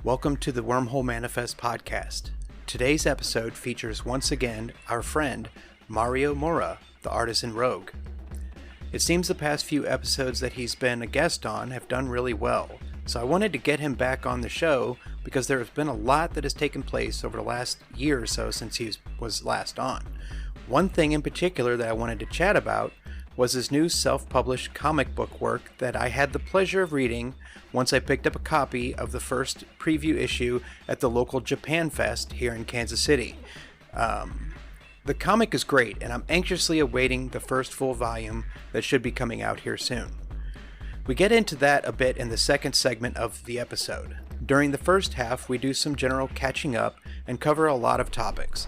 Welcome to the Wormhole Manifest podcast. Today's episode features once again our friend Mario the Artisan Rogue. It seems the past few episodes that he's been a guest on have done really well, so I wanted to get him back on the show because there has been a lot that has taken place over the last year or so since he was last on. One thing in particular that I wanted to chat about was his new self-published comic book work that I had the pleasure of reading once I picked up a copy of the first preview issue at the local Japan Fest here in Kansas City. The comic is great, and I'm anxiously awaiting the first full volume that should be coming out here soon. We get into that a bit in the second segment of the episode. During the first half, we do some general catching up and cover a lot of topics.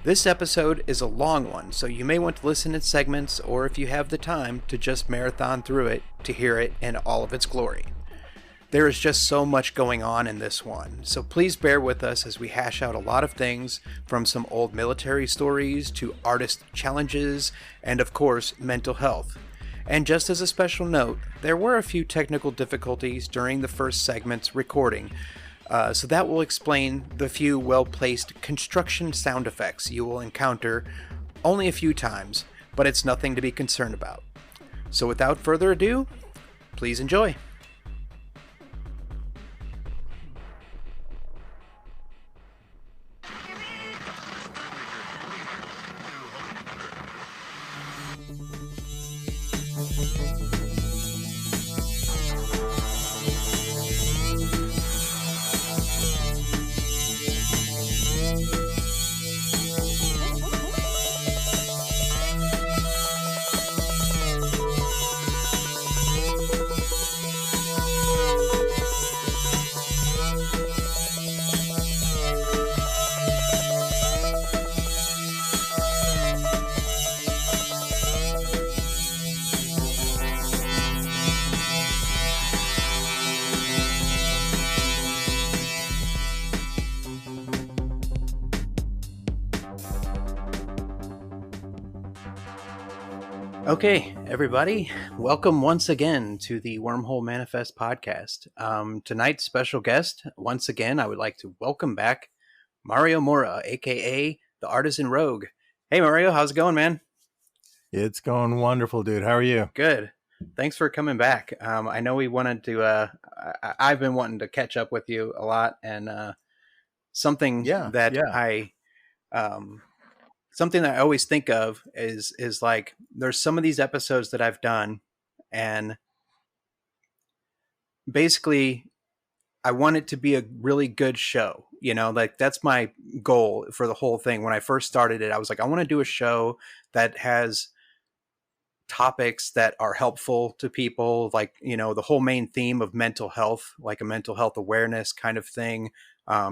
This episode is a long one, so you may want to listen in segments, or if you have the time, to just marathon through it to hear it in all of its glory. There is just so much going on in this one, so please bear with us as we hash out a lot of things, from some old military stories to artist challenges, and of course, mental health. And just as a special note, there were a few technical difficulties during the first segment's recording, so that will explain the few well-placed construction sound effects you will encounter only a few times, but it's nothing to be concerned about. So without further ado, please enjoy. Okay, everybody, welcome once again to the Wormhole Manifest podcast. Tonight's special guest, once again, I would like to welcome back Mario aka the Artisan Rogue. Hey, Mario, how's it going, man? It's going wonderful, dude. How are you? Good. Thanks for coming back. I know we wanted to, I've been wanting to catch up with you a lot, and something I always think of is like, there's some of these episodes that I've done, and basically I want it to be a really good show. You know, like that's my goal for the whole thing. When I first started it, I was like, I want to do a show that has topics that are helpful to people, like, you know, the whole main theme of mental health, like a mental health awareness kind of thing.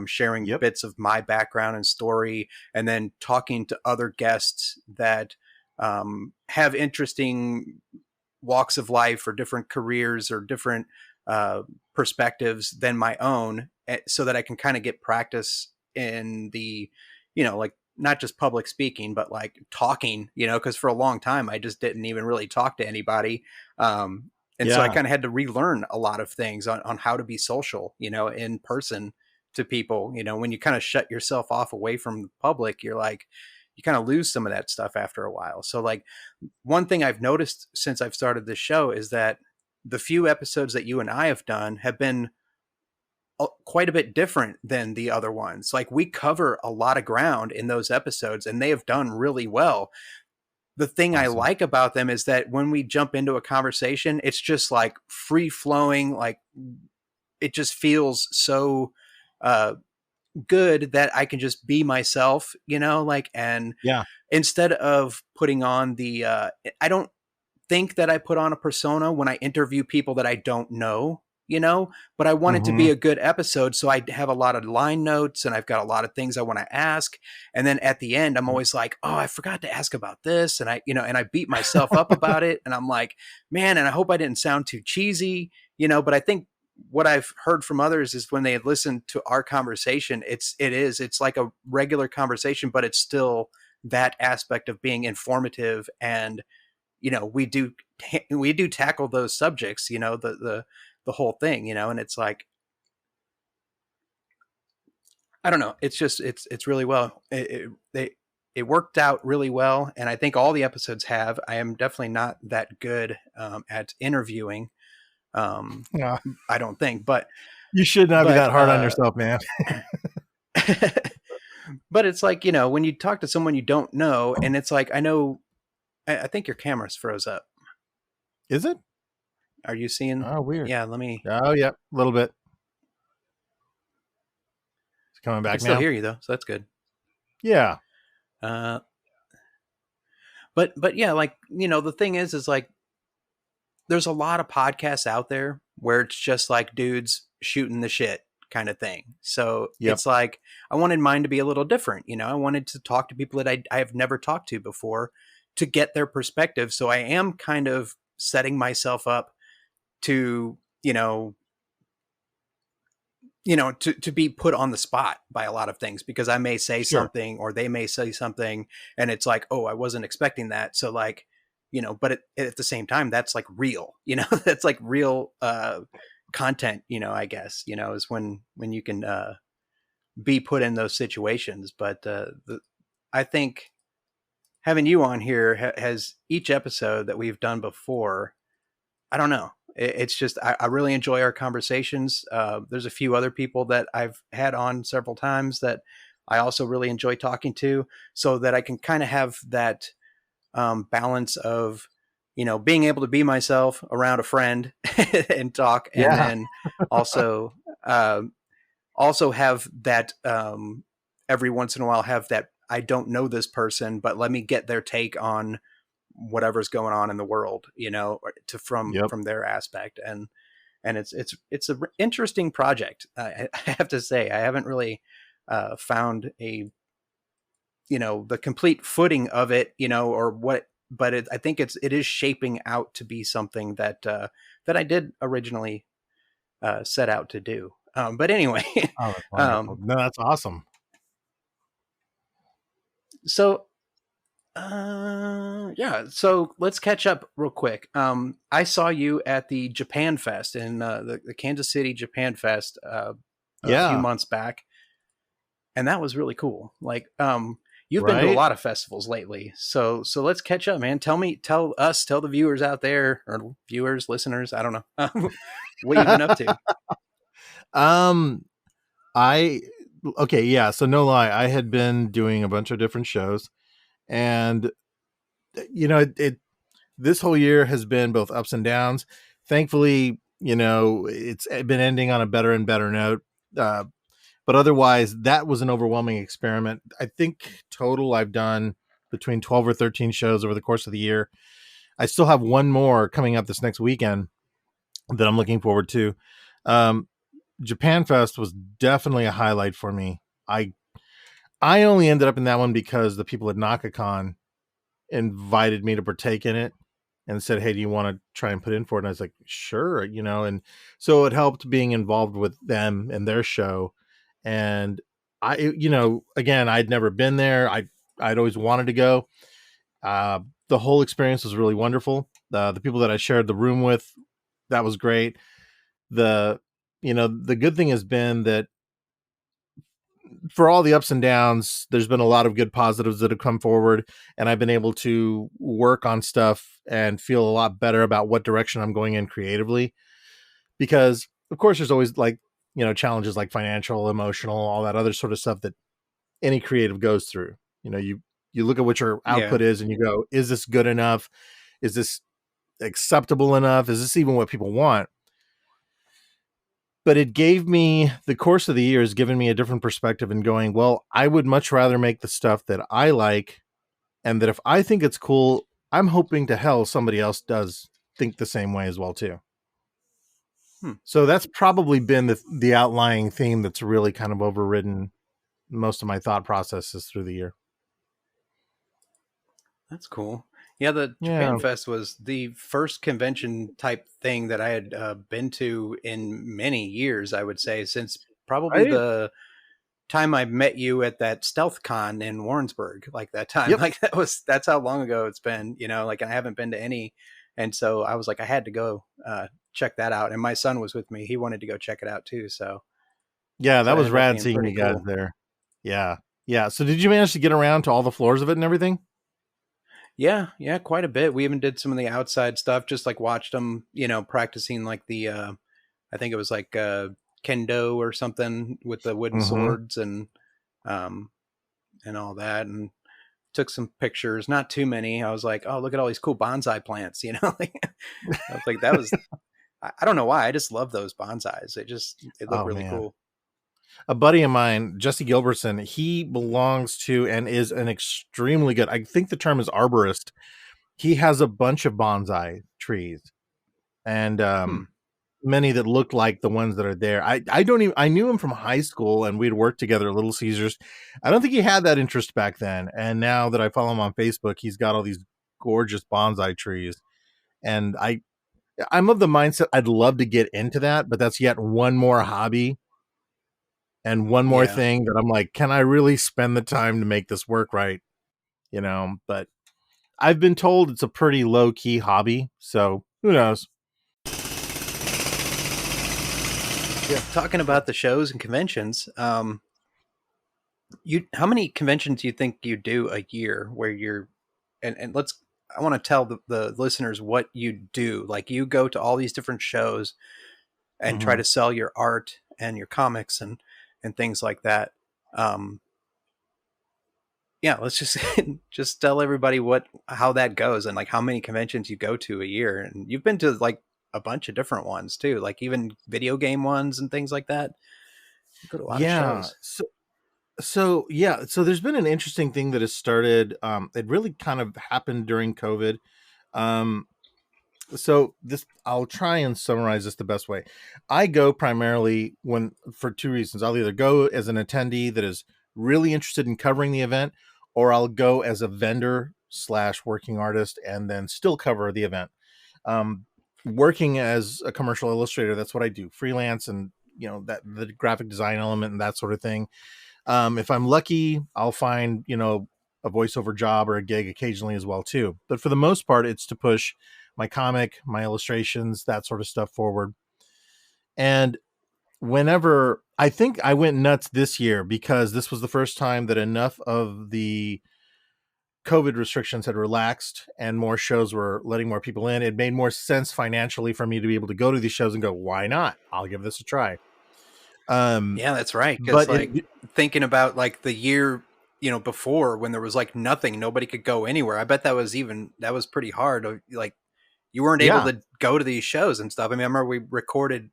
Sharing bits of my background and story, and then talking to other guests that have interesting walks of life or different careers or different perspectives than my own, so that I can kind of get practice in the, you know, like not just public speaking, but like talking, you know, because for a long time I just didn't even really talk to anybody. So I kind of had to relearn a lot of things on how to be social, you know, in person to people. You know, when you kind of shut yourself off away from the public, you're like, you kind of lose some of that stuff after a while. So like, one thing I've noticed since I've started this show is that the few episodes that you and I have done have been quite a bit different than the other ones. Like, we cover a lot of ground in those episodes, and they have done really well. The thing I like about them is that when we jump into a conversation, it's just like free flowing. Like, it just feels so good that I can just be myself, you know, like, and instead of putting on the, I don't think that I put on a persona when I interview people that I don't know, you know, but I want it to be a good episode. So I have a lot of line notes, and I've got a lot of things I want to ask. And then at the end, I'm always like, oh, I forgot to ask about this. And I beat myself up about it. And I'm like, man, and I hope I didn't sound too cheesy, you know, but I think what I've heard from others is when they listen to our conversation, it's like a regular conversation, but it's still that aspect of being informative and, we do tackle those subjects, the whole thing, and it's like, I don't know. It's just it's really well. It worked out really well, and I think all the episodes have. I am definitely not that good at interviewing. Yeah. I don't think, but You should not be but that hard on yourself, man. but it's like, when you talk to someone you don't know, and it's like, I know. I think your camera's froze up. Is it? Are you seeing? Oh, weird. Yeah, let me. Oh, yeah, a little bit. It's coming I can back still now. hear you though, so that's good. Yeah. Uh, but yeah, like, the thing is like, there's a lot of podcasts out there where it's just like dudes shooting the shit kind of thing. So Yep. it's like, I wanted mine to be a little different. I wanted to talk to people that I have never talked to before to get their perspective. So I am kind of setting myself up to, to be put on the spot by a lot of things, because I may say Sure. something or they may say something and it's like, oh, I wasn't expecting that. So like, but at the same time, that's like real, that's like real content, I guess, is when you can be put in those situations. But I think having you on here has each episode that we've done before, I don't know. It's just, I really enjoy our conversations. There's a few other people that I've had on several times that I also really enjoy talking to, so that I can kind of have that balance of, being able to be myself around a friend and talk. And Yeah. then also, also have that every once in a while have that, I don't know this person, but let me get their take on whatever's going on in the world, Yep. from their aspect. And it's an interesting project. I have to say, I haven't really found a, the complete footing of it, or what, but I think it is shaping out to be something that that I did originally set out to do. But anyway, Oh, that's wonderful. No, that's awesome. so yeah, so let's catch up real quick. I saw you at the Japan Fest in the Kansas City Japan Fest a few Yeah. months back, and that was really cool. Like, you've been to a Right. lot of festivals lately, so let's catch up, man. Tell the viewers out there, or viewers, listeners, I don't know, what you've been up to. um, I okay, yeah. So no lie, I had been doing a bunch of different shows, and it this whole year has been both ups and downs. Thankfully, it's been ending on a better and better note. But otherwise, that was an overwhelming experiment. I think total I've done between 12 or 13 shows over the course of the year. I still have one more coming up this next weekend that I'm looking forward to. Um, Japan Fest was definitely a highlight for me. I only ended up in that one because the people at NakaCon invited me to partake in it and said, "Hey, do you want to try and put in for it?" And I was like, "Sure," and so it helped being involved with them and their show. And again, I'd never been there. I'd always wanted to go. The whole experience was really wonderful. The people that I shared the room with, that was great. The good thing has been that for all the ups and downs, there's been a lot of good positives that have come forward, and I've been able to work on stuff and feel a lot better about what direction I'm going in creatively. Because of course, there's always challenges like financial, emotional, all that other sort of stuff that any creative goes through. You look at what your Yeah, output is and you go, is this good enough? Is this acceptable enough? Is this even what people want? But it gave me, the course of the year has given me a different perspective and going, well, I would much rather make the stuff that I like, and that if I think it's cool, I'm hoping to hell somebody else does think the same way as well too. So that's probably been the outlying theme that's really kind of overridden most of my thought processes through the year. that's cool. Yeah, the Yeah. Japan Fest was the first convention type thing that I had been to in many years, I would say, since probably Right? the time I met you at that stealth con in Warrensburg, like that time, Yep. like that's how long ago it's been, you know, like I haven't been to any. And so I was like, I had to go check that out. And my son was with me. He wanted to go check it out too. Yeah, So that it was ended up rad being seeing pretty you guys cool. there. Yeah. Yeah. So did you manage to get around to all the floors of it and everything? Yeah, yeah, quite a bit. We even did some of the outside stuff, just like watched them, you know, practicing like I think it was like kendo or something with the wooden Mm-hmm. swords um, and all that, and took some pictures. Not too many. I was like, oh, look at all these cool bonsai plants, you know. Like, I was like, that was. I don't know why. I just love those bonsais. They look Oh really man. cool. A buddy of mine, Jesse Gilbertson, he belongs to and is an extremely good, I think the term is arborist. He has a bunch of bonsai trees and Hmm. many that looked like the ones that are there. I don't even, I knew him from high school and we'd worked together at Little Caesars. I don't think he had that interest back then. And now that I follow him on Facebook, he's got all these gorgeous bonsai trees. And I'm of the mindset I'd love to get into that, but that's yet one more hobby and one more Yeah. thing that I'm like, can I really spend the time to make this work right? You know, but I've been told it's a pretty low key hobby. So who knows? Yeah. Talking about the shows and conventions, you how many conventions do you think you do a year where you're and let's I want to tell the listeners what you do. Like you go to all these different shows and try Mm-hmm. to sell your art and your comics and things like that. Um, yeah, let's just just tell everybody what how that goes and like how many conventions you go to a year. And you've been to like a bunch of different ones too, like even video game ones and things like that. You go to a lot of Yeah. shows. So yeah, so there's been an interesting thing that has started. It really kind of happened during COVID. Um, so this I'll try and summarize this the best way. I go primarily when for two reasons. I'll either go as an attendee that is really interested in covering the event, or I'll go as a vendor slash working artist and then still cover the event. Um, Working as a commercial illustrator, that's what I do, freelance, and you know that the graphic design element and that sort of thing. If I'm lucky, I'll find, you know, a voiceover job or a gig occasionally as well too. But for the most part, it's to push my comic, my illustrations, that sort of stuff forward. And whenever I think I went nuts this year because this was the first time that enough of the COVID restrictions had relaxed and more shows were letting more people in. It made more sense financially for me to be able to go to these shows and go, why not? I'll give this a try. Um, Yeah, that's right. Because but it, like thinking about like the year, you know, before when there was like nothing, nobody could go anywhere. I bet that was pretty hard. Like you weren't able yeah, to go to these shows and stuff. I mean, I remember we recorded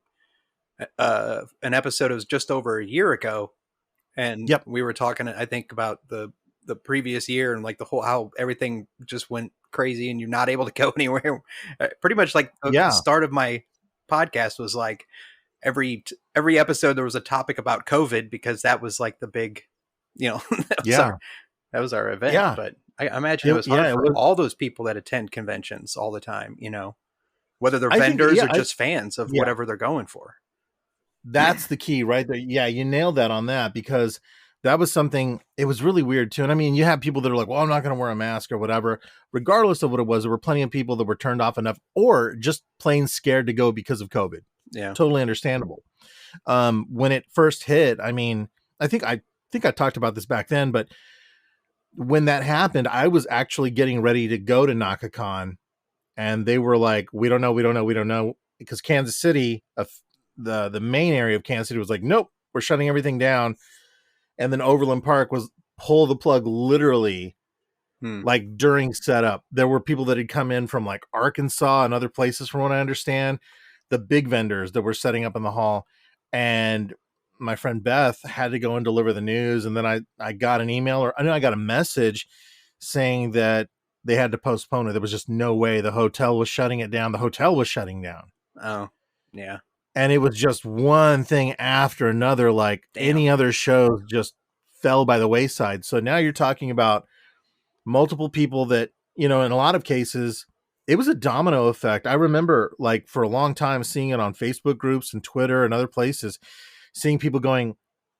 an episode. It was just over a year ago, and yep, we were talking. I think about the previous year and like the whole how everything just went crazy, and you're not able to go anywhere. Pretty much like the yeah, start of my podcast was like every episode there was a topic about COVID because that was like the big, you know, yeah. that was our event. Yeah. But I imagine it was Yeah, hard it for was. all those people that attend conventions all the time. You know, whether they're I think, vendors yeah, or just fans of yeah, whatever they're going for. that's the key right there. Yeah, you nailed that on that because that was something, it was really weird too. And I mean, you have people that are like, well, I'm not going to wear a mask or whatever. Regardless of what it was, there were plenty of people that were turned off enough or just plain scared to go because of COVID. Yeah. Totally understandable. When it first hit, I mean, I think I talked about this back then, but when that happened, I was actually getting ready to go to NakaCon and they were like, we don't know, because Kansas City, the main area of Kansas City was like, nope, we're shutting everything down. And then Overland Park was pull the plug literally Hmm. like during setup. There were people that had come in from like Arkansas and other places, from what I understand, the big vendors that were setting up in the hall. And my friend Beth had to go and deliver the news. And then I got an email, or I know I got a message saying that they had to postpone it. There was just no way. The hotel was shutting it down. The hotel was shutting down. Oh, yeah. And it was just one thing after another, like Damn. any other show just fell by the wayside. So now you're talking about multiple people that, you know, in a lot of cases, it was a domino effect. I remember like for a long time seeing it on Facebook groups and Twitter and other places, seeing people going,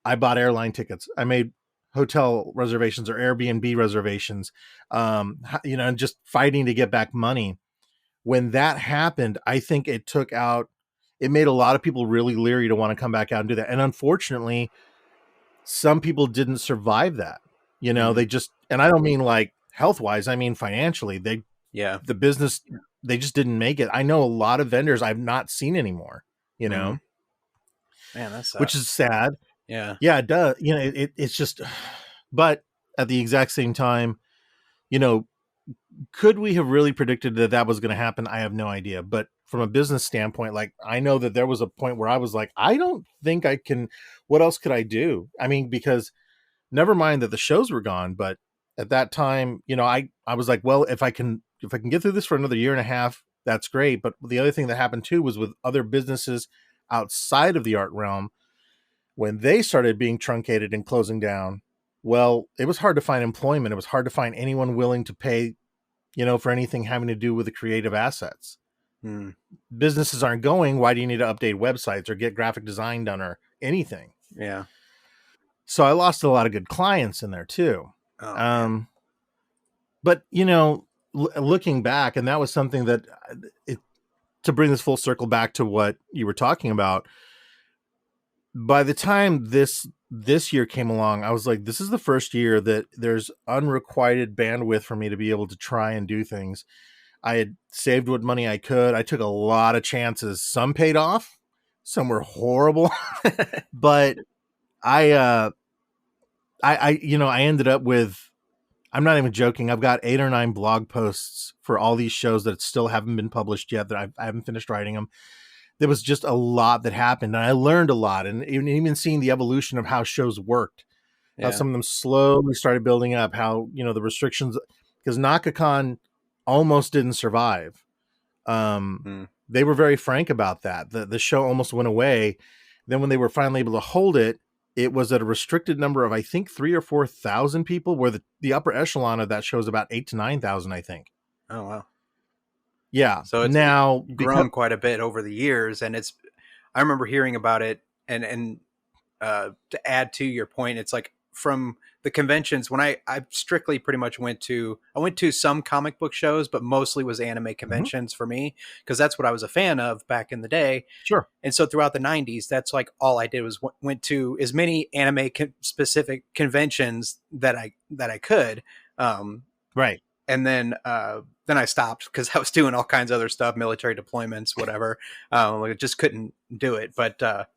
I bought airline tickets. I made hotel reservations or Airbnb reservations. And just fighting to get back money. When that happened, I think it made a lot of people really leery to want to come back out and do that. And unfortunately, some people didn't survive that. Mm. They just, and I don't mean like health wise, I mean financially. Yeah. The business, they just didn't make it. I know a lot of vendors I've not seen anymore, Mm. Man, that which sucks. is sad. Yeah. Yeah, it does. It's just, but at the exact same time, you know, could we have really predicted that that was going to happen? I have no idea. But from a business standpoint, like I know that there was a point where I was like, I don't think I can. What else could I do? I mean, because never mind that the shows were gone, but at that time, I was like, well, if I can get through this for another year and a half, that's great. But the other thing that happened too was with other businesses outside of the art realm, when they started being truncated and closing down, well, it was hard to find employment. It was hard to find anyone willing to pay, for anything having to do with the creative assets. Mm. Businesses aren't going. Why do you need to update websites or get graphic design done or anything? Yeah. So I lost a lot of good clients in there too. Oh man. Um, but looking back, and that was something that to bring this full circle back to what you were talking about. By the time this year came along, I was like, this is the first year that there's unrequited bandwidth for me to be able to try and do things. I had saved what money I could. I took a lot of chances. Some paid off, some were horrible, but I I ended up with, I'm not even joking, I've got 8 or 9 blog posts for all these shows that still haven't been published yet, that I haven't finished writing them. There was just a lot that happened, and I learned a lot, and even seeing the evolution of how shows worked, how Yeah. some of them slowly started building up, how the restrictions, because NakaCon almost didn't survive. Mm. They were very frank about that. The show almost went away. Then when they were finally able to hold it, it was at a restricted number of, I think, 3 or 4 thousand people, where the upper echelon of that show is about 8 to 9 thousand, I think. Oh wow. Yeah. So it's Now, because grown quite a bit over the years, and it's. I remember hearing about it, and to add to your point, it's like from the conventions when I strictly pretty much I went to some comic book shows, but mostly was anime Mhm. conventions for me because that's what I was a fan of back in the day. Sure. And so throughout the 90s, that's like all I did was went to as many anime specific conventions that I could. Um, Right. and then I stopped because I was doing all kinds of other stuff, military deployments, whatever. I just couldn't do it. But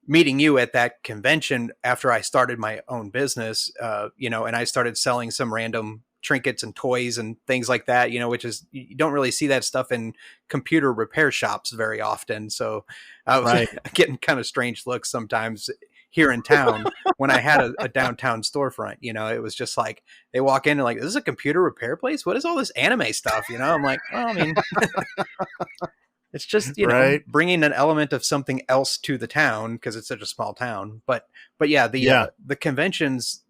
meeting you at that convention after I started my own business, and I started selling some random trinkets and toys and things like that, which is, you don't really see that stuff in computer repair shops very often. So I was Right. getting kind of strange looks sometimes here in town when I had a downtown storefront. It was just like they walk in and like, this is a computer repair place. What is all this anime stuff? I'm like, well, I mean, it's just, Right. bringing an element of something else to the town because it's such a small town. But yeah, Yeah. the conventions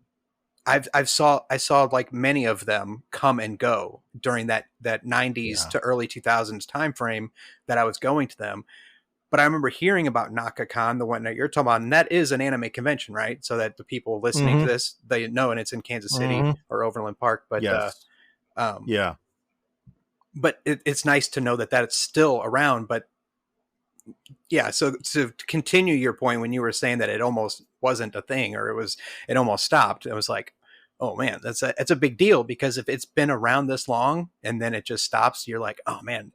I saw like many of them come and go during that 90s Yeah. to early 2000s time frame that I was going to them. But I remember hearing about NakaCon, the one that you're talking about, and that is an anime convention, right? So that the people listening to Mm-hmm. this, they know, and it's in Kansas City Mm-hmm. or Overland Park. Yes. Um, Yeah. but it's nice to know that that's still around. But yeah, so to continue your point, when you were saying that it almost wasn't a thing, or it almost stopped, it was like, oh man, it's a big deal, because if it's been around this long and then it just stops, you're like, oh man,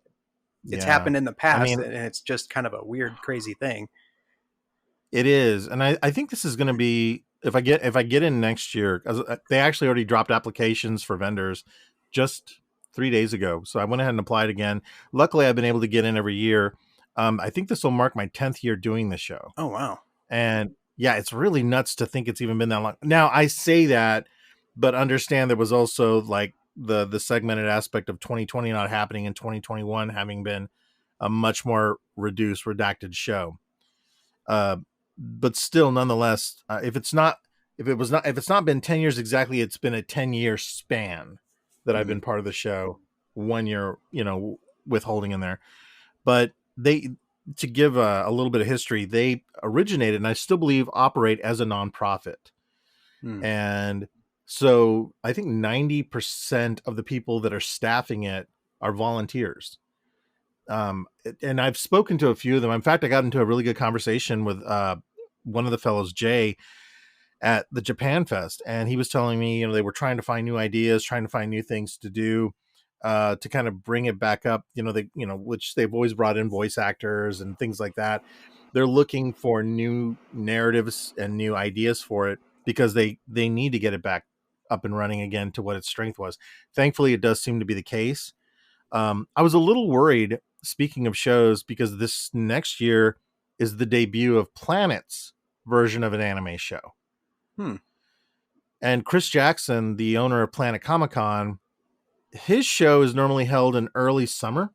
it's Yeah. happened in the I past, mean, and it's just kind of a weird, crazy thing. it is, and I think this is going to be, if I get in next year, 'cause they actually already dropped applications for vendors just 3 days ago, so I went ahead and applied again. Luckily, I've been able to get in every year. I think this will mark my 10th year doing the show, Oh wow. and yeah, it's really nuts to think it's even been that long. Now I say that, but understand there was also like the segmented aspect of 2020 not happening and 2021 having been a much more reduced, redacted show. Uh, but still, nonetheless, if it's not been 10 years exactly, it's been a 10-year span that I've Mm-hmm. been part of the show. 1 year, withholding in there, but to give a little bit of history, they originated and I still believe operate as a nonprofit. Hmm. And so I think 90% of the people that are staffing it are volunteers. And I've spoken to a few of them. In fact, I got into a really good conversation with one of the fellows, Jay, at the Japan Fest, and he was telling me, they were trying to find new ideas, trying to find new things to do, to kind of bring it back up. Which they've always brought in voice actors and things like that. They're looking for new narratives and new ideas for it because they need to get it back up and running again to what its strength was. Thankfully, it does seem to be the case. I was a little worried, speaking of shows, because this next year is the debut of Planet's version of an anime show. And Chris Jackson, the owner of Planet Comic Con, his show is normally held in early summer.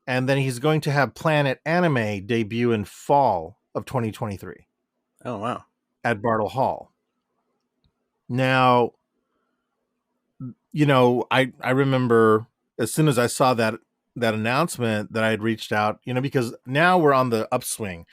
And then he's going to have Planet Anime debut in fall of 2023. Oh, wow. At Bartle Hall. Now, I remember as soon as I saw that announcement that I had reached out, because now we're on the upswing.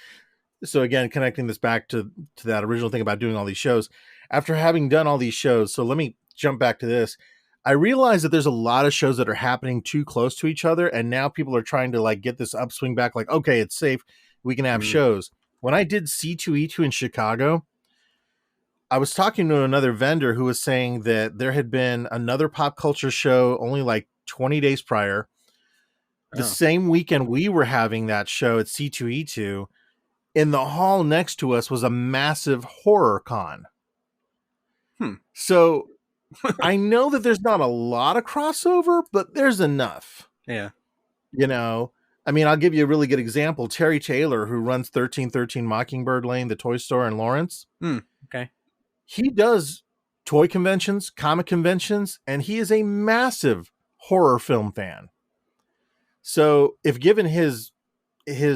So again, connecting this back to that original thing about doing all these shows, after having done all these shows. So let me jump back to this. I realize that there's a lot of shows that are happening too close to each other. And now people are trying to get this upswing back. Like, okay, it's safe. We can have shows. When I did C2E2 in Chicago, I was talking to another vendor who was saying that there had been another pop culture show only 20 days prior. The same weekend we were having that show at C2E2, in the hall next to us was a massive horror con. So I know that there's not a lot of crossover, but there's enough. Yeah. I'll give you a really good example. Terry Taylor, who runs 1313 Mockingbird Lane, the toy store in Lawrence. Okay. He does toy conventions, comic conventions, and he is a massive horror film fan. So if given his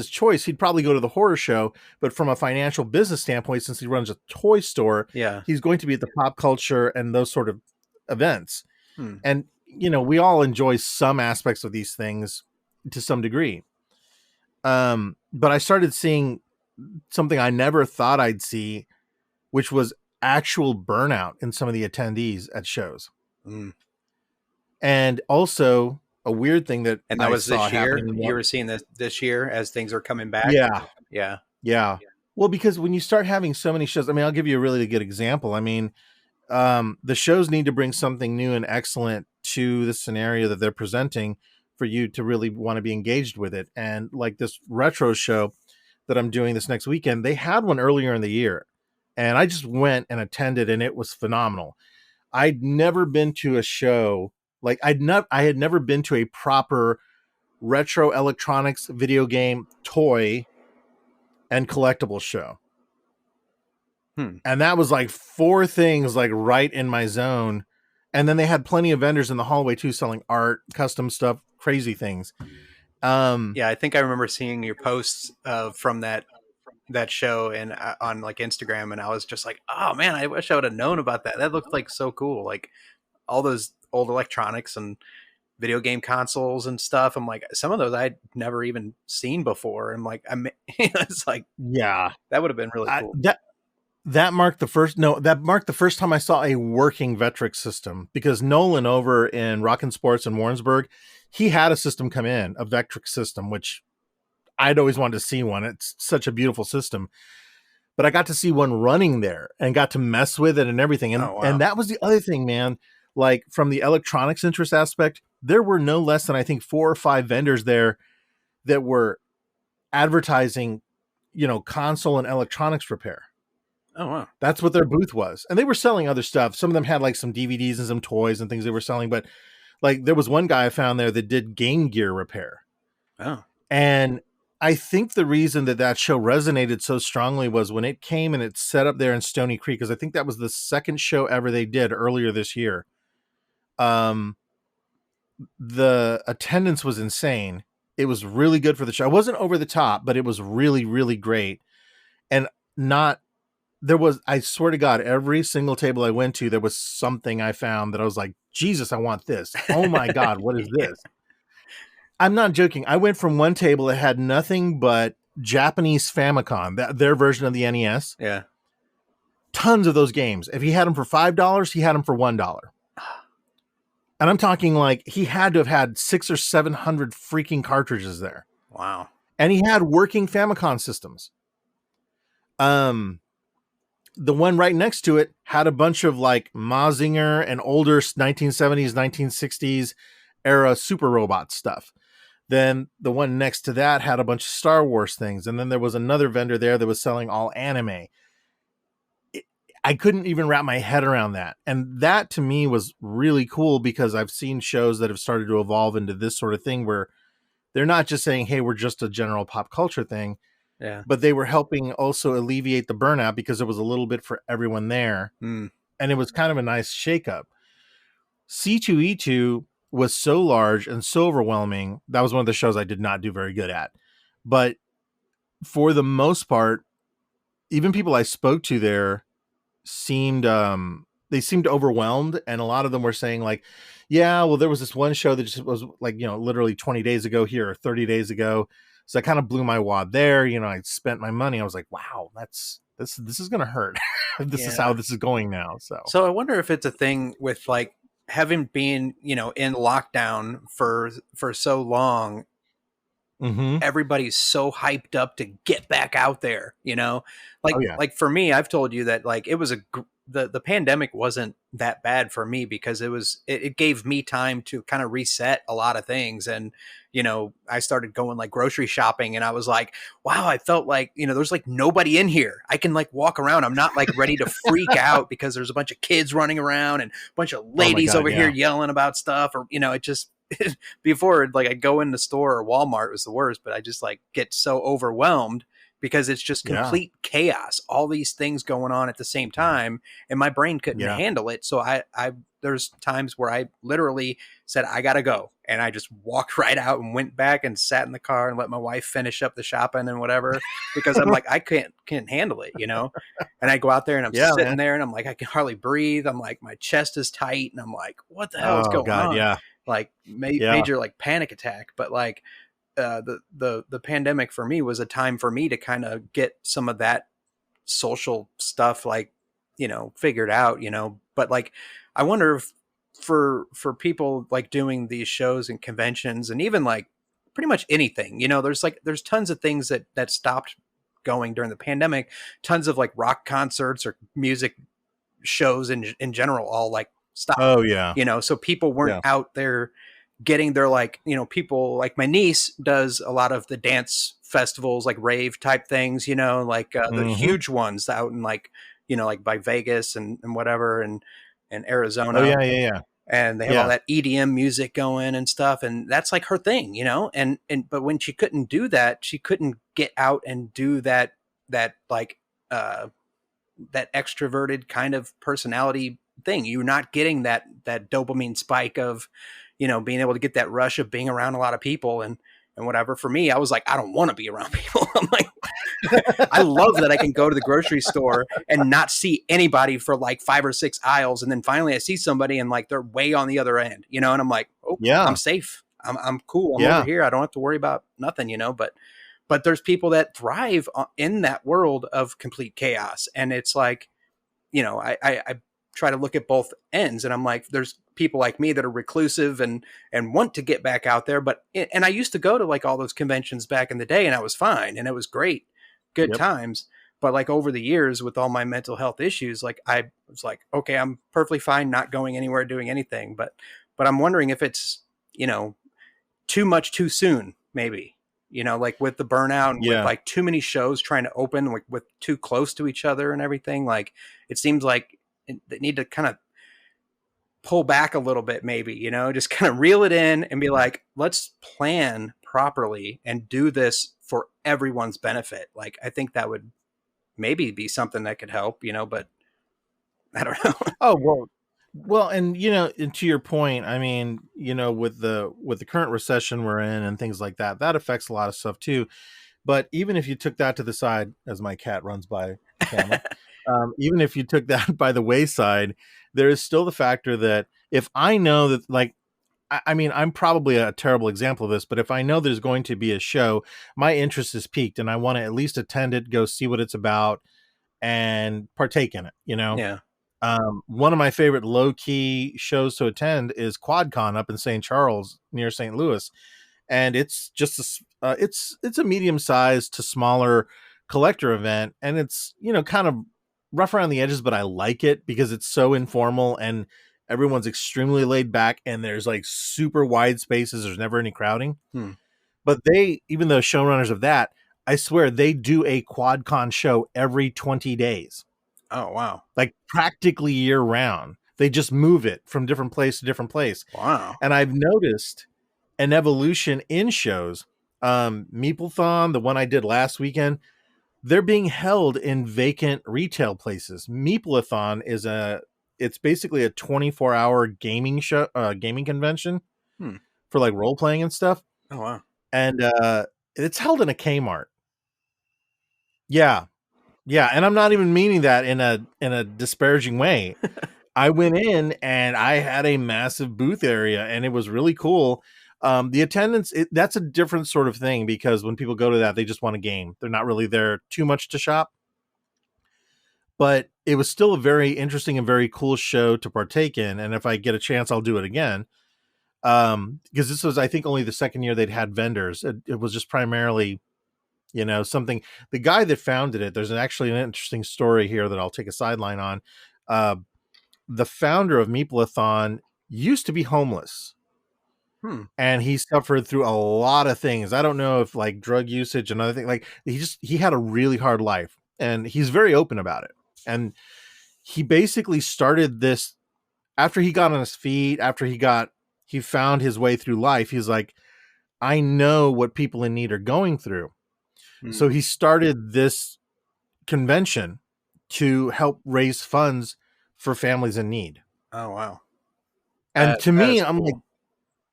choice, he'd probably go to the horror show, but from a financial business standpoint, since he runs a toy store, he's going to be at the pop culture and those sort of events. And, we all enjoy some aspects of these things to some degree. But I started seeing something I never thought I'd see, which was actual burnout in some of the attendees at shows. And also a weird thing that was this year. You were seeing this year as things are coming back. Yeah. Well, because when you start having so many shows, I'll give you a really good example. The shows need to bring something new and excellent to the scenario that they're presenting for you to really want to be engaged with it. And like this retro show that I'm doing this next weekend, they had one earlier in the year, and I just went and attended, and it was phenomenal. I'd never been to a show I had never been to a proper retro electronics, video game, toy, and collectible show. And that was 4 things right in my zone. And then they had plenty of vendors in the hallway too, selling art, custom stuff, crazy things. I think I remember seeing your posts from that show and on Instagram, and I was just like, oh man, I wish I would have known about that. That looked so cool. All those old electronics and video game consoles and stuff. I'm some of those I'd never even seen before. I'm it's yeah, that would have been really cool. That marked the first time I saw a working Vectrex system, because Nolan over in Rockin' Sports in Warrensburg, he had a system come in, a Vectrex system, which I'd always wanted to see one. It's such a beautiful system. But I got to see one running there and got to mess with it and everything. And, and that was the other thing, man. From the electronics interest aspect, there were no less than, I think, 4 or 5 vendors there that were advertising, console and electronics repair. Oh, wow. That's what their booth was. And they were selling other stuff. Some of them had some DVDs and some toys and things they were selling. But there was one guy I found there that did Game Gear repair. Oh. And I think the reason that show resonated so strongly was when it came and it set up there in Stony Creek, because I think that was the second show ever they did earlier this year. The attendance was insane. It was really good for the show. It wasn't over the top, but it was really, really great. And I swear to God, every single table I went to, there was something I found that I was like, Jesus, I want this. Oh my God, what is this? I'm not joking. I went from one table that had nothing but Japanese Famicom, their version of the NES. Yeah. Tons of those games. If he had them for $5, he had them for $1. And I'm talking like he had to have had 600 or 700 freaking cartridges there. Wow. And he had working Famicom systems. The one right next to it had a bunch of like Mazinger and older 1970s, 1960s era Super Robot stuff. Then the one next to that had a bunch of Star Wars things. And then there was another vendor there that was selling all anime. I couldn't even wrap my head around that. And that to me was really cool because I've seen shows that have started to evolve into this sort of thing where they're not just saying, hey, we're just a general pop culture thing. Yeah. But they were helping also alleviate the burnout because there was a little bit for everyone there. Mm. And it was kind of a nice shakeup. C2E2 was so large and so overwhelming. That was one of the shows I did not do very good at. But for the most part, even people I spoke to there seemed they seemed overwhelmed, and a lot of them were saying like, yeah, well, there was this one show that just was like, literally 20 days ago here or 30 days ago. So I kind of blew my wad there. I spent my money. I was like, wow, this is going to hurt. This is how this is going now. So I wonder if it's a thing with like having been, in lockdown for so long. Mm-hmm. Everybody's so hyped up to get back out there, like for me, I've told you that like it was the pandemic wasn't that bad for me because it gave me time to kind of reset a lot of things. And, I started going like grocery shopping and I was like, wow, I felt like, there's like nobody in here. I can like walk around. I'm not like ready to freak out because there's a bunch of kids running around and a bunch of ladies over here yelling about stuff or, it just, before like I'd go in the store or Walmart was the worst, but I just like get so overwhelmed because it's just complete chaos, all these things going on at the same time. And my brain couldn't handle it. So I there's times where I literally said, I gotta go. And I just walked right out and went back and sat in the car and let my wife finish up the shopping and whatever, because I'm like, I can't handle it, And I go out there and I'm sitting there and I'm like, I can hardly breathe. I'm like, my chest is tight. And I'm like, what the hell is going on? Yeah. Like major like panic attack. But like the pandemic for me was a time for me to kind of get some of that social stuff like figured out, but like I wonder if for people like doing these shows and conventions and even like pretty much anything, there's tons of things that stopped going during the pandemic, tons of like rock concerts or music shows in general all like stopped. Oh yeah. So people weren't out there getting their like, people like my niece does a lot of the dance festivals, like rave type things, like the huge ones out in like, like by Vegas and whatever and Arizona. Oh yeah. And they have all that EDM music going and stuff. And that's like her thing, and but when she couldn't do that, she couldn't get out and do that like, that extroverted kind of personality thing. You're not getting that dopamine spike of, being able to get that rush of being around a lot of people and whatever. For me, I was like, I don't want to be around people. I'm like, I love that I can go to the grocery store and not see anybody for like 5 or 6 aisles. And then finally I see somebody and like, they're way on the other end, and I'm like, oh yeah, I'm safe. I'm cool. I'm over here. I don't have to worry about nothing, but there's people that thrive in that world of complete chaos. And it's like, I try to look at both ends and I'm like, there's people like me that are reclusive and want to get back out there. And I used to go to like all those conventions back in the day and I was fine and it was great, good times. But like over the years with all my mental health issues, like I was like, okay, I'm perfectly fine not going anywhere, doing anything. But I'm wondering if it's, too much too soon, maybe, like with the burnout and with like too many shows trying to open with too close to each other and everything. Like it seems like they need to kind of pull back a little bit, maybe, just kind of reel it in and be like, let's plan properly and do this for everyone's benefit. Like, I think that would maybe be something that could help, but I don't know. Oh, well, and and to your point, I mean, with the current recession we're in and things like that, that affects a lot of stuff too. But even if you took that to the side, as my cat runs by the camera, even if you took that by the wayside, there is still the factor that if I know that, like, I mean, I'm probably a terrible example of this, but if I know there's going to be a show, my interest is piqued and I want to at least attend it, go see what it's about, and partake in it, you know? Yeah. One of my favorite low key shows to attend is QuadCon up in St. Charles near St. Louis. And it's just it's a medium sized to smaller collector event. And it's, you know, kind of rough around the edges, but I like it because it's so informal and everyone's extremely laid back and there's like super wide spaces. There's never any crowding. Hmm. But they, even though showrunners of that, I swear they do a QuadCon show every 20 days, Oh, wow. like practically year round. They just move it from different place to different place. Wow. And I've noticed an evolution in shows. Meeplethon, the one I did last weekend, they're being held in vacant retail places. Meeplethon it's basically a 24-hour gaming show, gaming convention Hmm. for like role playing and stuff. Oh, wow. And it's held in a Kmart. Yeah. Yeah, and I'm not even meaning that in a disparaging way. I went in and I had a massive booth area and it was really cool. The attendance, that's a different sort of thing because when people go to that, they just want a game. They're not really there too much to shop. But it was still a very interesting and very cool show to partake in. And if I get a chance, I'll do it again. Because this was, I think, only the second year they'd had vendors. It was just primarily, you know, something. The guy that founded it, there's actually an interesting story here that I'll take a sideline on. The founder of Meeplethon used to be homeless. Hmm. And he suffered through a lot of things. I don't know if like drug usage and other things, like he had a really hard life and he's very open about it. And he basically started this after he got on his feet, he found his way through life. He's like, I know what people in need are going through. Hmm. So he started this convention to help raise funds for families in need. Oh, wow. And to That me, is I'm like, cool.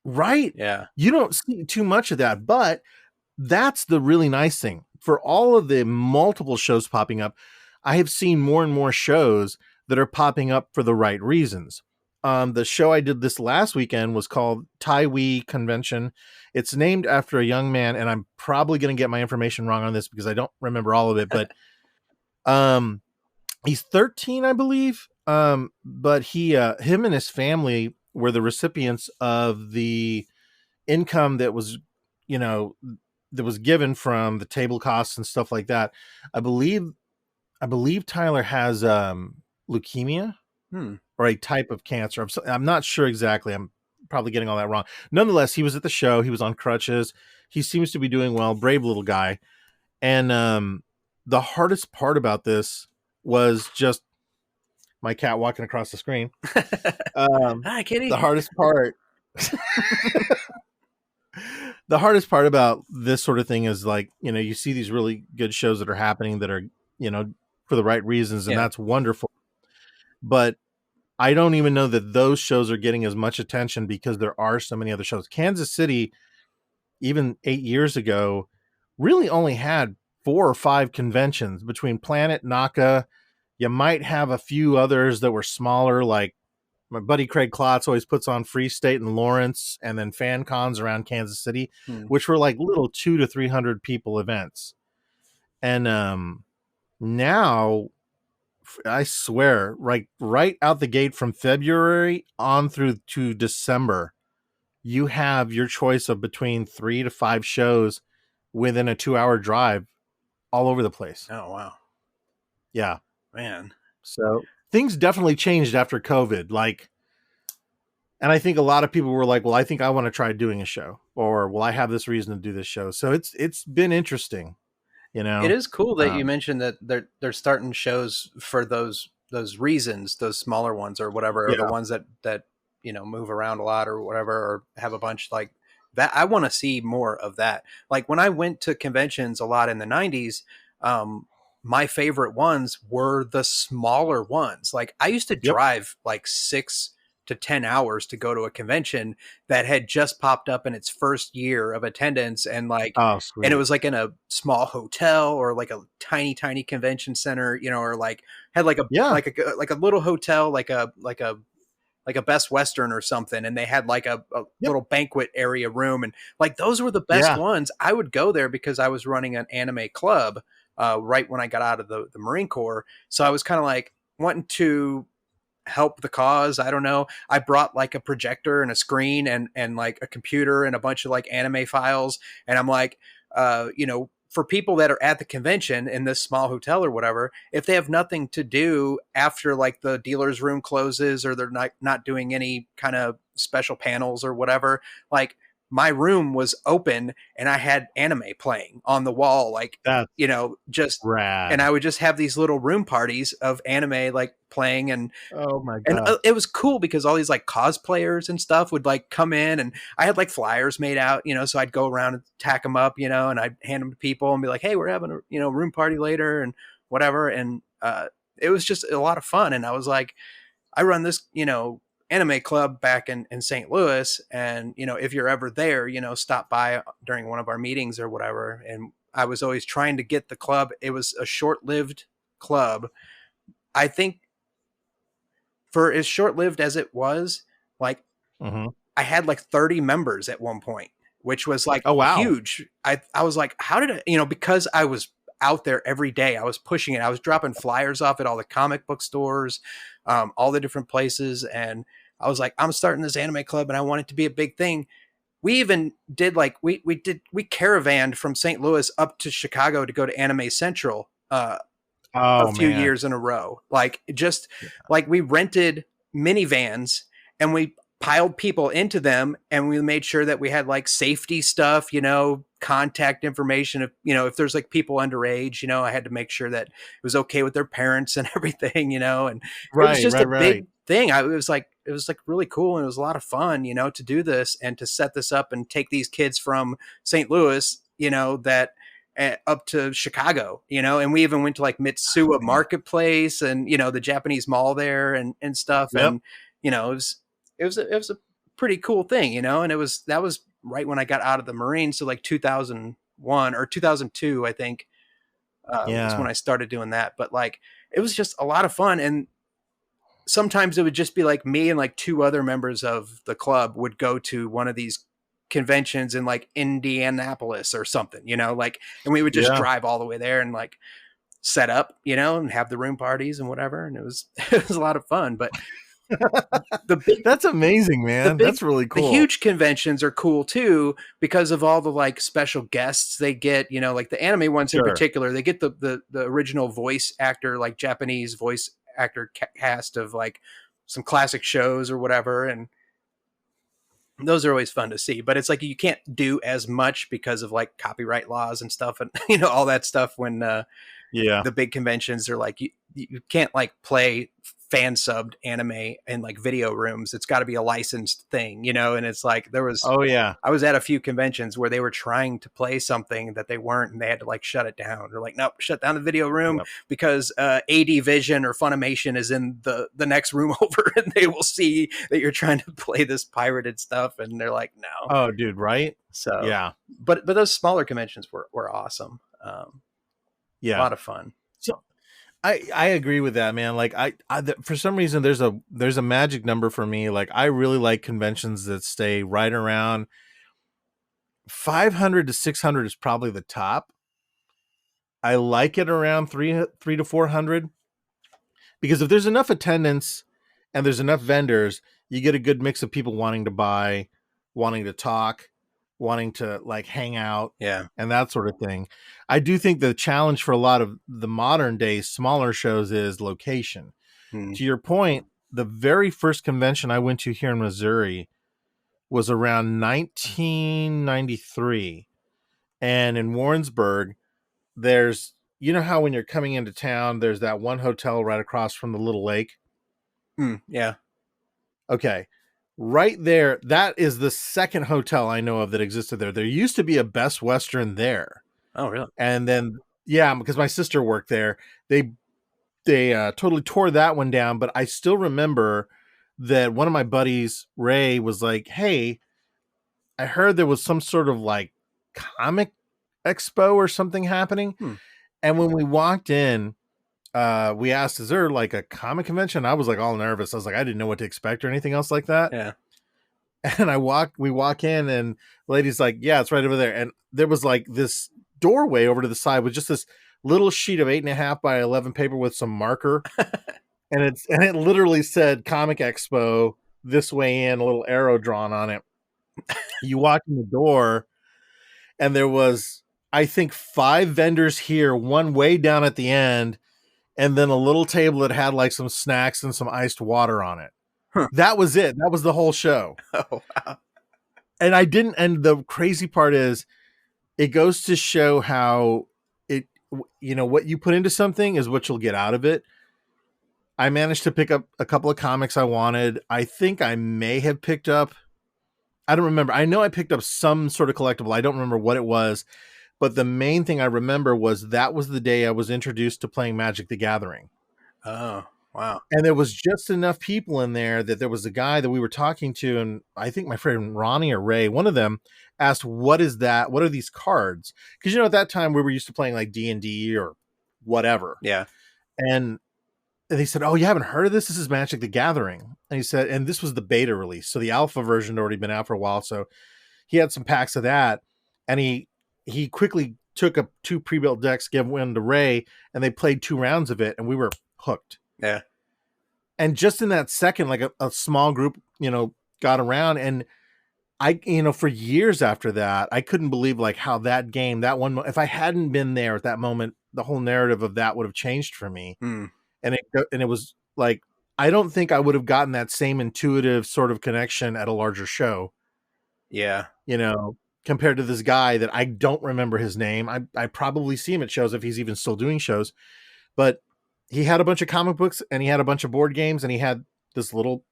right. Yeah. You don't see too much of that, but that's the really nice thing. For all of the multiple shows popping up, I have seen more and more shows that are popping up for the right reasons. The show I did this last weekend was called Taiwi Convention. It's named after a young man, and I'm probably going to get my information wrong on this because I don't remember all of it, but he's 13, I believe. But him and his family were the recipients of the income that was, you know, that was given from the table costs and stuff like that. I believe Tyler has leukemia Hmm. or a type of cancer. I'm not sure exactly. I'm probably getting all that wrong. Nonetheless, he was at the show. He was on crutches. He seems to be doing well. Brave little guy. And the hardest part about this was just my cat walking across the screen. Hi, kitty. The hardest part. The hardest part about this sort of thing is like, you know, you see these really good shows that are happening that are, you know, for the right reasons, and Yeah. that's wonderful. But I don't even know that those shows are getting as much attention because there are so many other shows. Kansas City, even 8 years ago, really only had 4 or 5 conventions between Planet, NACA. You might have a few others that were smaller, like my buddy Craig Klotz always puts on Free State and Lawrence, and then fan cons around Kansas City, Hmm. which were like little 200 to 300 people events. And now, I swear, right out the gate from February on through to December, you have your choice of between 3 to 5 shows within a 2-hour drive all over the place. Oh, wow. Yeah. Man. So things definitely changed after COVID. Like, and I think a lot of people were like, well, I think I want to try doing a show, or well, I have this reason to do this show. So it's been interesting, you know. It is cool that you mentioned that they're starting shows for those reasons, those smaller ones or whatever, or the Yeah. ones that you know move around a lot or whatever, or have a bunch like that. I want to see more of that. Like when I went to conventions a lot in the 90s, my favorite ones were the smaller ones. Like I used to Yep. drive like 6 to 10 hours to go to a convention that had just popped up in its first year of attendance, and like Oh, and it sweet. was like in a small hotel or like a tiny convention center, you know, or like had like a Yeah. like a little hotel, like a like a Best Western or something, and they had like a Yep. little banquet area room, and like those were the best Yeah. ones. I would go there because I was running an anime club right when I got out of the Marine Corps, so I was kind of like wanting to help the cause. I don't know. I brought like a projector and a screen and like a computer and a bunch of like anime files. And I'm like, for people that are at the convention in this small hotel or whatever, if they have nothing to do after like the dealer's room closes or they're not doing any kind of special panels or whatever, like my room was open and I had anime playing on the wall, like, That's just, and rad. I would just have these little room parties of anime like playing, Oh my and god. it was cool because all these like cosplayers and stuff would like come in, and I had like flyers made out, so I'd go around and tack them up, and I'd hand them to people and be like, hey, we're having a room party later and whatever. And it was just a lot of fun. And I was like, I run this anime club back in St. Louis, and if you're ever there, stop by during one of our meetings or whatever. And I was always trying to get the club. It was a short-lived club. I think for as short-lived as it was, like Mm-hmm. I had like 30 members at one point, which was like Oh wow. huge. I was like, how did it, because I was out there every day. I was pushing it. I was dropping flyers off at all the comic book stores, all the different places. And I was like, I'm starting this anime club and I want it to be a big thing. We even did like, we caravanned from St. Louis up to Chicago to go to Anime Central, a Oh few man. years in a row. Like just like we rented minivans and we piled people into them, and we made sure that we had like safety stuff, contact information. If there's like people underage, I had to make sure that it was okay with their parents and everything, and it was Right, just right, a right. big thing. It was like really cool, and it was a lot of fun, to do this and to set this up and take these kids from St. Louis, that up to Chicago, and we even went to like Oh Mitsuwa man. Marketplace and the Japanese mall there and stuff, Yep. and it was a pretty cool thing, and that was right when I got out of the Marines, so like 2001 or 2002, I think, was when Yeah. I started doing that. But like it was just a lot of fun, and sometimes it would just be like me and like two other members of the club would go to one of these conventions in like Indianapolis or something, like, and we would just Yeah. drive all the way there and like set up, and have the room parties and whatever. And it was, it was a lot of fun. But the big, That's amazing, the man. big, That's really the cool. huge conventions are cool too because of all the like special guests they get, like the anime ones in Sure. particular, they get the original voice actor, like Japanese voice actor cast of like some classic shows or whatever. And those are always fun to see, but it's like you can't do as much because of like copyright laws and stuff, and all that stuff when Yeah. the big conventions are like you can't like play fan subbed anime in like video rooms. It's got to be a licensed thing, and it's like Oh yeah. I was at a few conventions where they were trying to play something that they weren't, and they had to like shut it down. They're like, nope, shut down the video room Yep. because AD Vision or Funimation is in the next room over, and they will see that you're trying to play this pirated stuff, and they're like, no. Oh dude, right? So, Yeah. but those smaller conventions were awesome. A Yeah. lot of fun. So I agree with that, man. Like for some reason there's a magic number for me. Like I really like conventions that stay right around 500 to 600 is probably the top. I like it around 3 to 400 because if there's enough attendance and there's enough vendors, you get a good mix of people wanting to buy, wanting to talk, wanting to like hang out Yeah. and that sort of thing. I do think the challenge for a lot of the modern day smaller shows is location. Hmm. To your point, the very first convention I went to here in Missouri was around 1993. And in Warrensburg, there's, how when you're coming into town, there's that one hotel right across from the little lake. Yeah. Okay. Right there, that is the second hotel I know of that existed there. There used to be a Best Western there. Oh, really? And then, yeah, because my sister worked there, they totally tore that one down. But I still remember that one of my buddies, Ray, was like, hey, I heard there was some sort of like comic expo or something happening. Hmm. And when we walked in, we asked, is there like a comic convention? I was like all nervous. I was like, I didn't know what to expect or anything else like that. Yeah. And we walk in, and the lady's like, yeah, it's right over there. And there was like this doorway over to the side with just this little sheet of 8.5 by 11 paper with some marker. And it literally said Comic Expo this way in, a little arrow drawn on it. You walk in the door, and there was, I think, 5 vendors here, one way down at the end, and then a little table that had like some snacks and some iced water on it. Huh. That was it. That was the whole show. Oh, wow. And and the crazy part is, it goes to show how it, what you put into something is what you'll get out of it. I managed to pick up a couple of comics I wanted. I think I may have picked up, I don't remember. I know I picked up some sort of collectible. I don't remember what it was, but the main thing I remember was that was the day I was introduced to playing Magic the Gathering. Oh, wow. And there was just enough people in there that there was a guy that we were talking to, and I think my friend Ronnie or Ray, one of them, asked, what is that? What are these cards? Because, at that time we were used to playing like D&D or whatever. Yeah. And they said, oh, you haven't heard of this? This is Magic the Gathering. And he said, and this was the beta release. So the alpha version had already been out for a while. So he had some packs of that. And he quickly took up 2 pre-built decks, gave one to Ray, and they played 2 rounds of it. And we were hooked. Yeah. And just in that second, like a small group, got around. And I, for years after that, I couldn't believe like how that game, that one, if I hadn't been there at that moment, the whole narrative of that would have changed for me. Mm. And it was like, I don't think I would have gotten that same intuitive sort of connection at a larger show. Yeah. Compared to this guy that I don't remember his name. I probably see him at shows if he's even still doing shows, but he had a bunch of comic books and he had a bunch of board games and he had this little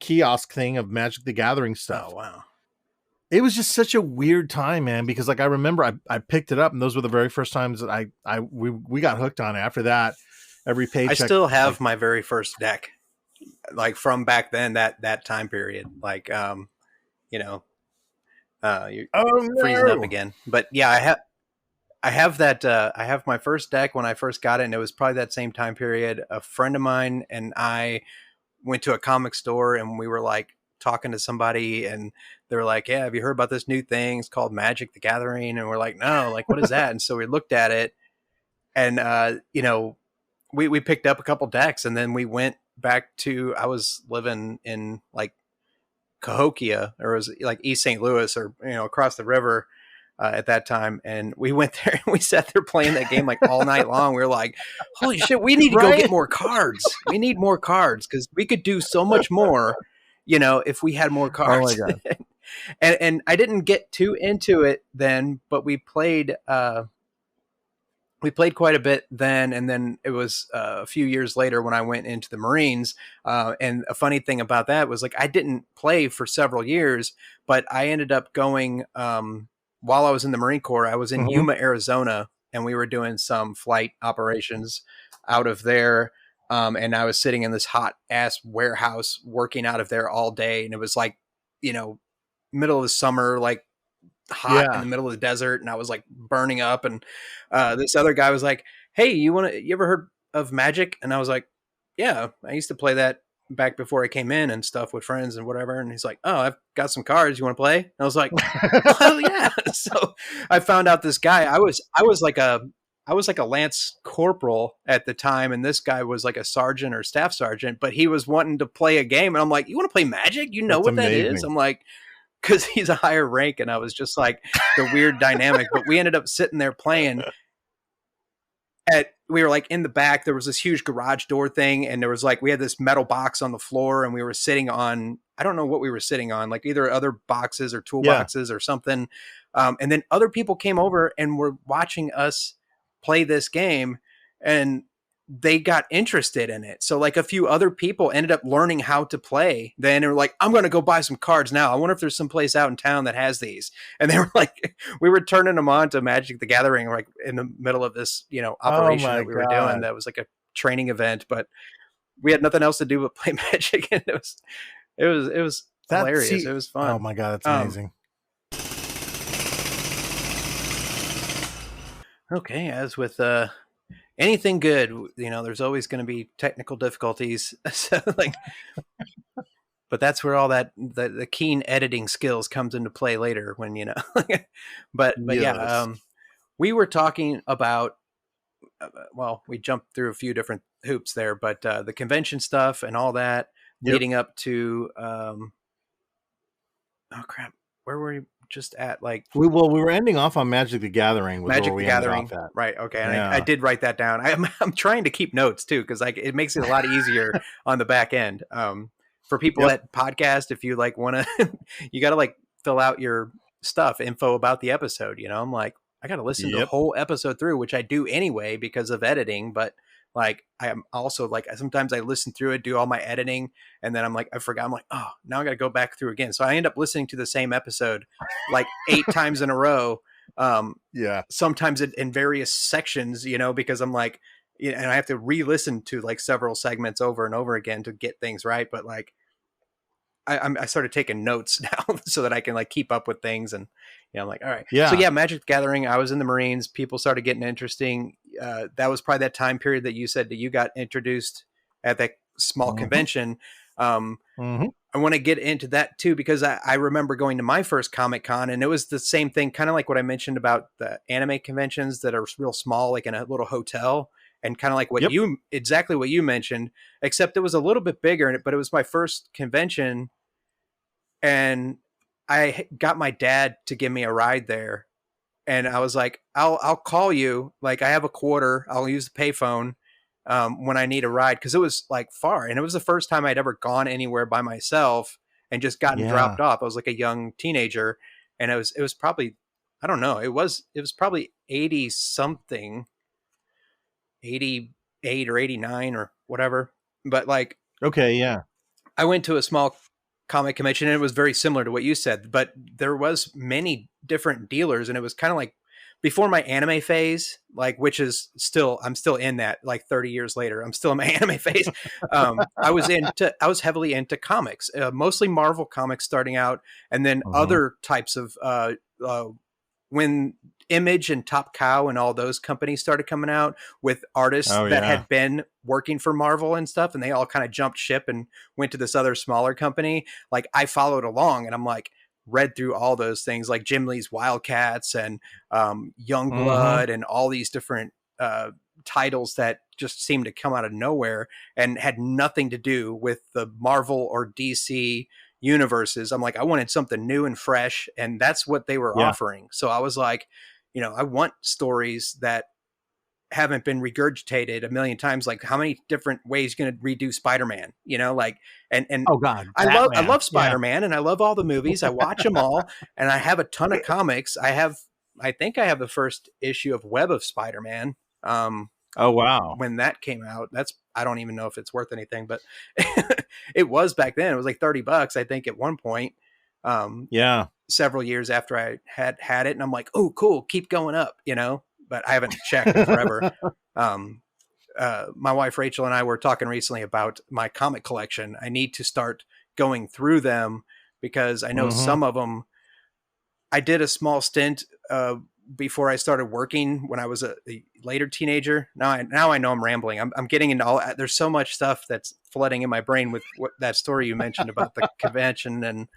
kiosk thing of Magic the Gathering stuff. Oh, wow. It was just such a weird time, man, because like I remember I picked it up and those were the very first times that we got hooked on it. After that, every paycheck. I still have my very first deck, like from back then, that time period. Like, you're freezing up again. But yeah, I have that. I have my first deck when I first got it, and it was probably that same time period. A friend of mine and I went to a comic store, and we were like talking to somebody, and they were like, "Yeah, have you heard about this new thing? It's called Magic the Gathering." And we're like, "No, like what is that?" And so we looked at it, and we picked up a couple decks, and then we went back to, I was living in like Cahokia, or it was like East St. Louis, or across the river at that time, and we went there and we sat there playing that game like all night long. We were like, holy shit, we need to go get more cards. We need more cards because we could do so much more, if we had more cards. Oh my God. and I didn't get too into it then, but we played quite a bit then, and then it was a few years later when I went into the Marines. And a funny thing about that was, like, I didn't play for several years, but I ended up going, while I was in the Marine Corps, I was in Yuma, Arizona, and we were doing some flight operations out of there. And I was sitting in this hot ass warehouse working out of there all day. And it was like, middle of the summer, like, hot in the middle of the desert, and I was like burning up, and this other guy was like, hey, you ever heard of Magic? And I was like, yeah, I used to play that back before I came in and stuff with friends and whatever. And he's like, oh, I've got some cards, you want to play? And I was like, well, yeah. So I found out this guy, I was like a Lance Corporal at the time, and this guy was like a sergeant or staff sergeant, but he was wanting to play a game, and I'm like, you want to play Magic? You know what that is? I'm like, because he's a higher rank, and I was just like the weird dynamic. But we ended up sitting there playing. We were like in the back. There was this huge garage door thing, and there was like, we had this metal box on the floor, and we were sitting on, I don't know what we were sitting on, like either other boxes or toolboxes or something. And then other people came over and were watching us play this game, and they got interested in it. So like a few other people ended up learning how to play then, and were like, I'm going to go buy some cards now. I wonder if there's some place out in town that has these. And they were like, we were turning them on to Magic the Gathering, like in the middle of this, operation that we were doing. That was like a training event, but we had nothing else to do but play Magic. And it was hilarious. It was fun. Oh my God. That's amazing. Okay. As with, anything good, there's always going to be technical difficulties. So like, but that's where all the keen editing skills comes into play later when, but yeah, Yes. we were talking about, well, we jumped through a few different hoops there, but the convention stuff and all that Yep. leading up to, oh crap, where were we just at? Like We were ending off on Magic the Gathering was where Magic the we ended off Gathering, at. right? Okay, and I Yeah. did write that down. I'm trying to keep notes too because like it makes it a lot easier on the back end. For people Yep. that podcast, if you like want to, you got to like fill out your stuff, info about the episode. I'm like, I got to listen to the Yep. whole episode through, which I do anyway because of editing. But like, I am also like sometimes I listen through it, do all my editing, and then I'm like, I forgot. I'm like, oh, now I got to go back through again. So I end up listening to the same episode like 8 times in a row. Yeah. Sometimes in various sections, because I'm like, and I have to re-listen to like several segments over and over again to get things right. But like, I started taking notes now so that I can like keep up with things. And I'm like, all right. So Yeah. yeah, Magic the Gathering. I was in the Marines. People started getting interesting. That was probably that time period that you said that you got introduced at that small Mm-hmm. convention. Um, Mm-hmm. I want to get into that too because I remember going to my first Comic Con and it was the same thing, kind of like what I mentioned about the anime conventions that are real small, like in a little hotel, and kind of like Yep. exactly what you mentioned, except it was a little bit bigger. But it was my first convention, and I got my dad to give me a ride there, and I was like, I'll call you. Like I have a quarter. I'll use the payphone when I need a ride because it was like far, and it was the first time I'd ever gone anywhere by myself and just gotten Yeah. dropped off. I was like a young teenager, and it was probably, I don't know, it was probably 80 something, 88 or 89 or whatever. But like Okay. Yeah. I went to a small comic convention and it was very similar to what you said, but there was many different dealers and it was kind of like before my anime phase, like which is still I'm still in that like 30 years later. I'm still in my anime phase. I was heavily into comics, mostly Marvel comics starting out and then Mm-hmm. other types of when Image and Top Cow and all those companies started coming out with artists Oh that yeah. had been working for Marvel and stuff, and they all kind of jumped ship and went to this other smaller company. Like I followed along, and I'm like read through all those things, like Jim Lee's Wildcats and Mm-hmm. Youngblood, and all these different titles that just seemed to come out of nowhere and had nothing to do with the Marvel or DC universes. I'm like, I wanted something new and fresh, and that's what they were Yeah. offering. So I was like, I want stories that haven't been regurgitated a million times. Like, how many different ways you going to redo Spider-Man? Like, and Oh God, I Batman. love Yeah. Spider-Man, and I love all the movies. I watch them all, and I have a ton of comics. I think I have the first issue of Web of Spider-Man. Oh wow. When that came out, I don't even know if it's worth anything, but it was back then. It was like $30, I think, at one point. Um, Yeah. Several years after I had it, and I'm like, oh, cool, keep going up, But I haven't checked in forever. Um, my wife Rachel and I were talking recently about my comic collection. I need to start going through them because I know Mm-hmm. some of them. I did a small stint before I started working when I was a later teenager. Now I know I'm rambling. I'm getting into all. There's so much stuff that's flooding in my brain with that story you mentioned about the convention and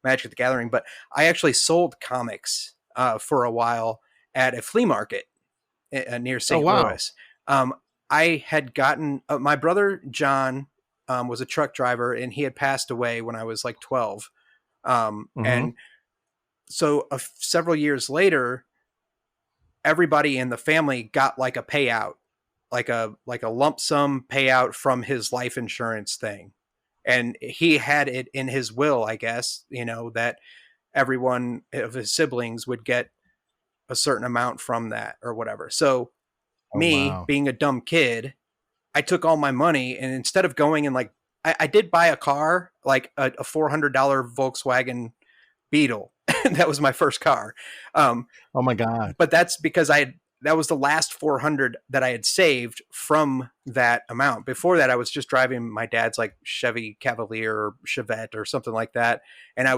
Magic the Gathering. But I actually sold comics for a while at a flea market near Oh St. wow. Louis. Um, I had gotten my brother John was a truck driver, and he had passed away when I was like 12. Mm-hmm. And so several years later, everybody in the family got like a payout, like a lump sum payout from his life insurance thing. And he had it in his will, I guess, that everyone of his siblings would get a certain amount from that or whatever. So Oh me wow. being a dumb kid, I took all my money and instead of going and like I did buy a car, like a $400 Volkswagen Beetle. That was my first car. Um, Oh my God. but that's because that was the last 400 that I had saved from that amount. Before that, I was just driving my dad's like Chevy Cavalier or Chevette or something like that. And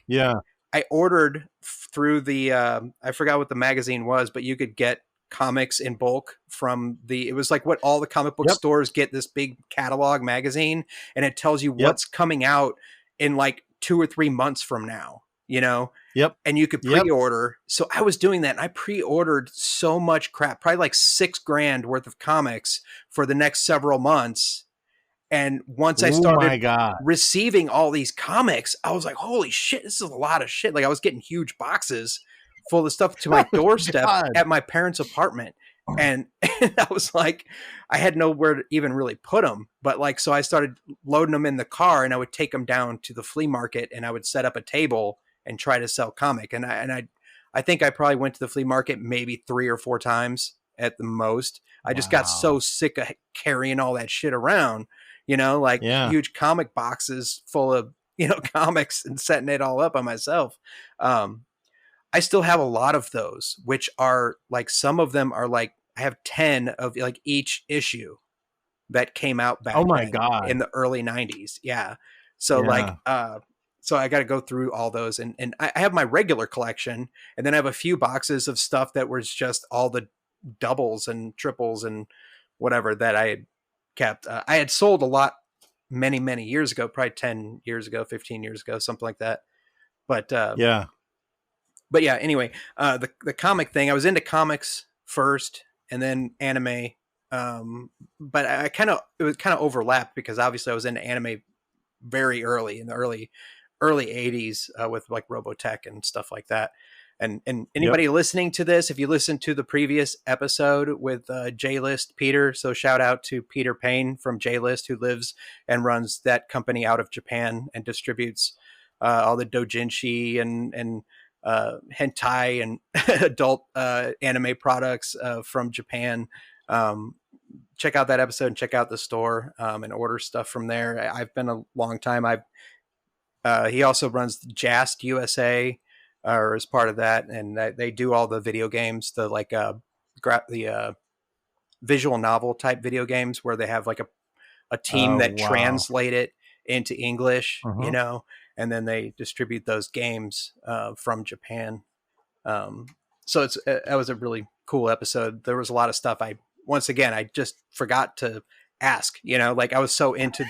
Yeah. I ordered through the, I forgot what the magazine was, but you could get comics in bulk from it was like what all the comic book Yep. stores get, this big catalog magazine, and it tells you Yep. what's coming out in like 2 or 3 months from now, Yep. and you could Yep. pre-order. So I was doing that, and I pre-ordered so much crap, probably like $6,000 worth of comics for the next several months. And once I Oh started my God. receiving all these comics, I was like, holy shit, this is a lot of shit. Like I was getting huge boxes full of stuff to my doorstep God. at my parents' apartment. And I was like, I had nowhere to even really put them. But like, so I started loading them in the car, and I would take them down to the flea market, and I would set up a table and try to sell comic. And I think I probably went to the flea market maybe 3 or 4 times at the most. I just got so Wow. sick of carrying all that shit around, like Yeah. huge comic boxes full of, comics, and setting it all up by myself. I still have a lot of those, which are like, some of them are like, I have 10 of like each issue that came out Oh back my then in God. the early 90s. Yeah. So like, Yeah. so I got to go through all those, and I have my regular collection, and then I have a few boxes of stuff that was just all the doubles and triples and whatever that I had kept. I had sold a lot many, many years ago, probably 10 years ago, 15 years ago, something like that. But, Yeah. but yeah, anyway, the comic thing, I was into comics first and then anime. But it was kind of overlapped, because obviously I was into anime very early, in the early 80s, with like Robotech and stuff like that. And Yep. anybody listening to this, if you listen to the previous episode with J-List Peter, so shout out to Peter Payne from J-List, who lives and runs that company out of Japan and distributes all the doujinshi and hentai and adult anime products from Japan. Check out that episode and check out the store, and order stuff from there. I've been a long time. He also runs Jast USA, or as part of that, and they do all the video games, the like the visual novel type video games, where they have like a team Oh that wow. translate it into English, Uh-huh. and then they distribute those games from Japan. So that was a really cool episode. There was a lot of stuff once again, I just forgot to ask, like I was so into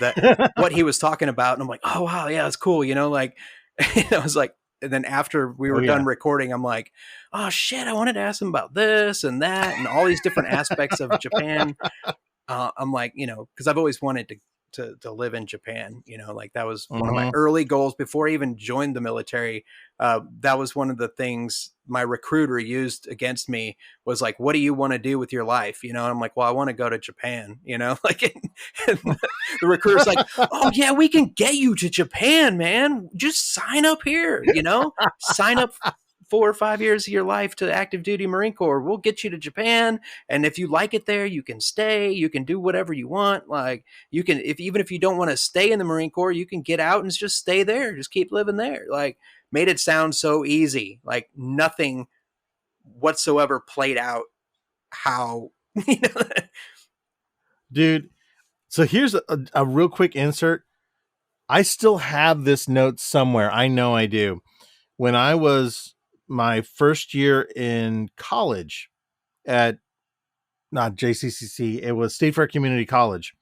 what he was talking about, and I'm like, oh wow, yeah, it's cool, like I was like, and then after we Oh were done yeah. recording, I'm like, oh shit, I wanted to ask him about this and that and all these different aspects of Japan. I'm like, because I've always wanted to live in Japan, like that was one of my Uh-huh. early goals before I even joined the military. That was one of the things my recruiter used against me, was like, what do you want to do with your life? And I'm like, well, I want to go to Japan, like, and the recruiter's like, oh yeah, we can get you to Japan, man. Just sign up here, sign up 4 or 5 years of your life to active duty Marine Corps. We'll get you to Japan. And if you like it there, you can stay, you can do whatever you want. Like you can, even if you don't want to stay in the Marine Corps, you can get out and just stay there. Just keep living there. Like made it sound so easy, like nothing whatsoever played out how, you know, Dude, so here's a real quick insert. I still have this note somewhere. I know I do. When I was my first year in college at not JCCC, it was State Fair Community College.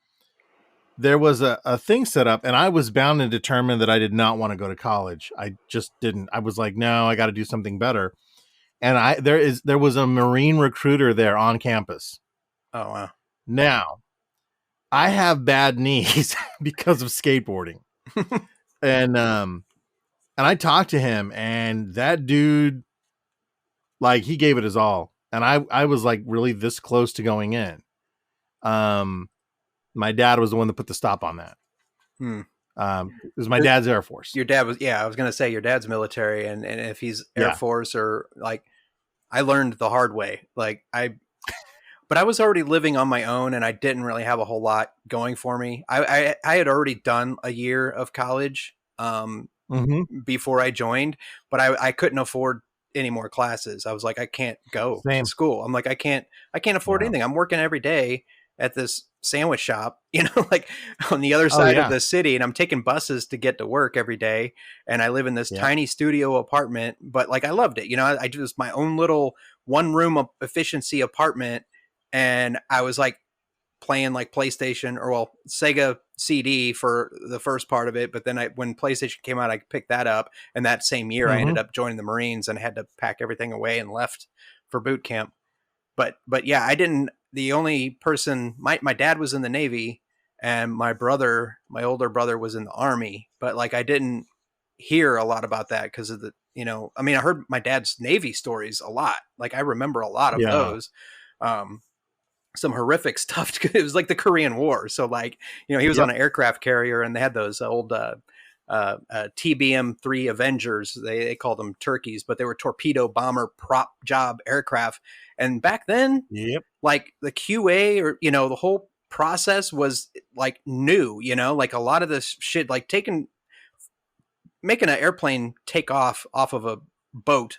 There was a thing set up, and I was bound and determined that I did not want to go to college. I just didn't. I was like, no, I got to do something better. And there was a Marine recruiter there on campus. oh wow. Now, I have bad knees because of skateboarding. And I talked to him, and that dude, like, he gave it his all. And I was like really this close to going in. My dad was the one that put the stop on that. It was my dad's Air Force. Your dad was, yeah, I was going to say your dad's military, and if he's Air Yeah. Force, or like, I learned the hard way. Like but I was already living on my own, and I didn't really have a whole lot going for me. I had already done a year of college before I joined, but I couldn't afford any more classes. I was like, I can't go to Same. school. I'm like, I can't afford Yeah. anything. I'm working every day. at this sandwich shop, like on the other Oh side of yeah. the city, and I'm taking buses to get to work every day. And I live in this Yep. tiny studio apartment, but like I loved it. I do this my own little one room efficiency apartment, and I was like playing like PlayStation or Sega CD for the first part of it, but then when PlayStation came out, I picked that up, and that same year I Mm-hmm. ended up joining the Marines and had to pack everything away and left for boot camp. But yeah, I didn't. The only person, my dad was in the Navy, and my older brother was in the Army, but like I didn't hear a lot about that because of I mean, I heard my dad's Navy stories a lot. Like I remember a lot of Yeah. those. Um, some horrific stuff. It was like the Korean War. So like, he was on Yep. an aircraft carrier, and they had those old TBM-3 Avengers. They called them turkeys, but they were torpedo bomber prop job aircraft. And back then, Yep. like the QA or, the whole process was like new, like a lot of this shit, like making an airplane take off of a boat,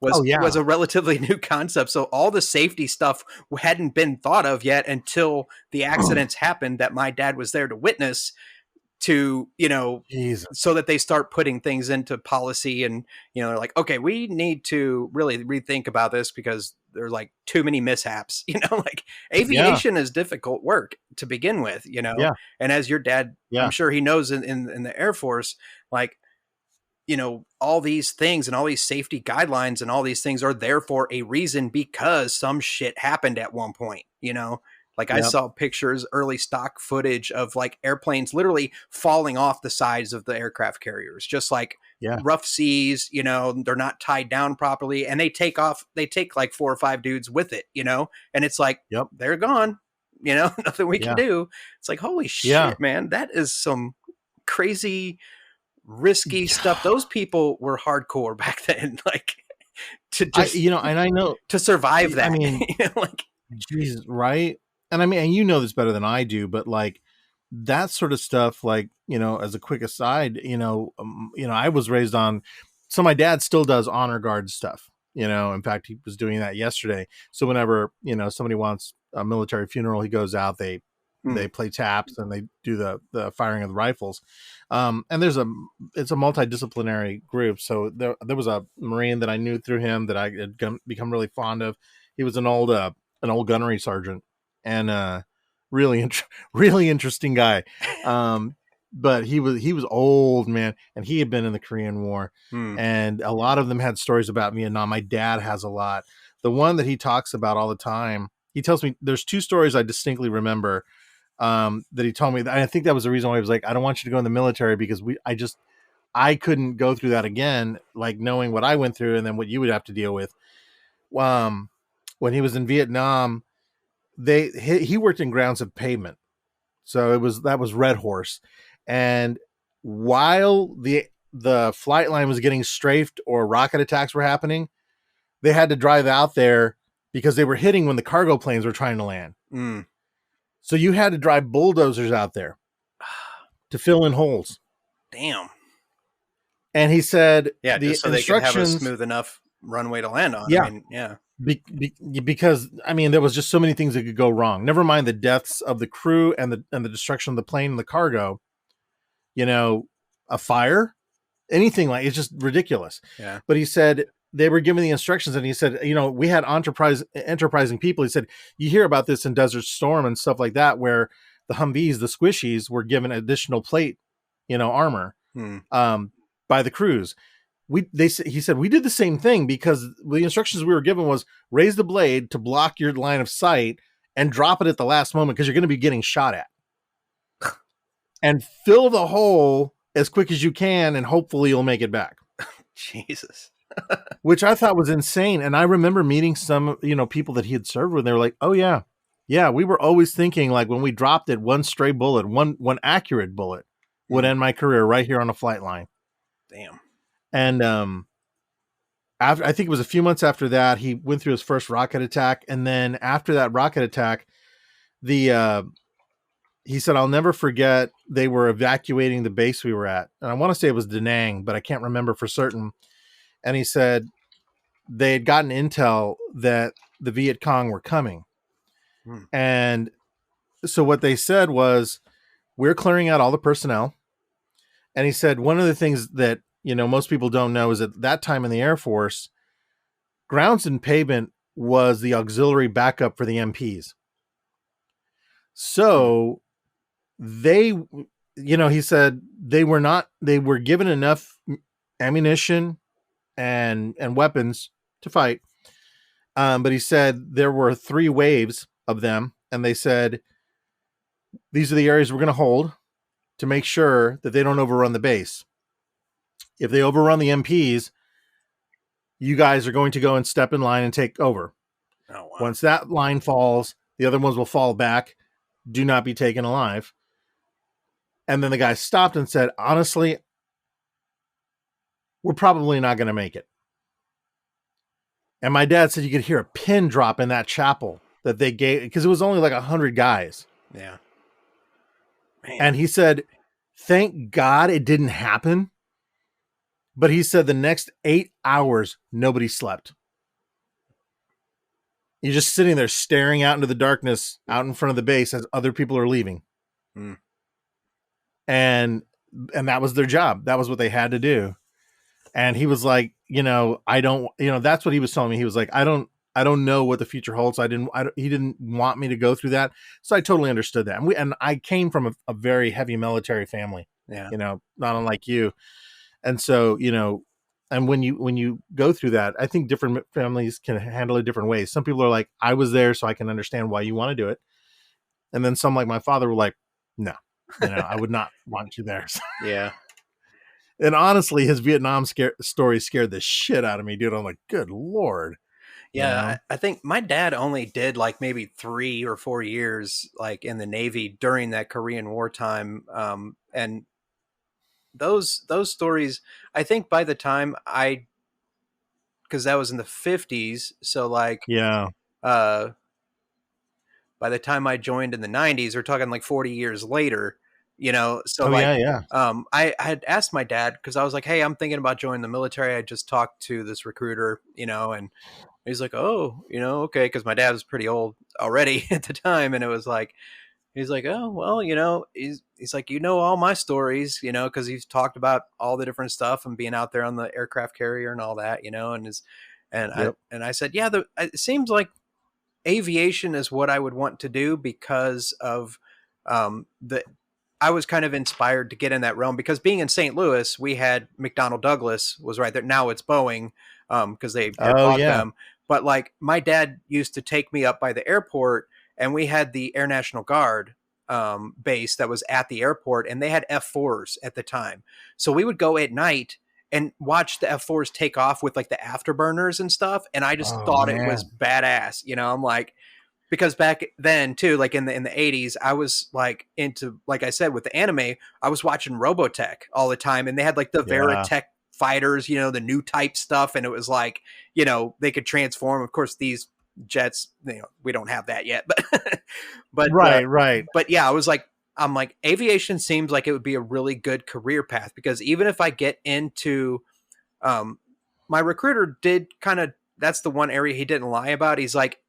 Oh was yeah. a relatively new concept. So all the safety stuff hadn't been thought of yet until the accidents happened that my dad was there to witness, to Jesus. so that they start putting things into policy. And they're like, okay, we need to really rethink about this because there's like too many mishaps. Like Yeah. aviation is difficult work to begin with. Yeah. And as your dad, I'm Yeah. sure he knows in the Air Force, like, all these things and all these safety guidelines and all these things are there for a reason, because some shit happened at one point. Like I Yep. saw pictures, early stock footage of like airplanes literally falling off the sides of the aircraft carriers, just like Yeah. rough seas, they're not tied down properly, and they take like 4 or 5 dudes with it, and it's like, Yep. they're gone, nothing we can Yeah. do. It's like, holy Yeah. shit, man, that is some crazy risky stuff. Those people were hardcore back then, like to just And I know, to survive I that. mean, Like, Jesus, right? And I mean, and you know this better than I do, but like that sort of stuff, like, as a quick aside, I was raised on, so my dad still does honor guard stuff, in fact, he was doing that yesterday. So whenever, somebody wants a military funeral, he goes out, they play taps and they do the firing of the rifles. And it's a multidisciplinary group. So there was a Marine that I knew through him that I had become really fond of. He was an old gunnery sergeant, and really really interesting guy. But he was old, man, and he had been in the Korean War, and a lot of them had stories about Vietnam. My dad has a lot. The one that he talks about all the time, he tells me, there's 2 stories I distinctly remember, that he told me. I think that was the reason why he was like, I don't want you to go in the military, because I couldn't go through that again, like knowing what I went through and then what you would have to deal with. Um, when he was in Vietnam, he worked in grounds of pavement, so that was Red Horse, and while the flight line was getting strafed or rocket attacks were happening, they had to drive out there because they were hitting when the cargo planes were trying to land. So you had to drive bulldozers out there to fill in holes. damn. And he said Yeah, the just so they could have a instructions, smooth enough runway to land on. I yeah, mean, yeah. because I mean there was just so many things that could go wrong. Never mind the deaths of the crew and the destruction of the plane and the cargo. A fire, anything, like, it's just ridiculous. Yeah. But he said they were given the instructions, and he said, we had enterprising people. He said, you hear about this in Desert Storm and stuff like that, where the Humvees, the squishies, were given additional plate, armor, by the crews. He said, we did the same thing, because the instructions we were given was raise the blade to block your line of sight and drop it at the last moment, because you're going to be getting shot at, and fill the hole as quick as you can, and hopefully you'll make it back. Jesus. Which I thought was insane. And I remember meeting some, people that he had served with, and they were like, oh yeah, we were always thinking, like, when we dropped it, one stray bullet, one accurate bullet would end my career right here on a flight line. Damn. And after, I think it was a few months after that, he went through his first rocket attack. And then after that rocket attack, he said, I'll never forget, they were evacuating the base we were at. And I want to say it was Da Nang, but I can't remember for certain. And he said they had gotten intel that the Viet Cong were coming. Hmm. And so what they said was, we're clearing out all the personnel. And he said, one of the things that, most people don't know is at that time in the Air Force, grounds and pavement was the auxiliary backup for the MPs. Hmm. So they, he said they were given enough ammunition and weapons to fight. But he said there were 3 waves of them, and they said, these are the areas we're going to hold to make sure that they don't overrun the base. If they overrun the MPs, you guys are going to go and step in line and take over. Oh wow. Once that line falls, the other ones will fall back. Do not be taken alive. And then the guy stopped and said, honestly, we're probably not going to make it. And my dad said you could hear a pin drop in that chapel that they gave, because it was only like 100 guys. Yeah. Man. And he said, thank God it didn't happen. But he said the next 8 hours, nobody slept. You're just sitting there staring out into the darkness out in front of the base as other people are leaving. Hmm. And that was their job. That was what they had to do. And he was like, I don't, that's what he was telling me. He was like, I don't know what the future holds. He didn't want me to go through that. So I totally understood that. And I came from a very heavy military family, Yeah. Not unlike you. And so, and when you go through that, I think different families can handle it different ways. Some people are like, I was there, so I can understand why you want to do it. And then some, like my father, were like, no, I would not want you there. Yeah. And honestly, his Vietnam story scared the shit out of me, dude. I'm like, good Lord. Yeah, I think my dad only did like maybe 3 or 4 years like in the Navy during that Korean War time. And those stories, I think by the time because that was in the 50s, so like Yeah. uh by the time I joined in the 90s, we're talking like 40 years later, so Oh, like yeah. I had asked my dad because I was like, hey, I'm thinking about joining the military. I just talked to this recruiter, and he's like, oh, okay, because my dad was pretty old already at the time, and it was like, he's like, oh, well, he's like, all my stories, because he's talked about all the different stuff and being out there on the aircraft carrier and all that, Yep. I said, yeah, it seems like aviation is what I would want to do because of the I was kind of inspired to get in that realm because being in St. Louis, we had McDonnell Douglas was right there. Now it's Boeing because they had Oh, bought yeah. them. But like my dad used to take me up by the airport, and we had the Air National Guard base that was at the airport, and they had F4s at the time. So we would go at night and watch the F4s take off with like the afterburners and stuff. And I just Oh, thought it was man. badass. I'm like, because back then too, like in the 80s, I was like into, like I said, with the anime, I was watching Robotech all the time, and they had like the Yeah. Veritech fighters, the new type stuff, and it was like, they could transform. Of course, these jets, we don't have that yet, but but Right. but yeah, I'm like, aviation seems like it would be a really good career path because even if I get into um my recruiter did kind of, that's the one area he didn't lie about. He's like,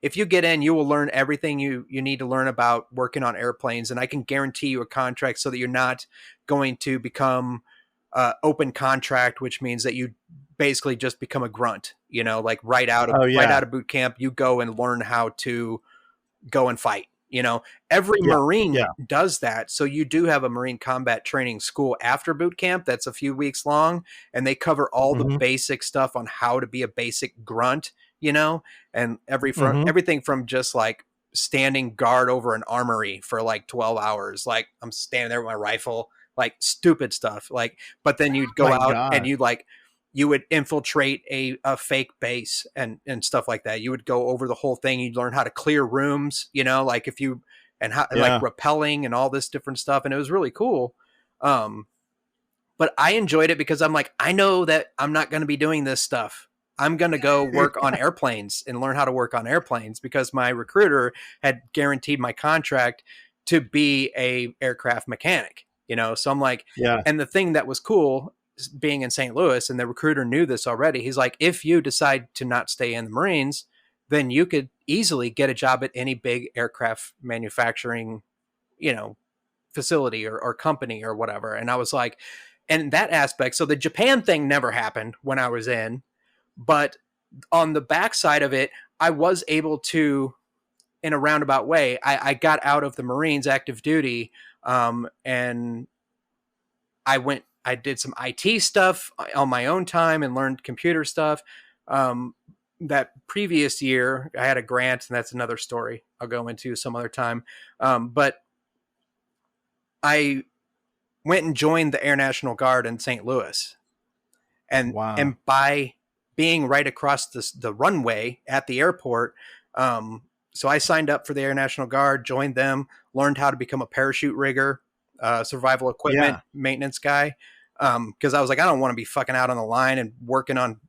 if you get in, you will learn everything you need to learn about working on airplanes, and I can guarantee you a contract so that you're not going to become open contract, which means that you basically just become a grunt, like Oh, right yeah. out of boot camp, you go and learn how to go and fight. Every Yeah. Marine Yeah. does that. So you do have a Marine combat training school after boot camp that's a few weeks long, and they cover all the Mm-hmm. basic stuff on how to be a basic grunt, and Mm-hmm. everything from just like standing guard over an armory for like 12 hours. Like I'm standing there with my rifle, like stupid stuff. Like, but then you'd go My out and God. you would infiltrate a fake base and stuff like that. You would go over the whole thing. You'd learn how to clear rooms, like if you, and how, like Yeah. rappelling and all this different stuff. And it was really cool. Um, but I enjoyed it because I'm like, I know that I'm not going to be doing this stuff. I'm going to go work on airplanes and learn how to work on airplanes because my recruiter had guaranteed my contract to be a aircraft mechanic, So I'm like, Yeah. and the thing that was cool being in St. Louis, and the recruiter knew this already. He's like, if you decide to not stay in the Marines, then you could easily get a job at any big aircraft manufacturing, you know, facility or company or whatever. And I was like, and that aspect, so the Japan thing never happened when I was in, but on the backside of it, I was able to, in a roundabout way, I got out of the Marines active duty, and I did some IT stuff on my own time and learned computer stuff. Um, that previous year, I had a grant, and that's another story I'll go into some other time. But I went and joined the Air National Guard in St. Louis, Wow. and by being right across the runway at the airport, so I signed up for the Air National Guard, joined them, learned how to become a parachute rigger, survival equipment Yeah. maintenance guy, because I was like, I don't want to be fucking out on the line and working on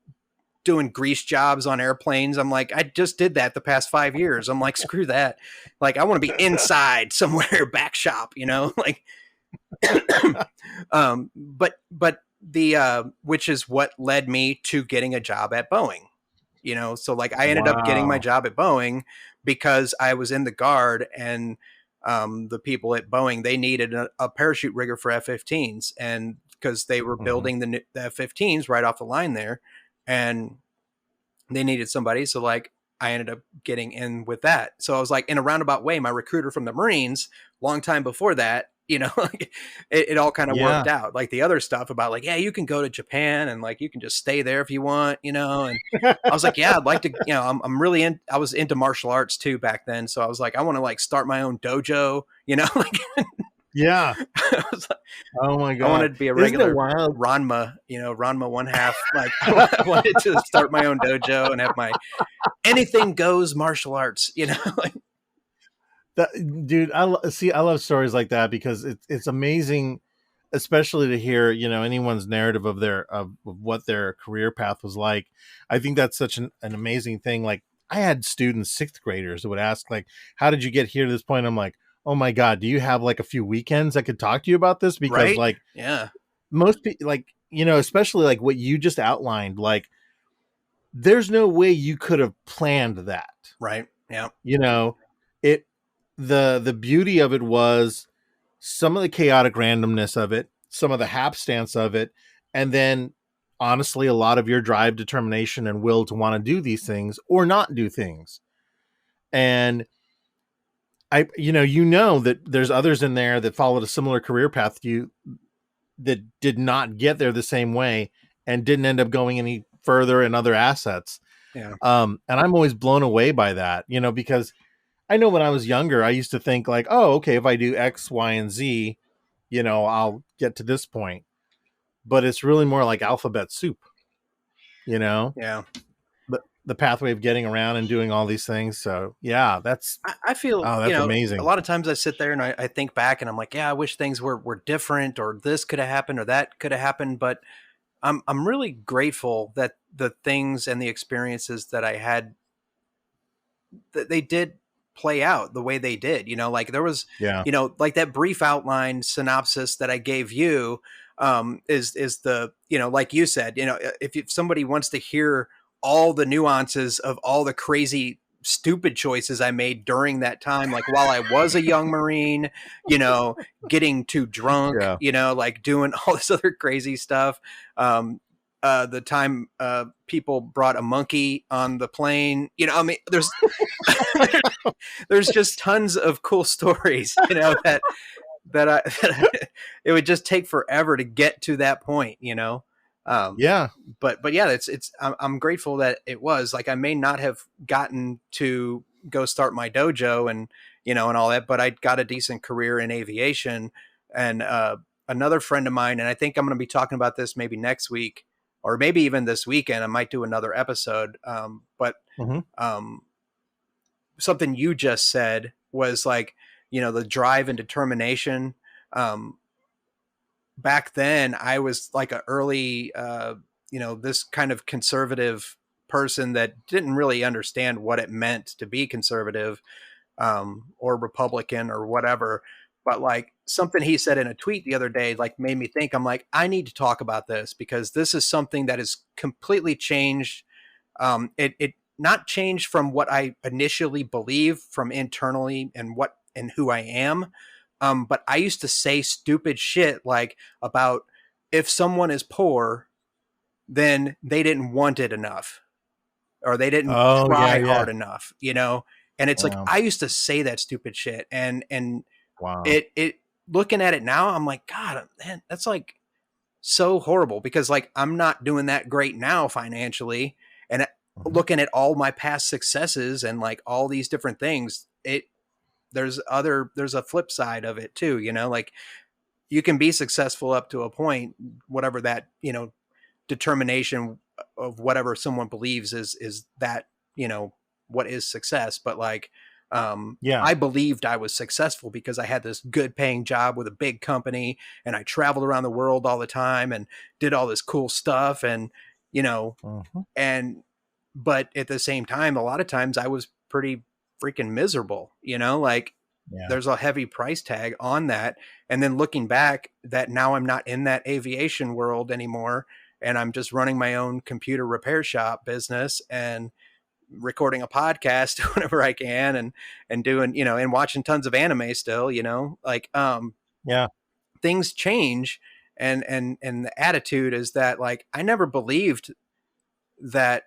doing grease jobs on airplanes. I'm like, I just did that the past 5 years. I'm like, screw that. Like, I want to be inside somewhere, back shop, you know, like, but the which is what led me to getting a job at Boeing. You know, so like I ended up getting my Wow. job at Boeing because I was in the Guard, and the people at Boeing, they needed a parachute rigger for F-15s, and because they were Mhm. building the F-15s right off the line there, and they needed somebody. So like I ended up getting in with that. So I was like, in a roundabout way, my recruiter from the Marines, long time before that, you know, like it all kind of Yeah. worked out. Like the other stuff about like, yeah, you can go to Japan and like you can just stay there if you want, you know. And I was like, yeah, I'd like to, you know, I'm really in. I was into martial arts too back then, so I was like, I want to like start my own dojo, you know, like Yeah. I was like, Oh my I god. wanted to be a Isn't it regular wild? Ranma, you know, Ranma one half. Like I wanted to start my own dojo and have my anything goes martial arts, you know. Like, That, dude, see. I love stories like that because it's amazing, especially to hear anyone's narrative of of what their career path was like. I think that's such an amazing thing. Like I had students, sixth graders, that would ask like, "How did you get here to this point?" I'm like, "Oh my god, do you have like a few weekends I could talk to you about this?" Because right? like Yeah. most people, like especially like what you just outlined, like there's no way you could have planned that. Right. Yeah. you know it the beauty of it was some of the chaotic randomness of it, some of the hapstance of it, and then honestly a lot of your drive, determination, and will to want to do these things or not do things. And that there's others in there that followed a similar career path to you that did not get there the same way and didn't end up going any further in other assets. Yeah. And I'm always blown away by that, because I know when I was younger, I used to think like, oh, okay, if I do X, Y, and Z, I'll get to this point. But it's really more like alphabet soup, you know, Yeah. the pathway of getting around and doing all these things. So yeah, I feel, oh, you that's know, a amazing. lot of times I sit there and I think back and I'm like, yeah, I wish things were different, or this could have happened or that could have happened. But I'm really grateful that the things and the experiences that I had, that they did play out the way they did. You know, like there was, Yeah. you know, like that brief outline synopsis that I gave you, is the, you know, like you said, you know, if somebody wants to hear all the nuances of all the crazy stupid choices I made during that time, like while I was a young Marine, you know, getting too drunk, Yeah. you know, like doing all this other crazy stuff. The time people brought a monkey on the plane, you know, I mean, there's just tons of cool stories, you know, it would just take forever to get to that point, you know. Um, Yeah. but yeah, I'm grateful that it was like I may not have gotten to go start my dojo and you know and all that, but I got a decent career in aviation. And another friend of mine, and I think I'm going to be talking about this maybe next week or maybe even this weekend. I might do another episode. But Hmm. um, something you just said was like, you know, the drive and determination. Um, Back then I was like a early, you know, this kind of conservative person that didn't really understand what it meant to be conservative, or Republican or whatever. But like something he said in a tweet the other day, like made me think, I'm like, I need to talk about this because this is something that has completely changed. It not changed from what I initially believe from internally and what and who I am. But I used to say stupid shit like about if someone is poor, then they didn't want it enough or they didn't Oh yeah, try yeah. hard enough, you know? And it's like Yeah. I used to say that stupid shit and Wow. it looking at it now, I'm like, God, man, that's like so horrible because like I'm not doing that great now financially. And Mhm. looking at all my past successes and like all these different things, there's a flip side of it too, you know, like you can be successful up to a point, whatever that, you know, determination of whatever someone believes is that, you know, what is success. But like Yeah. I believed I was successful because I had this good paying job with a big company and I traveled around the world all the time and did all this cool stuff and you know Mhm. and but at the same time a lot of times I was pretty freaking miserable, you know, like Yeah. there's a heavy price tag on that. And then looking back that now I'm not in that aviation world anymore and I'm just running my own computer repair shop business and recording a podcast whenever I can and doing, you know, and watching tons of anime still, you know, like Yeah. things change and the attitude is that like I never believed that,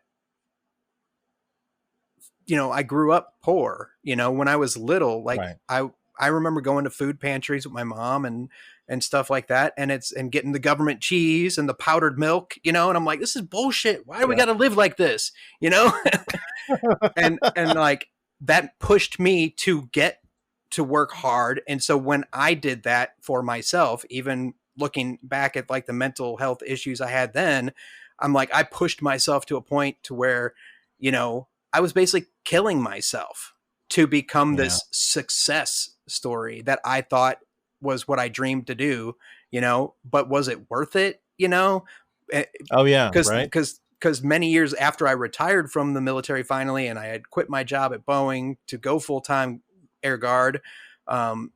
you know, I grew up poor, you know, when I was little, like Right. I remember going to food pantries with my mom and stuff like that and it's and getting the government cheese and the powdered milk, you know, and I'm like this is bullshit. Why do we Yeah. got to live like this? You know? And like that pushed me to get to work hard. And so when I did that for myself, even looking back at like the mental health issues I had then, I'm like I pushed myself to a point to where, you know, I was basically killing myself to become Yeah. this success story that I thought was what I dreamed to do, you know, but was it worth it, you know? Oh yeah. because Right. because many years after I retired from the military finally, and I had quit my job at Boeing to go full time air guard,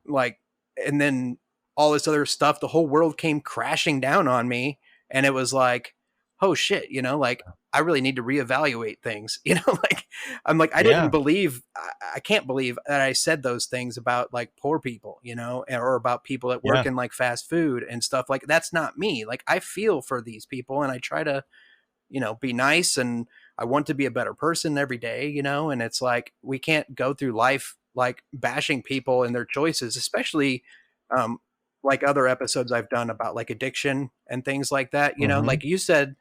like, and then all this other stuff, the whole world came crashing down on me, and it was like, oh shit, you know, like I really need to reevaluate things, you know, like I'm like I didn't Yeah. believe, I can't believe that I said those things about like poor people, you know, or about people that work Yeah. in like fast food and stuff like that's not me. Like I feel for these people and I try to, you know, be nice and I want to be a better person every day, you know, and it's like we can't go through life like bashing people and their choices, especially um like other episodes I've done about like addiction and things like that, you know, Hmm. like you said,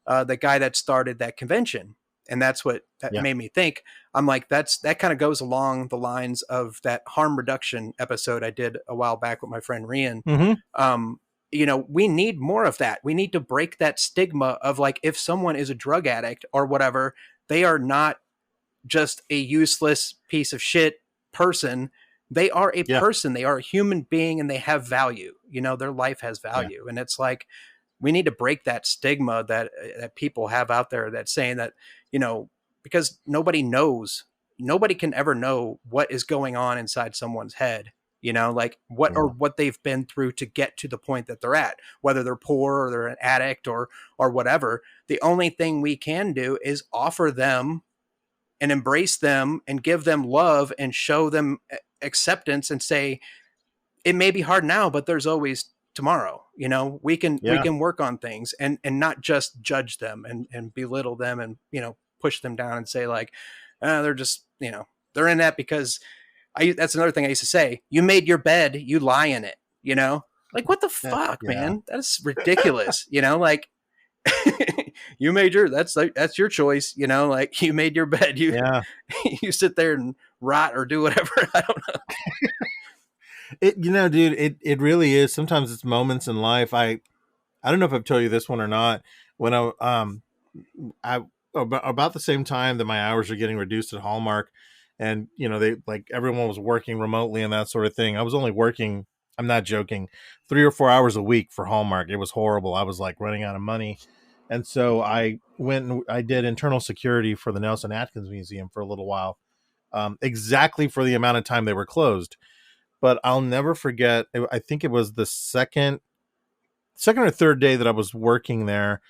the guy that started that convention. And that's what that Yeah. made me think. I'm like, that kind of goes along the lines of that harm reduction episode I did a while back with my friend Rian. Hmm. Um, you know, we need more of that. We need to break that stigma of like if someone is a drug addict or whatever, they are not just a useless piece of shit person. They are a Yeah. person, they are a human being and they have value. You know, their life has Yeah. value. And it's like we need to break that stigma that people have out there that's saying that, you know, because nobody knows, nobody can ever know what is going on inside someone's head, you know, like what or Yeah. what they've been through to get to the point that they're at, whether they're poor or they're an addict or whatever. The only thing we can do is offer them and embrace them and give them love and show them acceptance and say it may be hard now but there's always tomorrow, you know, we Yeah. can work on things and not just judge them and belittle them and, you know, push them down and say like they're just, you know, they're in that because I that's another thing I used to say, you made your bed, you lie in it, you know, like what the fuck Yeah. man, that's ridiculous, you know, like you made your that's your choice, you know, like you made your bed, you Yeah. you sit there and rot or do whatever. I don't know. It, you know, dude, it really is. Sometimes it's moments in life. I don't know if I've told you this one or not. When I about the same time that my hours are getting reduced at Hallmark, and you know they like everyone was working remotely and that sort of thing. I was only working. I'm not joking, 3 or 4 hours a week for Hallmark. It was horrible. I was like running out of money, and so I went and I did internal security for the Nelson Atkins Museum for a little while, exactly for the amount of time they were closed. But I'll never forget. I think it was the second or third day that I was working there.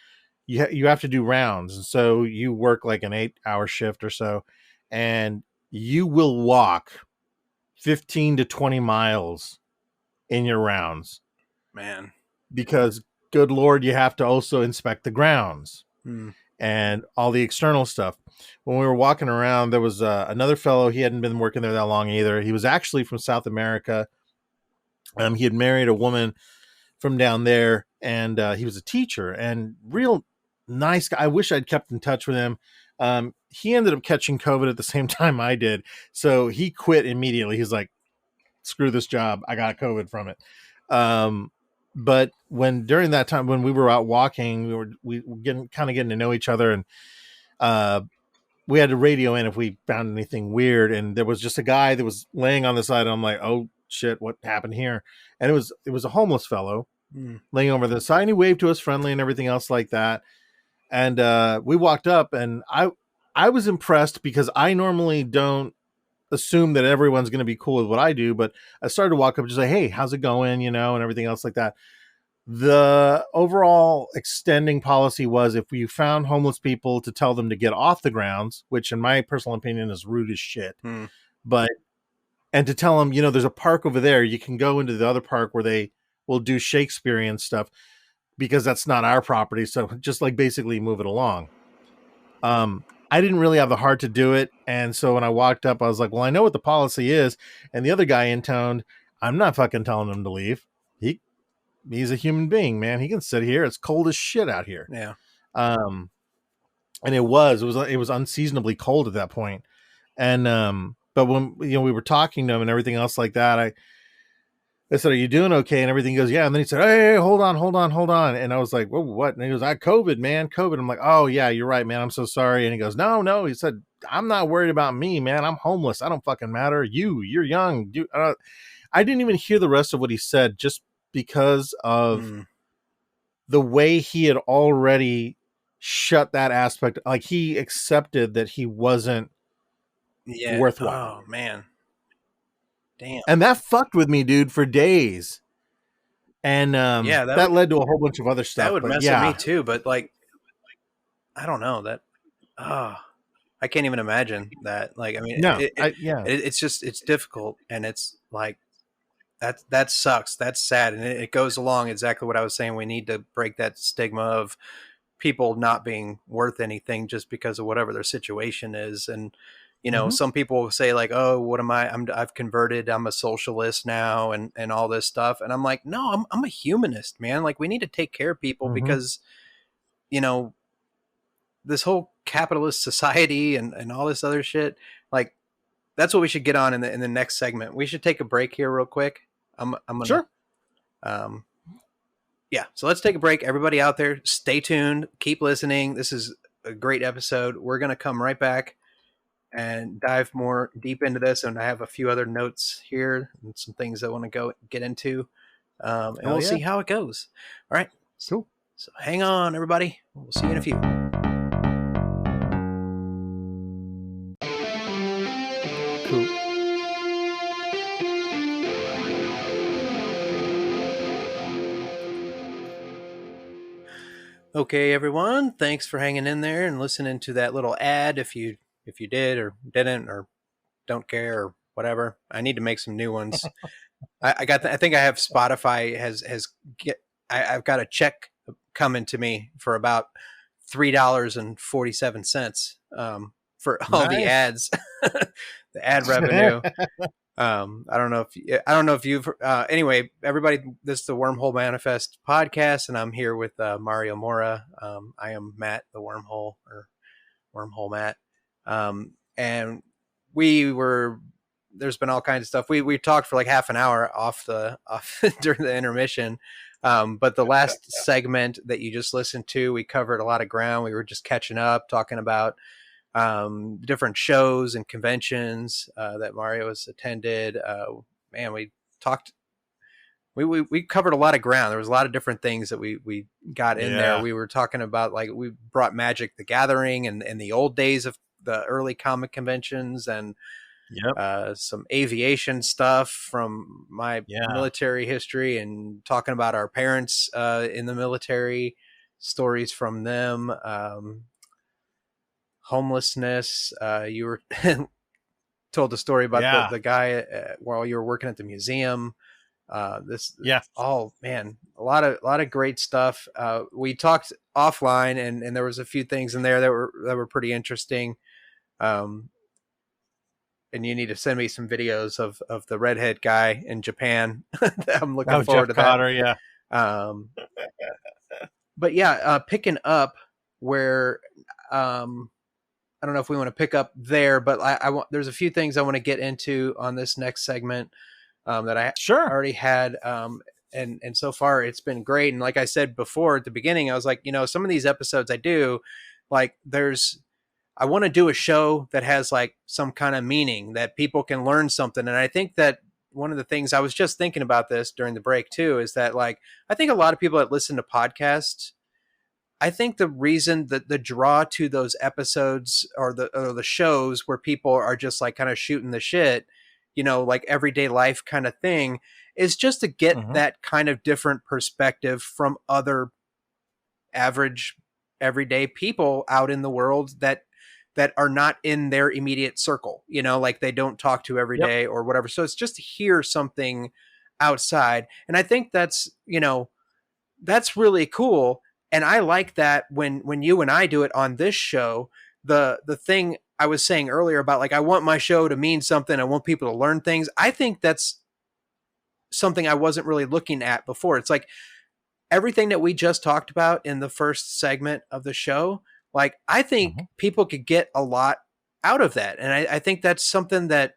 you have to do rounds, and so you work like an 8-hour shift or so, and you will walk 15 to 20 miles in your rounds Man. because, good Lord, you have to also inspect the grounds Hmm. and all the external stuff. When we were walking around, there was another fellow. He hadn't been working there that long either. He was actually from South America. He had married a woman from down there, and he was a teacher and real nice guy. I wish I'd kept in touch with him. He ended up catching COVID at the same time I did, so he quit immediately. He's like, "Screw this job! I got COVID from it." But when during that time when we were out walking, we were getting to know each other, and uh, we had to radio in if we found anything weird. And there was just a guy that was laying on the side. And I'm like, "Oh shit, what happened here?" And it was a homeless fellow Hmm. laying over the side. And he waved to us friendly and everything else like that. And we walked up, and I was impressed because I normally don't assume that everyone's going to be cool with what I do, but I started to walk up and just say, "Hey, how's it going?" And everything else like that. The overall extending policy was if you found homeless people to tell them to get off the grounds, which in my personal opinion is rude as shit. Hmm. But and to tell them, there's a park over there, you can go into the other park where they will do Shakespearean stuff because that's not our property. So just like basically move it along. I didn't really have the heart to do it. And so when I walked up, I was like, well, I know what the policy is. And the other guy intoned, I'm not fucking telling him to leave. He's a human being, man. He can sit here. It's cold as shit out here. Yeah. Um, and it was unseasonably cold at that point. And but when we were talking to him and everything else like that, I said, "Are you doing okay?" And everything goes, "Yeah." And then he said, "Hey, hold on, hold on, hold on." And I was like, "Whoa, what?" And he goes, "I COVID, man, COVID." I'm like, "Oh yeah, you're right, man. I'm so sorry." And he goes, "No, no." He said, "I'm not worried about me, man. I'm homeless. I don't fucking matter. You're young. I didn't even hear the rest of what he said just because of Hmm. the way he had already shut that aspect. Like he accepted that he wasn't Yeah. worthwhile. Oh man. Damn. And that fucked with me, dude, for days. And Yeah, that led to a whole bunch of other that stuff. would But mess with me yeah, too. But like, I don't know that. Oh, I can't even imagine that. Like, I mean, no, yeah, it's just it's difficult, and it's like that sucks. That's sad, and it goes along exactly what I was saying. We need to break that stigma of people not being worth anything just because of whatever their situation is. And hmm some people say like, "Oh, what am I? I've converted. I'm a socialist now," and all this stuff. And I'm like, "No, I'm a humanist, man. Like, we need to take care of people hmm because you know this whole capitalist society and all this other shit. Like, that's what we should get on in the next segment. We should take a break here real quick. I'm gonna sure, um yeah. So let's take a break. Everybody out there, stay tuned. Keep listening. This is a great episode. We're gonna come right back and dive more deep into this. And I have a few other notes here and some things I want to go get into. And hell we'll yeah, see how it goes. All right. cool, So hang on, everybody. We'll see you in a few. cool. Okay, everyone. Thanks for hanging in there and listening to that little ad. If you did or didn't or don't care or whatever, I need to make some new ones. I think I have Spotify has get. I've got a check coming to me for about $3.47 for all the Nice. ads, the ad revenue. I don't know if you've anyway, everybody, this is the Wormhole Manifest podcast, and I'm here with Mario Mora. I am Matt the Wormhole, or Wormhole Matt. And we were there's been all kinds of stuff. We talked for like half an hour off during the intermission. But the last segment that you just listened to, we covered a lot of ground. We were just catching up, talking about different shows and conventions that Mario has attended. Man, we talked. We covered a lot of ground. There was a lot of different things that we got in there. Yeah. We were talking about, like, we brought Magic the Gathering and the old days of the early comic conventions, and Yep. some aviation stuff from my Yeah. military history, and talking about our parents in the military. stories from them. Homelessness. You were told the story about Yeah. the guy while you were working at the museum. This Yeah. all man, a lot of great stuff. We talked offline, and there was a few things in there that were pretty interesting. Um, and you need to send me some videos of the redhead guy in Japan. I'm looking Oh, forward Jeff to that. Cotter. Yeah. Um, but yeah, picking up where I don't know if we want to pick up there, but I want there's a few things I want to get into on this next segment that I Sure. already had. And so far it's been great. And like I said before at the beginning, I was like, some of these episodes I do, like I want to do a show that has like some kind of meaning that people can learn something. And I think that one of the things I was just thinking about this during the break too, is that like, I think a lot of people that listen to podcasts, I think the reason that the draw to those episodes or the shows where people are just like kind of shooting the shit, like everyday life kind of thing, is just to get Mm-hmm. that kind of different perspective from other average everyday people out in the world that are not in their immediate circle, like they don't talk to every Yep. day or whatever. So it's just to hear something outside. And I think that's really cool. And I like that when you and I do it on this show, the thing I was saying earlier about like I want my show to mean something, I want people to learn things. I think that's something I wasn't really looking at before. It's like everything that we just talked about in the first segment of the show, like I think Mm-hmm. people could get a lot out of that. And I think that's something that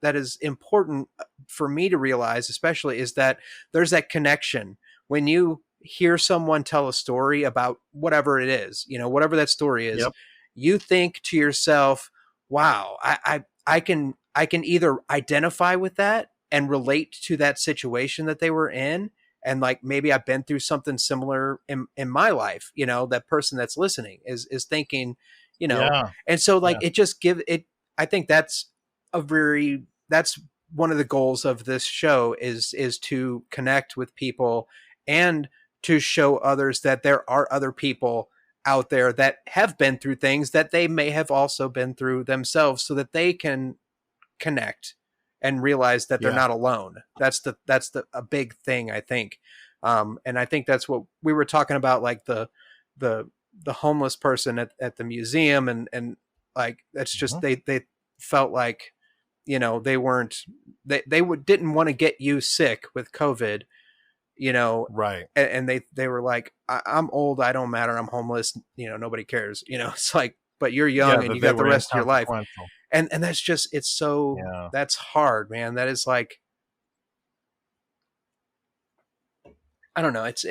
is important for me to realize, especially, is that there's that connection when you hear someone tell a story about whatever it is, whatever that story is. Yep. You think to yourself, wow, I can either identify with that and relate to that situation that they were in, and like maybe I've been through something similar in my life, that person that's listening is thinking, Yeah. and so like Yeah. it just give it. I think that's one of the goals of this show is to connect with people and to show others that there are other people out there that have been through things that they may have also been through themselves, so that they can connect and realize that they're Yeah. not alone. That's a big thing, I think. And I think that's what we were talking about, like the the homeless person at the museum, and like that's just Mm-hmm. they felt like they weren't didn't want to get you sick with COVID, you know Right. and they were like, I'm old, I don't matter, I'm homeless, nobody cares. It's like, but you're Yeah. young and That you they got the were rest of your life. inconsequential. And that's just, it's so, Yeah. that's hard, man. That is like, I don't know, it's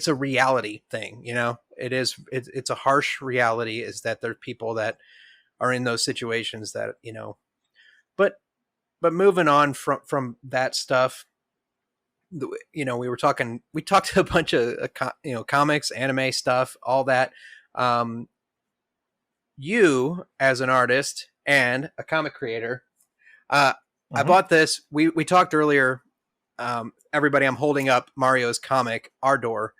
a reality thing, it's a harsh reality, is that there are people that are in those situations that but moving on from that stuff, we talked a bunch of comics, anime stuff, all that. um you as an artist and a comic creator, uh I Mm-hmm. bought this. We talked earlier. Everybody, I'm holding up Mario's comic Ardor,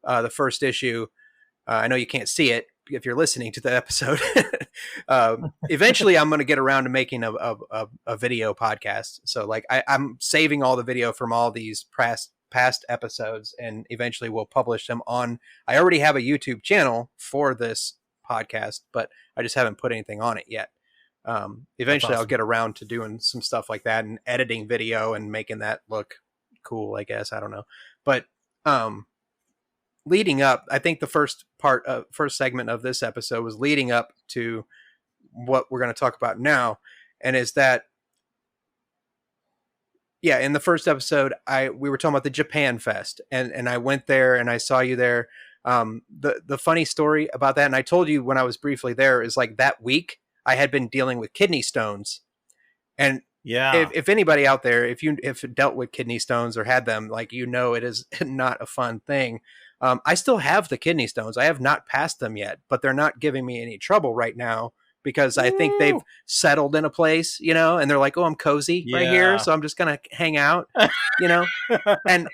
the first issue. I know you can't see it if you're listening to the episode. Eventually, I'm going to get around to making a video podcast. So, like, I'm saving all the video from all these past episodes, and eventually we'll publish them on. I already have a YouTube channel for this podcast, but I just haven't put anything on it yet. That's Eventually, I'll awesome. get around to doing some stuff like that and editing video and making that look cool, I guess. I don't know, but um, leading up, I think the first segment of this episode was leading up to what we're going to talk about now, and is that, yeah, in the first episode, we were talking about the Japan Fest, and I went there and I saw you there. The funny story about that, and I told you when I was briefly there, is like that week I had been dealing with kidney stones. And Yeah. if anybody out there, if dealt with kidney stones or had them, like, it is not a fun thing. I still have the kidney stones. I have not passed them yet, but they're not giving me any trouble right now because I think they've Woo! settled in a place, and they're like, oh, I'm cozy right here, Yeah. so I'm just gonna hang out, you know. And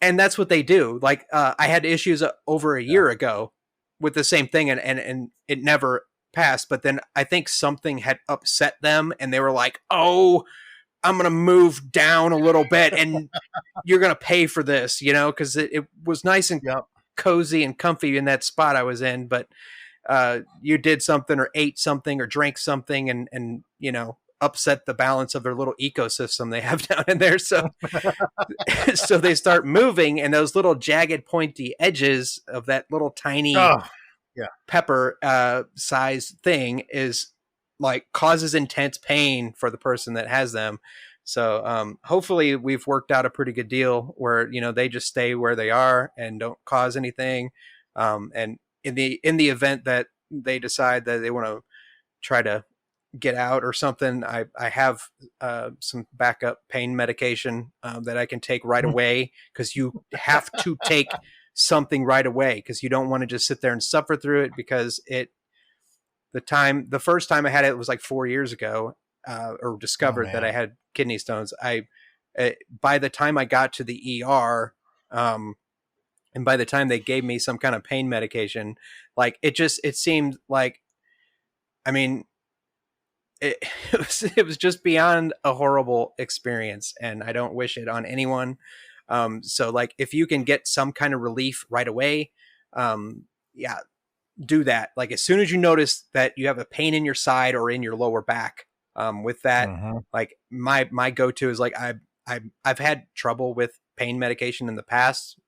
and that's what they do. Like I had issues over a year ago with the same thing, and it never passed. But then I think something had upset them, and they were like, "Oh, I'm gonna move down a little bit, and you're gonna pay for this," because it was nice and Yep. cozy and comfy in that spot I was in, but you did something or ate something or drank something, and upset the balance of their little ecosystem they have down in there. So so they start moving, and those little jagged pointy edges of that little tiny Oh, yeah. pepper size thing is like causes intense pain for the person that has them. So hopefully we've worked out a pretty good deal where they just stay where they are and don't cause anything. And in the event that they decide that they want to try to get out or something, I have some backup pain medication that I can take right away, because you have to take something right away, because you don't want to just sit there and suffer through it, because the first time I had it was like 4 years ago, or Oh discovered that I man. had kidney stones. By the time I got to the ER, and by the time they gave me some kind of pain medication, like it seemed like, I mean, it, it was just beyond a horrible experience, and I don't wish it on anyone. So like if you can get some kind of relief right away, yeah, do that. Like as soon as you notice that you have a pain in your side or in your lower back, with that, Mm-hmm. like my go-to is like I've had trouble with pain medication in the past.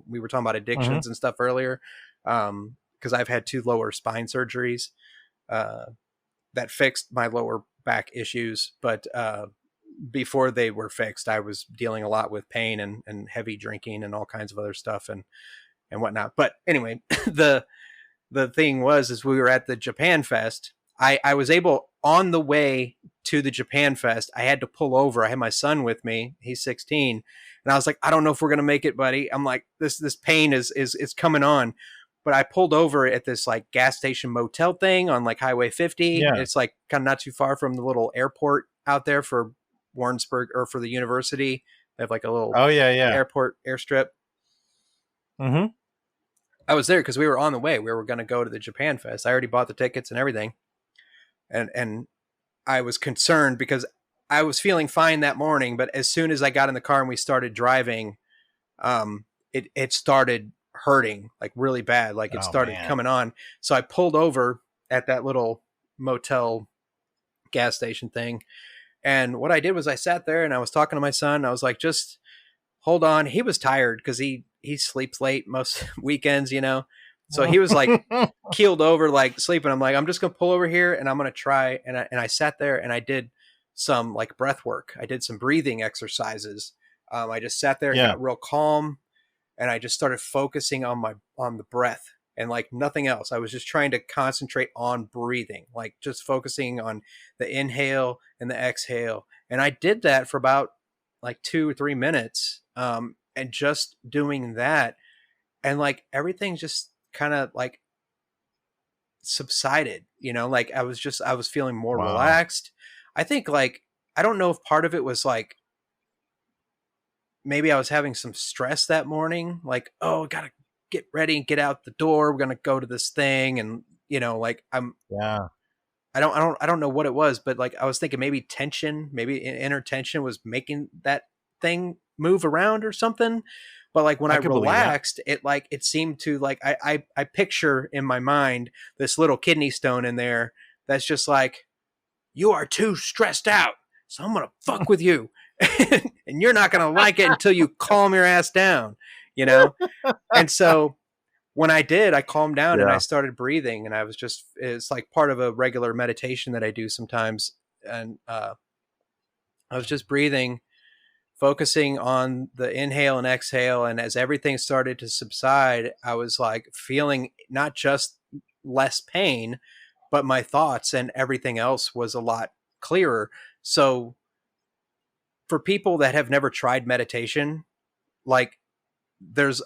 We were talking about Mm-hmm. addictions and stuff earlier, because I've had 2 lower spine surgeries uh, that fixed my lower back issues, but before they were fixed, I was dealing a lot with pain and heavy drinking and all kinds of other stuff and whatnot. But anyway, the thing was, is we were at the Japan Fest. I was able, on the way to the Japan Fest, I had to pull over. I had my son with me. He's 16. And I was like, I don't know if we're going to make it, buddy. I'm like, this pain is coming on. But I pulled over at this like gas station motel thing on like Highway 50. Yeah. It's like kind of not too far from the little airport out there for Warrensburg, or for the university. They have like a little Oh yeah, yeah. airport airstrip. Mm-hmm. I was there because we were on the way. We were going to go to the Japan Fest. I already bought the tickets and everything, and I was concerned because I was feeling fine that morning. But as soon as I got in the car and we started driving, it started hurting like really bad. Like it Oh started man. coming on. So I pulled over at that little motel gas station thing, and what I did was I sat there and I was talking to my son. I was like, just hold on. He was tired because he sleeps late most weekends. So he was like keeled over, like sleeping. I'm like, I'm just gonna pull over here and I'm gonna try. And I sat there and I did some like breath work. I did some breathing exercises. I just sat there and Yeah. got real calm, and I just started focusing on the breath and like nothing else. I was just trying to concentrate on breathing, like just focusing on the inhale and the exhale. And I did that for about like 2 or 3 minutes, and just doing that, and like everything just kind of like subsided. Like I was feeling more Wow. relaxed. I think, like, I don't know if part of it was like maybe I was having some stress that morning, like, oh, gotta get ready and get out the door, we're gonna go to this thing, and like Yeah. I don't know what it was, but like I was thinking maybe tension, maybe inner tension was making that thing move around or something. But like when I I could believe that. relaxed, it seemed to, like, I picture in my mind this little kidney stone in there that's just like, you are too stressed out, so I'm gonna fuck with you, and you're not gonna like it until you calm your ass down, you know. And so when I did, I calmed down and I Yeah. started breathing, and it's like part of a regular meditation that I do sometimes. And I was just breathing, focusing on the inhale and exhale. And as everything started to subside, I was like feeling not just less pain, but my thoughts and everything else was a lot clearer. So for people that have never tried meditation, like, there's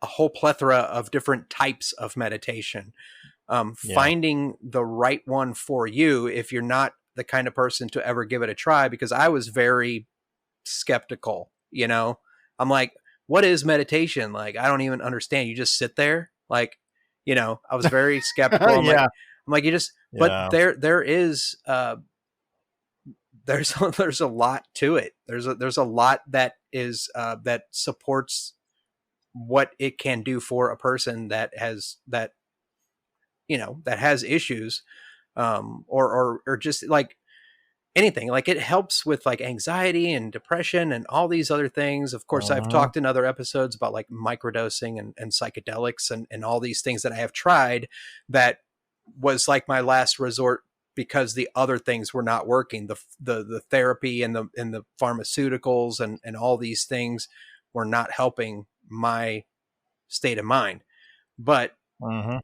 a whole plethora of different types of meditation. Yeah. Finding the right one for you, if you're not the kind of person to ever give it a try, because I was very skeptical. I'm like, what is meditation? Like, I don't even understand. You just sit there, like, I was very skeptical. Yeah. I'm like, you just, but Yeah. there is, there's a lot to it. There's a lot that is, that supports what it can do for a person that has that has issues, or just like anything. Like, it helps with like anxiety and depression and all these other things. Of course, I've Uh-huh. talked in other episodes about like microdosing and psychedelics and all these things that I have tried that was like my last resort because the other things were not working. The therapy and the pharmaceuticals and all these things were not helping my state of mind. But Uh-huh.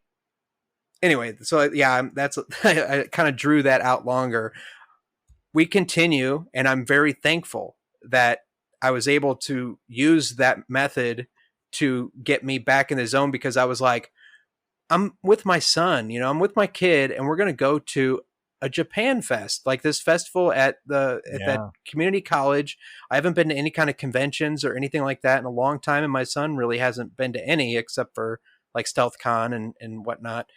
anyway, so yeah, that's I kind of drew that out longer. We continue, and I'm very thankful that I was able to use that method to get me back in the zone, because I was like, I'm with my son, I'm with my kid, and we're going to go to a Japan Fest, like this festival at that Yeah. community college. I haven't been to any kind of conventions or anything like that in a long time, and my son really hasn't been to any except for like Stealth Con and whatnot.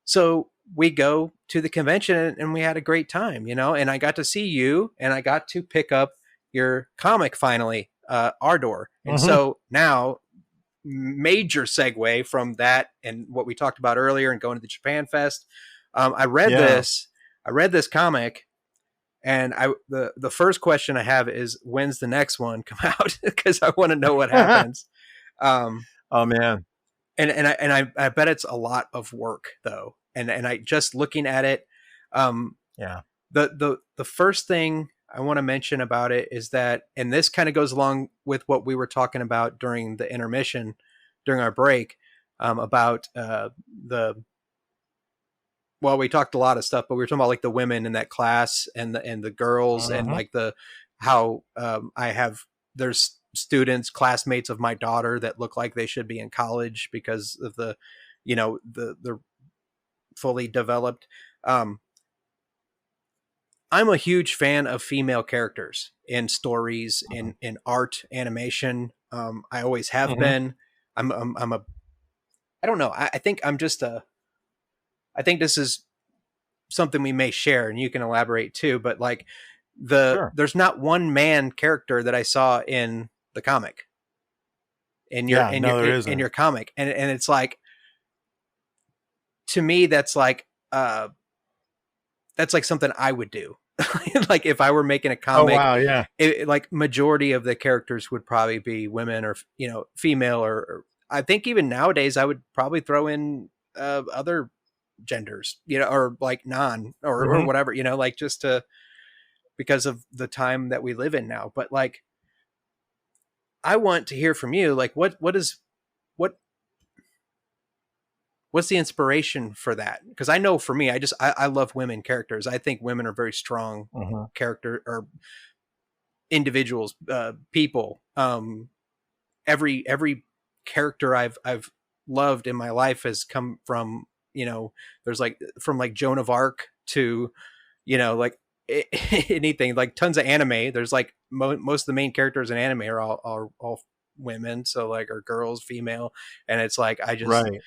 So we go to the convention, and we had a great time, and I got to see you, and I got to pick up your comic finally, Ardor. And Uh-huh. so now, major segue from that and what we talked about earlier and going to the Japan Fest. I read Yeah. this. I read this comic, and the first question I have is, when's the next one come out? Because I want to know what happens. Um, Oh man. and I bet it's a lot of work though. And I just looking at it, um, Yeah. the first thing I want to mention about it is that, and this kind of goes along with what we were talking about during the intermission, during our break, about the well, we talked a lot of stuff, but we were talking about like the women in that class and the girls, and Uh-huh. like the how I have there's students, classmates of my daughter that look like they should be in college because of the fully developed. Um, I'm a huge fan of female characters in stories, Uh-huh. in art, animation. I always have Uh-huh. been. I'm a I don't know. I think I'm just a. I think this is something we may share, and you can elaborate too. But like Sure. there's not one man character that I saw in the comic, in your Yeah. in your No, there in isn't. your comic, and it's like, to me that's like something I would do. Like, if I were making a Oh comic, wow. Yeah. like majority of the characters would probably be women, or female, or I think even nowadays I would probably throw in other genders, or like non, or Uh-huh. whatever, like, just to, because of the time that we live in now. But like, I want to hear from you, like, what what's the inspiration for that? Because I know for me, I love women characters. I think women are very strong Uh-huh. character, or individuals, people. Every character I've loved in my life has come from, there's like, from like Joan of Arc to, like, anything, like tons of anime. There's like most of the main characters in anime are all women, so like, or girls, female. And it's like, Right.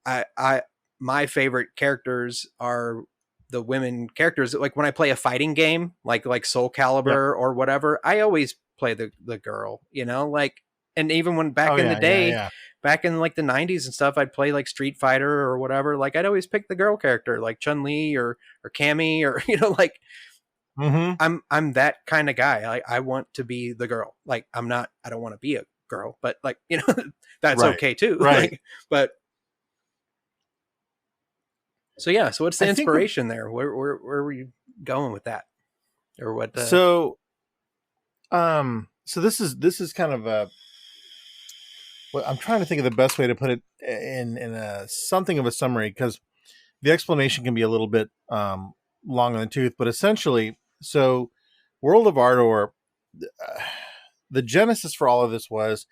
I my favorite characters are the women characters. Like, when I play a fighting game, like Soul Yep. Calibur or whatever, I always play the girl, like. And even when Oh back in the yeah. Yeah. day, Yeah. back in like the 90s and stuff, I'd play like Street Fighter or whatever, like I'd always pick the girl character, like Chun-Li or Cammy, or like, Uh-huh. I'm that kind of guy. Like, I want to be the girl. Like, I don't want to be a girl, but like, that's Right. okay too. Right. Like, but so yeah, so what's the I think what inspiration there? Where were you going with that, or what? so so this is kind of a, well, I'm trying to think of the best way to put it in a something of a summary, because the explanation can be a little bit long in the tooth, but essentially, so World of Ardor, uh, the genesis for all of this was,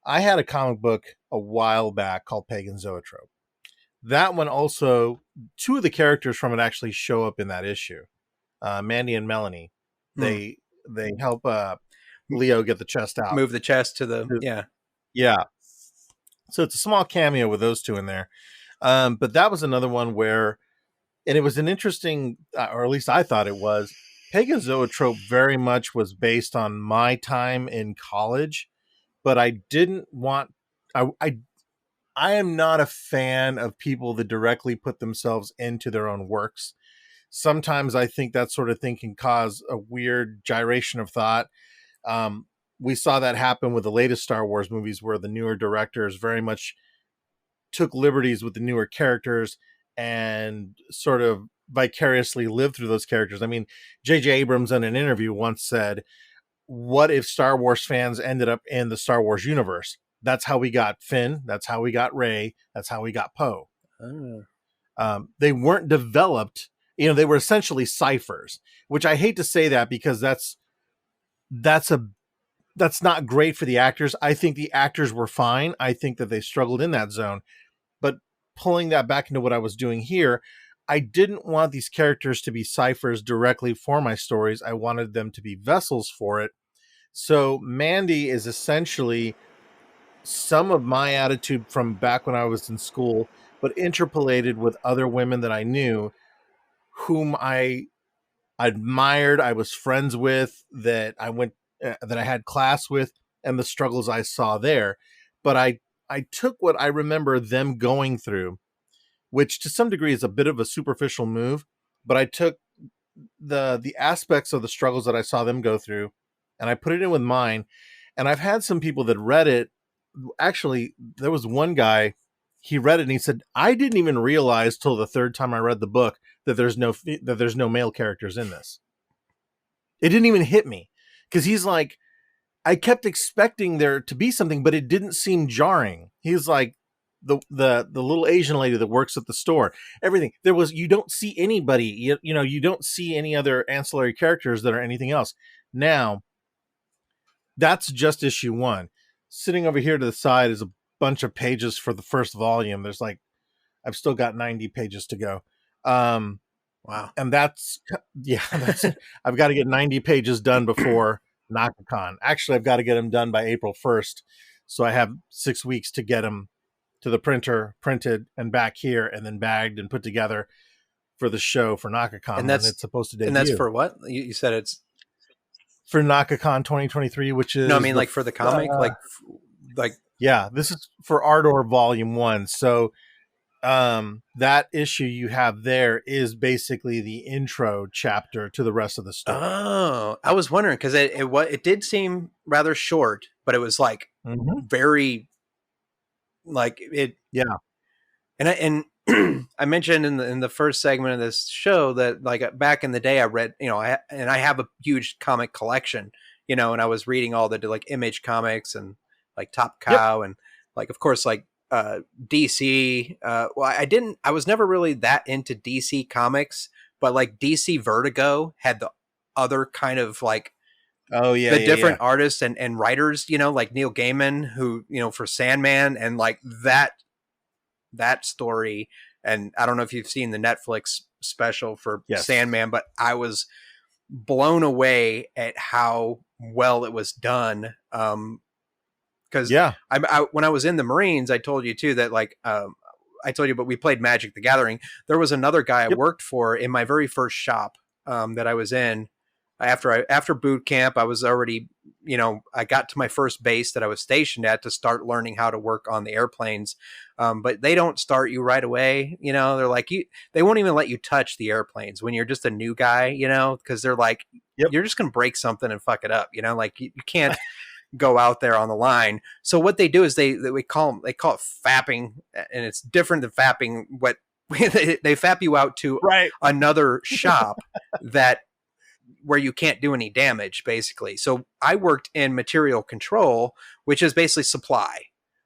I had a comic book a while back called Pagan Zoetrope. That one also, two of the characters from it actually show up in that issue. Mandy and Melanie, Hmm. they help Leo get the chest out. Move the chest to the, yeah. Yeah. So it's a small cameo with those two in there. But that was another one where, and it was an interesting, or at least I thought it was, Pagan Zoetrope very much was based on my time in college, but I didn't want, I am not a fan of people that directly put themselves into their own works. Sometimes I think that sort of thing can cause a weird gyration of thought. Um, we saw that happen with the latest Star Wars movies, where the newer directors very much took liberties with the newer characters and sort of vicariously lived through those characters. I mean, J.J. Abrams in an interview once said, "What if Star Wars fans ended up in the Star Wars universe? That's how we got Finn. That's how we got Rey. That's how we got Poe." Oh. They weren't developed. You know, they were essentially ciphers, which I hate to say that because that's a that's not great for the actors. I think the actors were fine. I think that they struggled in that zone. But pulling that back into what I was doing here, I didn't want these characters to be ciphers directly for my stories. I wanted them to be vessels for it. So Mandy is essentially some of my attitude from back when I was in school, but interpolated with other women that I knew whom I admired, I was friends with, that I had class with, and the struggles I saw there. But I took what I remember them going through, which to some degree is a bit of a superficial move, but I took the aspects of the struggles that I saw them go through, and I put it in with mine. And I've had some people that read it. Actually, there was one guy, he read it and he said, "I didn't even realize till the third time I read the book that there's no male characters in this. It didn't even hit me." Because he's like, I kept expecting there to be something, but it didn't seem jarring. He's like, the little Asian lady that works at the store, everything there was, you don't see anybody, you know, you don't see any other ancillary characters that are anything else. Now, that's just issue one. Sitting over here to the side is a bunch of pages for the first volume. There's like, I've still got 90 pages to go. Wow. And that's, yeah, that's, I've got to get 90 pages done before NACACon. Actually, I've got to get them done by April 1st. So I have 6 weeks to get them to the printer, printed and back here, and then bagged and put together for the show for NACACon And when it's supposed to debut. and that's for what? You said it's for NACACon 2023, which is no, I mean like for the comic, like yeah, this is for Ardor Volume 1. So that issue you have there is basically the intro chapter to the rest of the story. Oh, I was wondering because it did seem rather short, but it was like very like it. Yeah. And I mentioned in the first segment of this show that like back in the day I read, you know, I have a huge comic collection, you know, and I was reading all the like Image comics and like Top Cow and like of course like DC. Well, I was never really that into DC comics, but like DC Vertigo had the other kind of like the different artists and writers, you know, like Neil Gaiman, who, you know, for Sandman and like that story. And I don't know if you've seen the Netflix special for Sandman, but I was blown away at how well it was done. Because when I was in the Marines, I told you too that like I told you, but we played Magic the Gathering. There was another guy I worked for in my very first shop that I was in. After boot camp, I was already, you know, I got to my first base that I was stationed at to start learning how to work on the airplanes. But they don't start you right away. You know, they're like, they won't even let you touch the airplanes when you're just a new guy, you know, because they're like, you're just going to break something and fuck it up. You know, like you can't go out there on the line. So what they do is they call it fapping, and it's different than fapping. What they fap you out to another shop where you can't do any damage, basically. So I worked in material control, which is basically supply.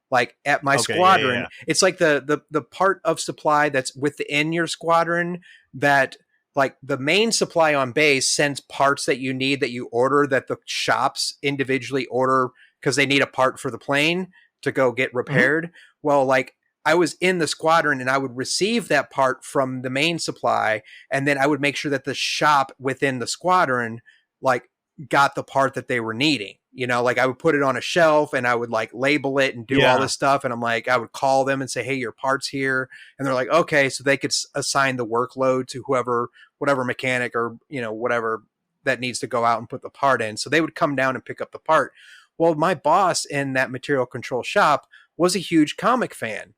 Like at my squadron, it's like the part of supply that's within your squadron that like the main supply on base sends parts that you need that you order that the shops individually order because they need a part for the plane to go get repaired. Well, like I was in the squadron and I would receive that part from the main supply. And then I would make sure that the shop within the squadron, like got the part that they were needing, Like I would put it on a shelf and I would like label it and do all Yeah. this stuff. And I'm like, I would call them and say, hey, your part's here. And they're like, okay. So they could assign the workload to whatever mechanic or, whatever that needs to go out and put the part in. So they would come down and pick up the part. Well, my boss in that material control shop was a huge comic fan.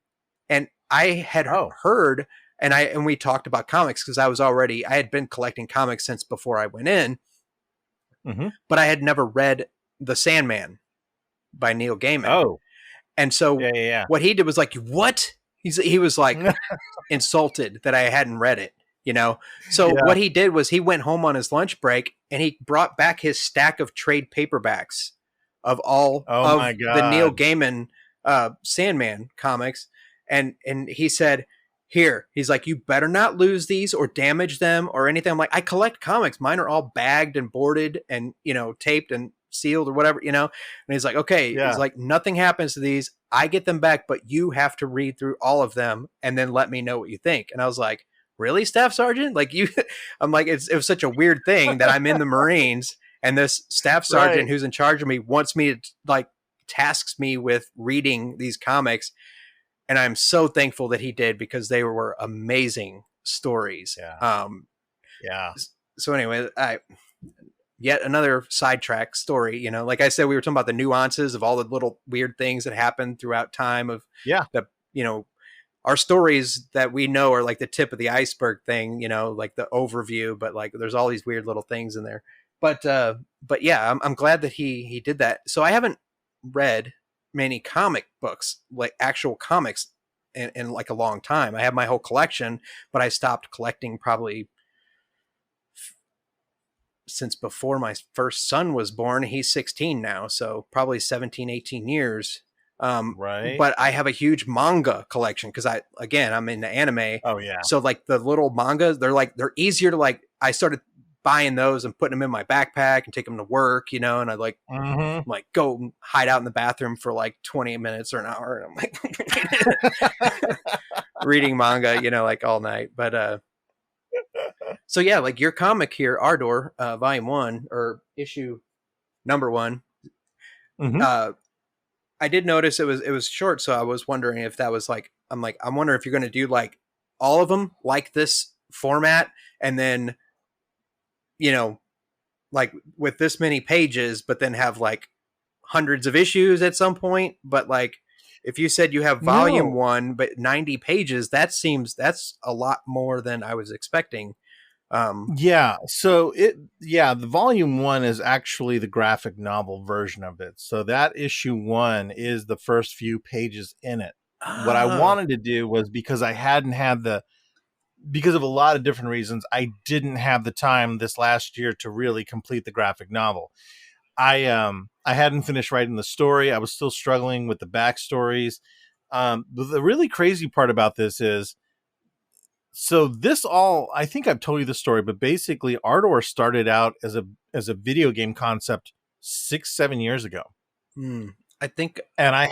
And I had heard, and we talked about comics because I had been collecting comics since before I went in, but I had never read The Sandman by Neil Gaiman. Oh. And so Yeah. what he did was like, what? He was like insulted that I hadn't read it, So what he did was he went home on his lunch break and he brought back his stack of trade paperbacks of all of the Neil Gaiman Sandman comics. And he said, here, he's like, you better not lose these or damage them or anything. I'm like, I collect comics. Mine are all bagged and boarded and, taped and sealed or whatever, And he's like, okay, he's like, nothing happens to these. I get them back, but you have to read through all of them and then let me know what you think. And I was like, really, Staff Sergeant? Like I'm like, it was such a weird thing that I'm in the Marines and this Staff Sergeant who's in charge of me wants me to like tasks me with reading these comics. And I'm so thankful that he did because they were amazing stories. So anyway, yet another sidetrack story, like I said, we were talking about the nuances of all the little weird things that happen throughout time of our stories that we know are like the tip of the iceberg thing, like the overview, but like there's all these weird little things in there. But yeah, I'm glad that he did that. So I haven't read many comic books, like actual comics in like a long time. I have my whole collection, but I stopped collecting probably since before my first son was born. He's 16 now, so probably 17, 18 years. But I have a huge manga collection because I'm into anime. Oh yeah. So like the little mangas, they're easier to like. I started buying those and putting them in my backpack and take them to work, and I like go hide out in the bathroom for like 20 minutes or an hour. And I'm like reading manga, like all night. But so yeah, like your comic here, Ardor, volume 1 or issue number 1. I did notice it was short, so I was wondering if that was like, I wonder if you're going to do like all of them like this format, and then like with this many pages, but then have like hundreds of issues at some point. But like, if you said you have volume 1, but 90 pages, that's a lot more than I was expecting. So the volume 1 is actually the graphic novel version of it. So that issue 1 is the first few pages in it. What I wanted to do was, because I hadn't had because of a lot of different reasons, I didn't have the time this last year to really complete the graphic novel. I hadn't finished writing the story. I was still struggling with the backstories. The really crazy part about this is, so I think I've told you the story, but basically Ardor started out as a video game concept 6-7 years ago. I think, and I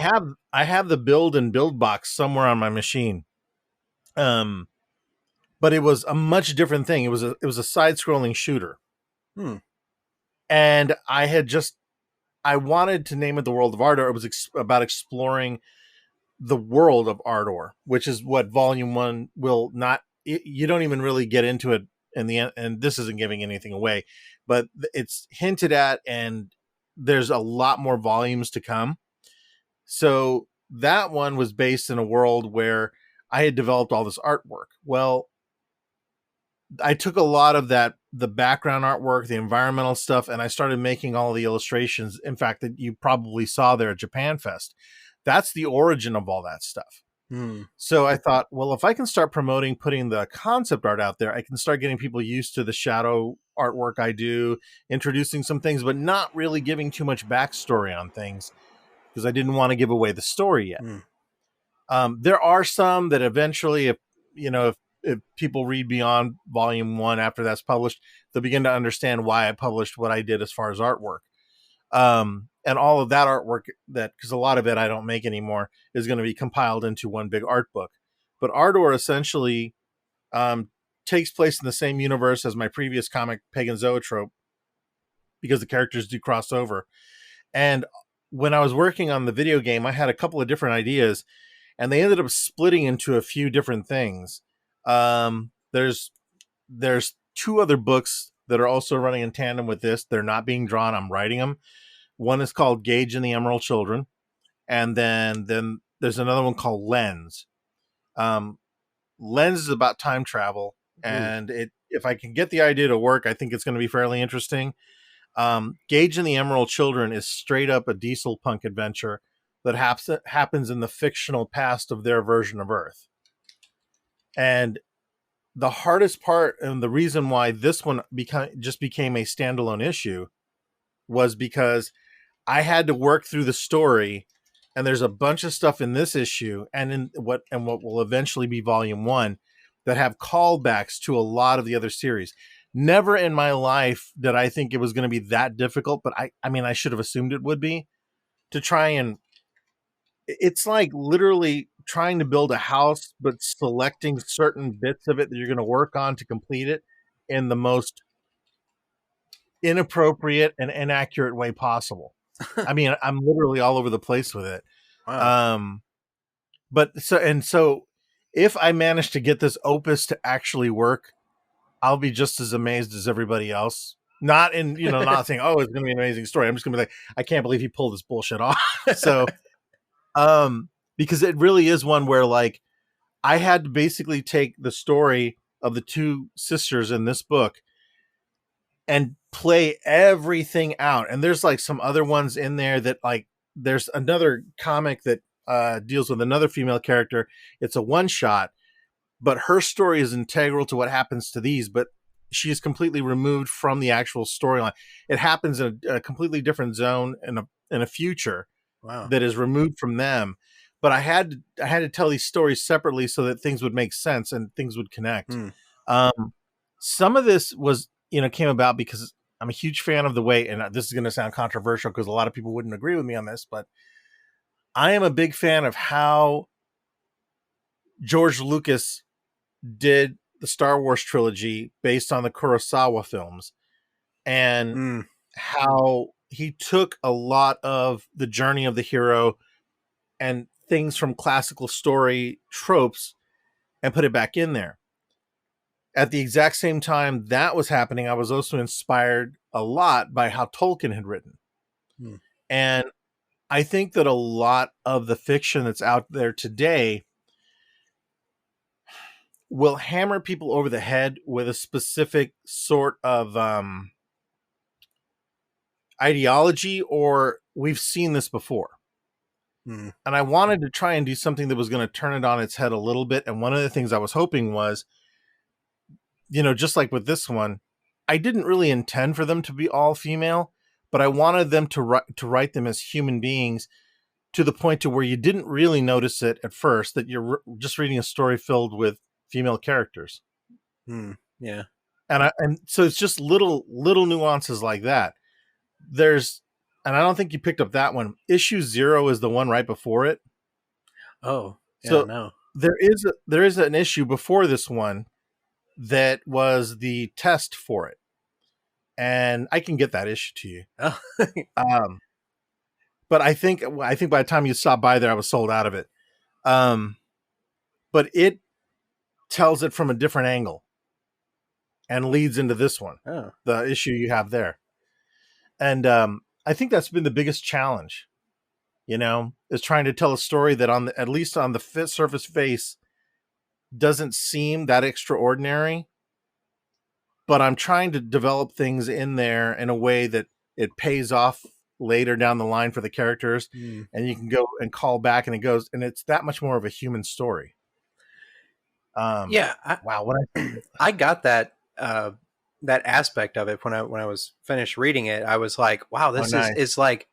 have the build box somewhere on my machine. But it was a much different thing. It was a side-scrolling shooter. And I wanted to name it The World of Ardor. It was about exploring the world of Ardor, which is what volume 1 will not. You don't even really get into it in the end, and this isn't giving anything away, but it's hinted at, and there's a lot more volumes to come. So that one was based in a world where I had developed all this artwork. Well, I took a lot of the background artwork, the environmental stuff, and I started making all the illustrations. In fact, that you probably saw there at Japan Fest. That's the origin of all that stuff. So I thought, well, if I can start promoting, putting the concept art out there, I can start getting people used to the shadow artwork I do, introducing some things, but not really giving too much backstory on things, because I didn't want to give away the story yet. There are some that eventually, if people read beyond volume 1 after that's published, they'll begin to understand why I published what I did as far as artwork. And all of that artwork, because a lot of it I don't make anymore, is going to be compiled into one big art book. But Ardor essentially takes place in the same universe as my previous comic, Pagan Zoetrope, because the characters do cross over. And when I was working on the video game, I had a couple of different ideas, and they ended up splitting into a few different things. There's two other books that are also running in tandem with this. They're not being drawn. I'm writing them. One is called Gage and the Emerald Children, and then there's another one called Lens. Um, Lens is about time travel, Ooh. and if I can get the idea to work, I think it's going to be fairly interesting. Gage and the Emerald Children is straight up a diesel punk adventure that happens in the fictional past of their version of Earth. And the hardest part, and the reason why this one just became a standalone issue, was because I had to work through the story, and there's a bunch of stuff in this issue and in what will eventually be volume 1 that have callbacks to a lot of the other series. Never in my life did I think it was going to be that difficult, but I mean, I should have assumed it would be, to try and it's like literally trying to build a house, but selecting certain bits of it that you're going to work on to complete it in the most inappropriate and inaccurate way possible. I mean, I'm literally all over the place with it. Wow. But so if I manage to get this opus to actually work, I'll be just as amazed as everybody else. Not not saying, oh, it's going to be an amazing story. I'm just going to be like, I can't believe he pulled this bullshit off. So, because it really is one where like I had to basically take the story of the two sisters in this book and play everything out. And there's like some other ones in there that like, there's another comic that deals with another female character. It's a one shot, but her story is integral to what happens to these, but she is completely removed from the actual storyline. It happens in a completely different zone in a future Wow. that is removed from them. But I had to tell these stories separately so that things would make sense and things would connect. Some of this was, came about because I'm a huge fan of the way, and this is going to sound controversial because a lot of people wouldn't agree with me on this, but I am a big fan of how George Lucas did the Star Wars trilogy based on the Kurosawa films, and how he took a lot of the journey of the hero and things from classical story tropes and put it back in there. At the exact same time that was happening, I was also inspired a lot by how Tolkien had written. And I think that a lot of the fiction that's out there today will hammer people over the head with a specific sort of ideology, or we've seen this before. And I wanted to try and do something that was going to turn it on its head a little bit. And one of the things I was hoping was, just like with this one, I didn't really intend for them to be all female, but I wanted them to write them as human beings to the point to where you didn't really notice it at first, that you're just reading a story filled with female characters. Yeah. And so it's just little nuances like that. And I don't think you picked up that one. Issue 0 is the one right before it. Oh, yeah, so no. There is an issue before this one that was the test for it, and I can get that issue to you. Oh. But I think by the time you stopped by there, I was sold out of it. But it tells it from a different angle and leads into this one, the issue you have there. And I think that's been the biggest challenge, is trying to tell a story that at least on the surface face doesn't seem that extraordinary, but I'm trying to develop things in there in a way that it pays off later down the line for the characters, and you can go and call back, and it's that much more of a human story. Yeah. Wow. I got that aspect of it when I was finished reading it. I was like, wow, this is like,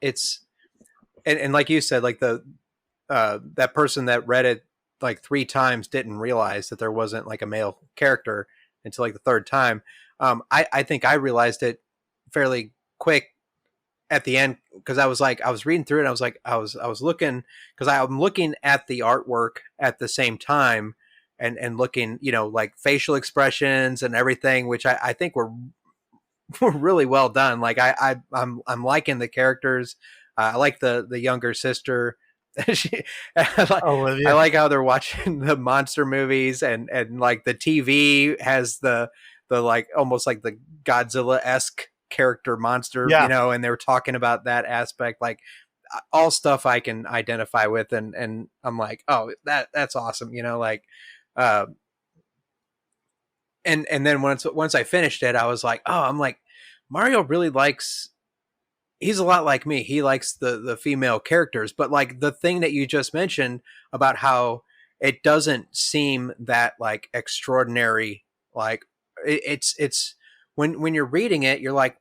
and like you said, like that person that read it like 3 times didn't realize that there wasn't like a male character until like the 3rd time. I think I realized it fairly quick at the end, because I was reading through it. And I was looking, because I'm looking at the artwork at the same time, and looking, like facial expressions and everything, which I think were really well done. Like I'm liking the characters. I like the younger sister. she, I, like, I Olivia. like how they're watching the monster movies, and like the TV has the like almost like the Godzilla esque character monster, Yeah. and they were talking about that aspect, like all stuff I can identify with, and I'm like, oh, that's awesome, like, uh, and then once I finished it, I was like, oh, I'm like, Mario really likes. He's a lot like me. He likes the female characters, but like the thing that you just mentioned about how it doesn't seem that like extraordinary, like it's when you're reading it, you're like,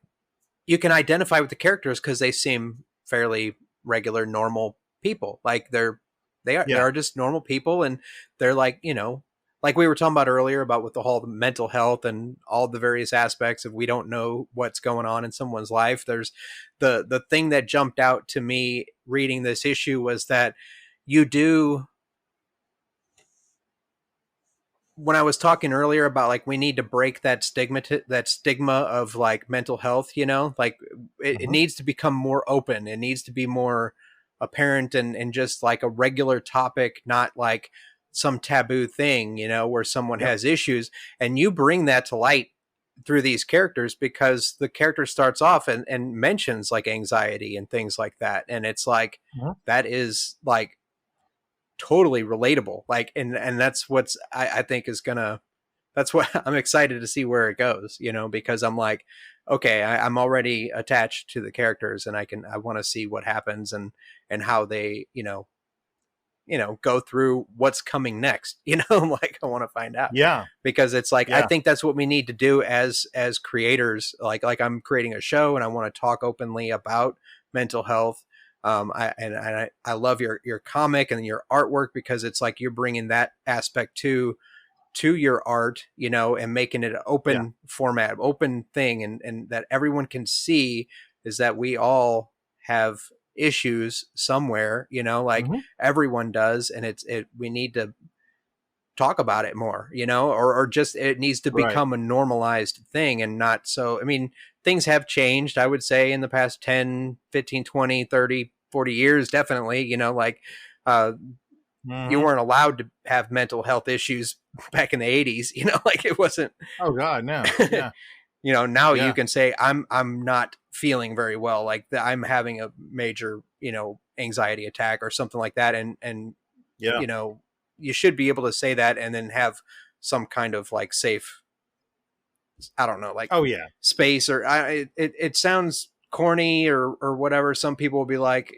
you can identify with the characters because they seem fairly regular, normal people. Like they Yeah. are just normal people, and they're like, like we were talking about earlier about with the whole mental health and all the various aspects of we don't know what's going on in someone's life. There's the thing that jumped out to me reading this issue was that you do when I was talking earlier about like we need to break that stigma of like mental health, like it Hmm. needs to become more open. It needs to be more apparent and just like a regular topic, not like some taboo thing, where someone Yep. has issues, and you bring that to light through these characters because the character starts off and mentions like anxiety and things like that. And it's like, Hmm. that is like totally relatable. Like, and that's what's, I think is gonna, that's what I'm excited to see where it goes, because I'm like, okay, I'm already attached to the characters, and I want to see what happens and how they, go through what's coming next. Like I want to find out Yeah. because it's like I Yeah. think that's what we need to do as creators. Like I'm creating a show and I want to talk openly about mental health. I love your comic and your artwork because it's like you're bringing that aspect to your art, and making it an Yeah. open format, open thing, and that everyone can see is that we all have issues somewhere, like Hmm. everyone does, and we need to talk about it more, or just it needs to Right. become a normalized thing and not so. I mean, things have changed, I would say, in the past 10, 15, 20, 30, 40 years, definitely, like uh, you Hmm. weren't allowed to have mental health issues back in the 80s, like it wasn't. Oh God, no. Yeah. Now you Yeah. can say I'm not feeling very well, like I'm having a major, anxiety attack or something like that, and Yeah. you know you should be able to say that and then have some kind of like safe, I don't know, like Oh yeah. space, or it sounds corny or whatever. Some people will be like,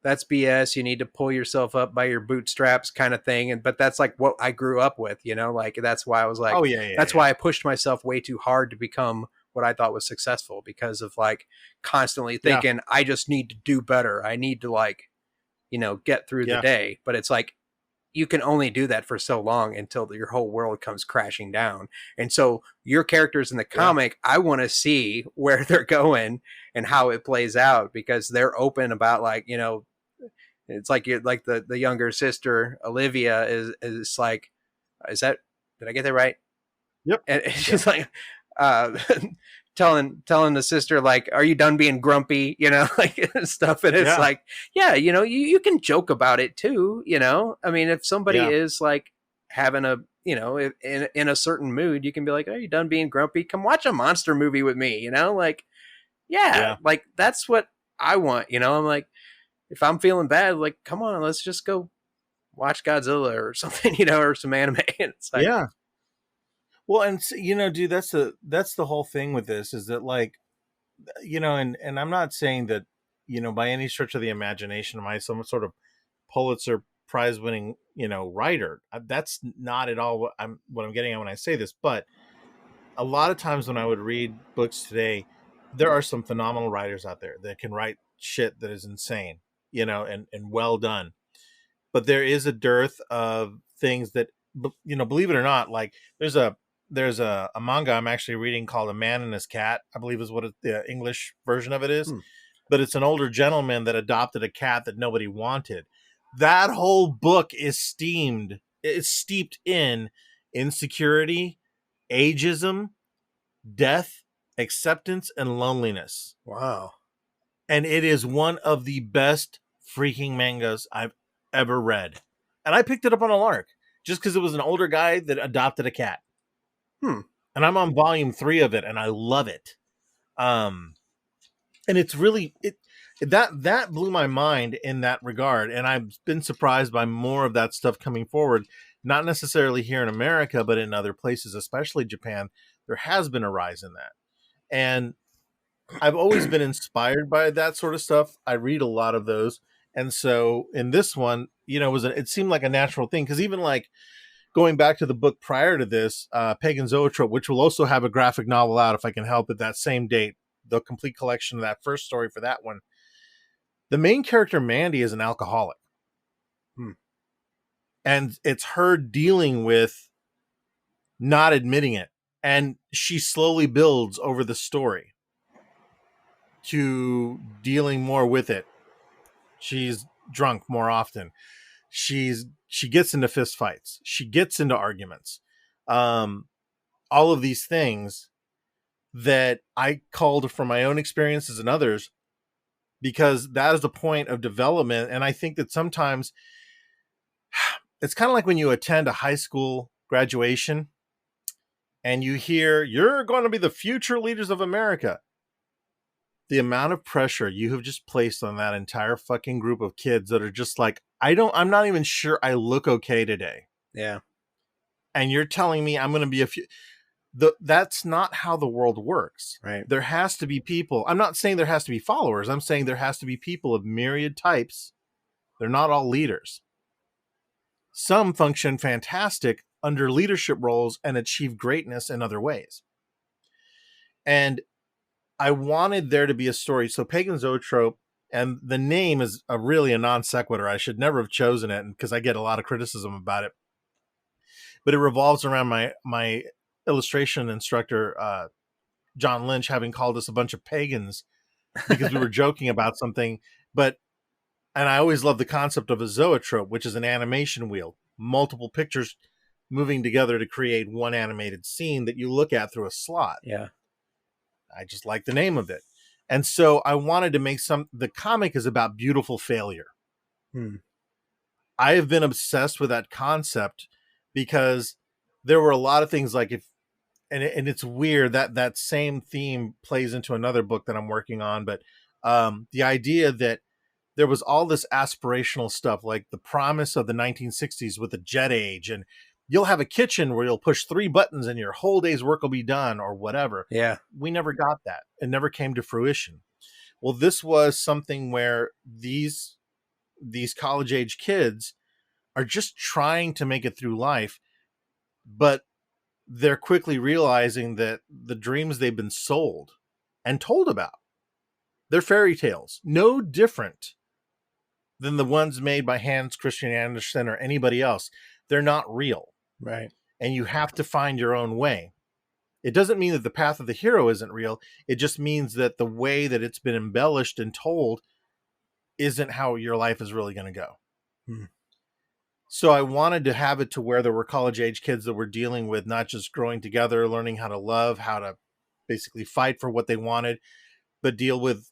that's BS. You need to pull yourself up by your bootstraps, kind of thing. But that's like what I grew up with, like that's why I was like, Oh yeah. Yeah. that's Yeah. why I pushed myself way too hard to become what I thought was successful, because of like constantly Yeah. thinking I just need to do better. I need to like, get through the Yeah. day. But it's like you can only do that for so long until your whole world comes crashing down. And so your characters in the Yeah. comic, I want to see where they're going and how it plays out, because they're open about like, it's like you like the younger sister Olivia is like, is that, did I get that right? Yep. And Yep. she's like, uh, telling the sister like, are you done being grumpy? Like stuff. And it's Yeah. like, yeah, you can joke about it too. I mean, if somebody Yeah. is like having a, in a certain mood, you can be like, are you done being grumpy? Come watch a monster movie with me. Like, yeah, Yeah. like that's what I want. I'm like, if I'm feeling bad, like, come on, let's just go watch Godzilla or something, or some anime. And it's like, Yeah. Well, and dude, that's the whole thing with this is that like, and I'm not saying that, by any stretch of the imagination am I some sort of Pulitzer Prize winning, writer. That's not at all what I'm getting at when I say this. But a lot of times when I would read books today, there are some phenomenal writers out there that can write shit that is insane, and well done. But there is a dearth of things that, believe it or not, like there's a manga I'm actually reading called A Man and His Cat, I believe is what the English version of it is. hmm, But it's an older gentleman that adopted a cat that nobody wanted. That whole book is steeped in insecurity, ageism, death, acceptance, and loneliness. wow. And it is one of the best freaking mangas I've ever read. And I picked it up on a lark just because it was an older guy that adopted a cat. Hmm. And I'm on volume 3 of it, and I love it. And it's really that blew my mind in that regard. And I've been surprised by more of that stuff coming forward, not necessarily here in America, but in other places, especially Japan. There has been a rise in that. And I've always been inspired by that sort of stuff. I read a lot of those. And so in this one, it seemed like a natural thing. Because even like going back to the book prior to this, Pagan Zoetrope, which will also have a graphic novel out if I can help it that same date, the complete collection of that first story for that one. The main character, Mandy, is an alcoholic. Hmm. And it's her dealing with not admitting it. And she slowly builds over the story to dealing more with it. She's drunk more often. She gets into fist fights. She gets into arguments. All of these things that I called from my own experiences and others, because that is the point of development. And I think that sometimes it's kind of like when you attend a high school graduation and you hear, you're going to be the future leaders of America. The amount of pressure you have just placed on that entire fucking group of kids that are just like, I'm not even sure I look okay today. Yeah. And you're telling me I'm going to be that's not how the world works. Right. There has to be people. I'm not saying there has to be followers. I'm saying there has to be people of myriad types. They're not all leaders. Some function fantastic under leadership roles and achieve greatness in other ways. And I wanted there to be a story. So Pagan Zoetrope, and the name is really a non sequitur. I should never have chosen it because I get a lot of criticism about it. But it revolves around my illustration instructor, John Lynch, having called us a bunch of pagans because we were joking about something. And I always love the concept of a zoetrope, which is an animation wheel, multiple pictures moving together to create one animated scene that you look at through a slot. Yeah. I just like the name of it. And so I wanted to make the comic is about beautiful failure. I have been obsessed with that concept because there were a lot of things like and it's weird that same theme plays into another book that I'm working on. But the idea that there was all this aspirational stuff, like the promise of the 1960s with the jet age, and you'll have a kitchen where you'll push 3 buttons and your whole day's work will be done or whatever. Yeah. We never got that. It never came to fruition. Well, this was something where these college age kids are just trying to make it through life, but they're quickly realizing that the dreams they've been sold and told about, they're fairy tales, no different than the ones made by Hans Christian Andersen or anybody else. They're not real. Right. And you have to find your own way. It doesn't mean that the path of the hero isn't real. It just means that the way that it's been embellished and told isn't how your life is really going to go. So I wanted to have it to where there were college age kids that were dealing with not just growing together, learning how to love, how to basically fight for what they wanted, but deal with,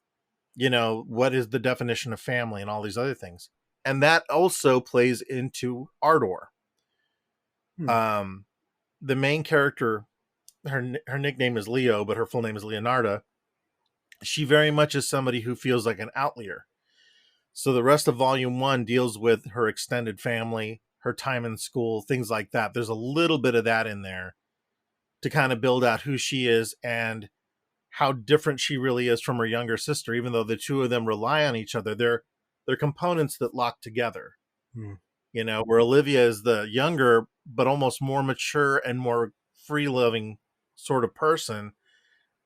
what is the definition of family and all these other things. And that also plays into Ardor. The main character, her nickname is Leo, but her full name is Leonarda. She very much is somebody who feels like an outlier. So the rest of volume 1 deals with her extended family, her time in school, things like that. There's a little bit of that in there to kind of build out who she is and how different she really is from her younger sister, even though the two of them rely on each other. They're components that lock together. Where Olivia is the younger, but almost more mature and more free-living sort of person.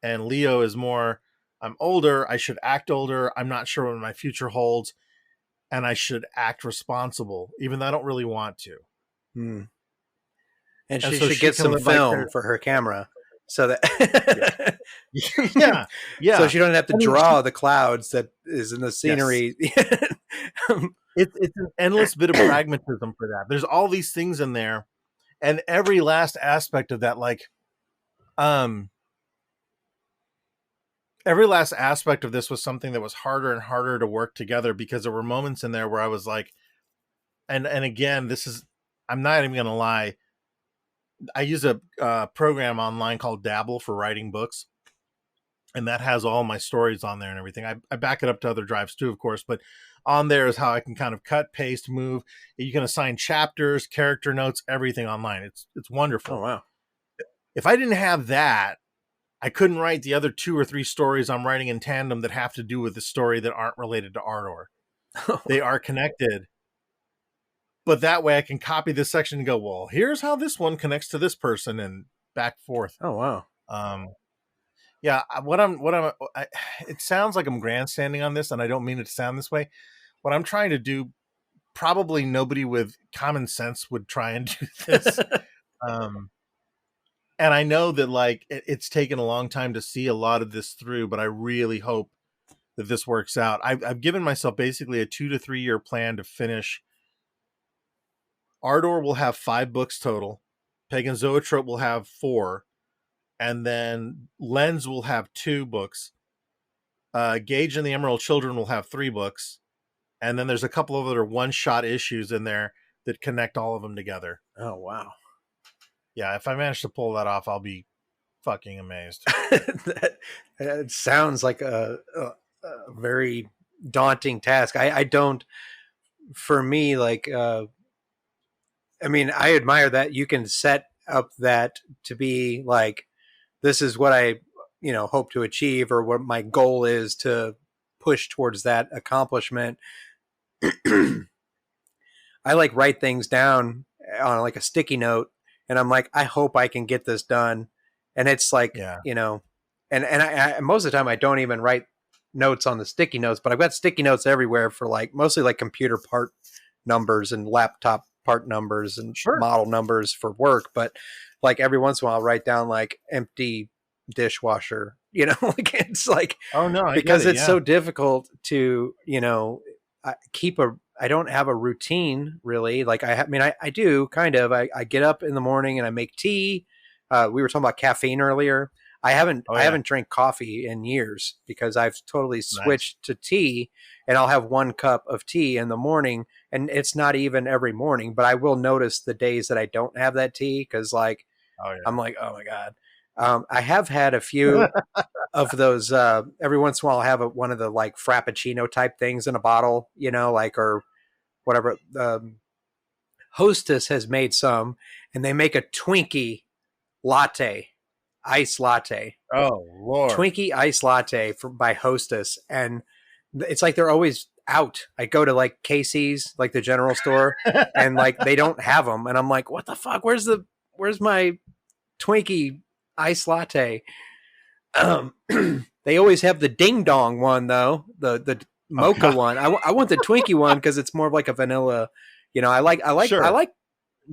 And Leo is more, I'm older, I should act older, I'm not sure what my future holds, and I should act responsible, even though I don't really want to. And she should get some film for her camera so that yeah. So she doesn't have to draw the clouds that is in the scenery. Yes. It's an endless bit of pragmatism for that. There's all these things in there, and every last aspect of that, like every last aspect of this was something that was harder and harder to work together, because there were moments in there where I was like, and again, this is, I'm not even gonna lie, I use a program online called Dabble for writing books, and that has all my stories on there and everything. I back it up to other drives too, of course, but on there is how I can kind of cut, paste, move. You can assign chapters, character notes, everything online. It's Oh wonderful. wow. If I didn't have that, I couldn't write the other 2 or 3 stories I'm writing in tandem that have to do with the story that aren't related to Ardor. They are connected, but that way I can copy this section and go, well, here's how this one connects to this person, and back forth. Oh wow. Yeah, it sounds like I'm grandstanding on this, and I don't mean it to sound this way. What I'm trying to do, probably nobody with common sense would try and do this. And I know that like it's taken a long time to see a lot of this through, but I really hope that this works out. I've given myself basically a 2 to 3 year plan to finish. Ardor will have 5 books total. Pagan Zoetrope will have 4. And then Lens will have 2 books. Gage and the Emerald Children will have 3 books. And then there's a couple of other one-shot issues in there that connect all of them together. Oh wow. Yeah, if I manage to pull that off, I'll be fucking amazed. That sounds like a very daunting task. I don't, for me, like, I mean, I admire that you can set up that to be like, this is what I, hope to achieve, or what my goal is to push towards that accomplishment. I like write things down on like a sticky note, and I'm like, I hope I can get this done. And it's like, Yeah. and I most of the time I don't even write notes on the sticky notes, but I've got sticky notes everywhere for like mostly like computer part numbers and laptop part numbers and model numbers for work. But like every once in a while I'll write down like empty dishwasher, like it's like, oh no, because it's so difficult to, I don't have a routine really. Like I do kind of, I get up in the morning and I make tea. We were talking about caffeine earlier. I haven't drank coffee in years because I've totally switched to tea, and I'll have 1 cup of tea in the morning, and it's not even every morning, but I will notice the days that I don't have that tea. Cause like, I'm like, oh my God. I have had a few of those, every once in a while I'll have one of the like Frappuccino type things in a bottle, like, or whatever. Hostess has made some, and they make a Twinkie latte, ice latte. Oh Lord. Twinkie ice latte by Hostess. And it's like, they're always out. I go to like Casey's, like the general store, and like, they don't have them. And I'm like, what the fuck? Where's my Twinkie ice latte? They always have the ding dong one though, the mocha one. I want the Twinkie one because it's more of like a vanilla. I like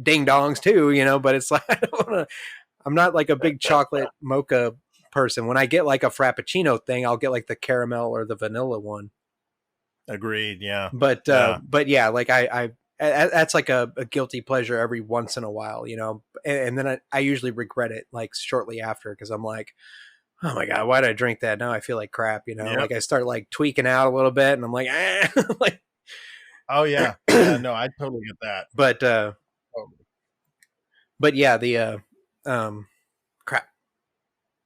ding dongs too. But it's like, I'm not like a big chocolate mocha person. When I get like a Frappuccino thing, I'll get like the caramel or the vanilla one. Agreed. Yeah. But yeah, like I that's like a guilty pleasure every once in a while, and then I usually regret it like shortly after, because I'm like, oh my God, why did I drink that? Now I feel like crap, like I start like tweaking out a little bit, and I'm like, like, oh yeah. Yeah, no, I totally get that. But yeah, the crap.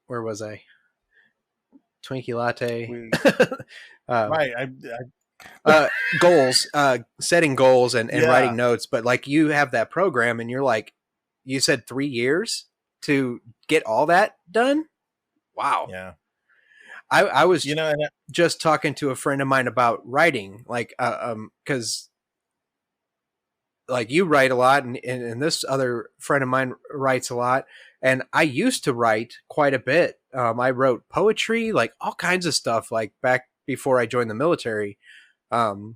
Where was I? Twinkie latte. Right. Goals, setting goals and writing notes. But like, you have that program, and you're like, you said 3 years to get all that done. Wow. Yeah. I was, just talking to a friend of mine about writing, like, cause like you write a lot, and this other friend of mine writes a lot. And I used to write quite a bit. I wrote poetry, like all kinds of stuff, like back before I joined the military. And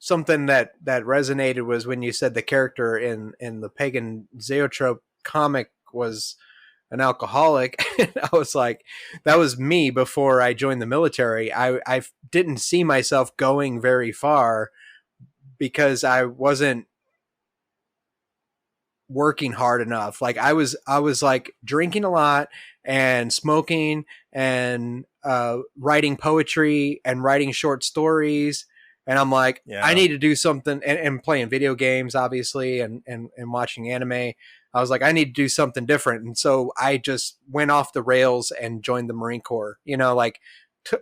something that resonated was when you said the character in the Pagan Zoetrope comic was an alcoholic. I was like, that was me before I joined the military. I didn't see myself going very far because I wasn't working hard enough. Like I was like drinking a lot and smoking and writing poetry and writing short stories. And I'm like, I Yeah. need to do something, and playing video games, obviously, and watching anime. I was like, I need to do something different. And so I just went off the rails and joined the Marine Corps, like t-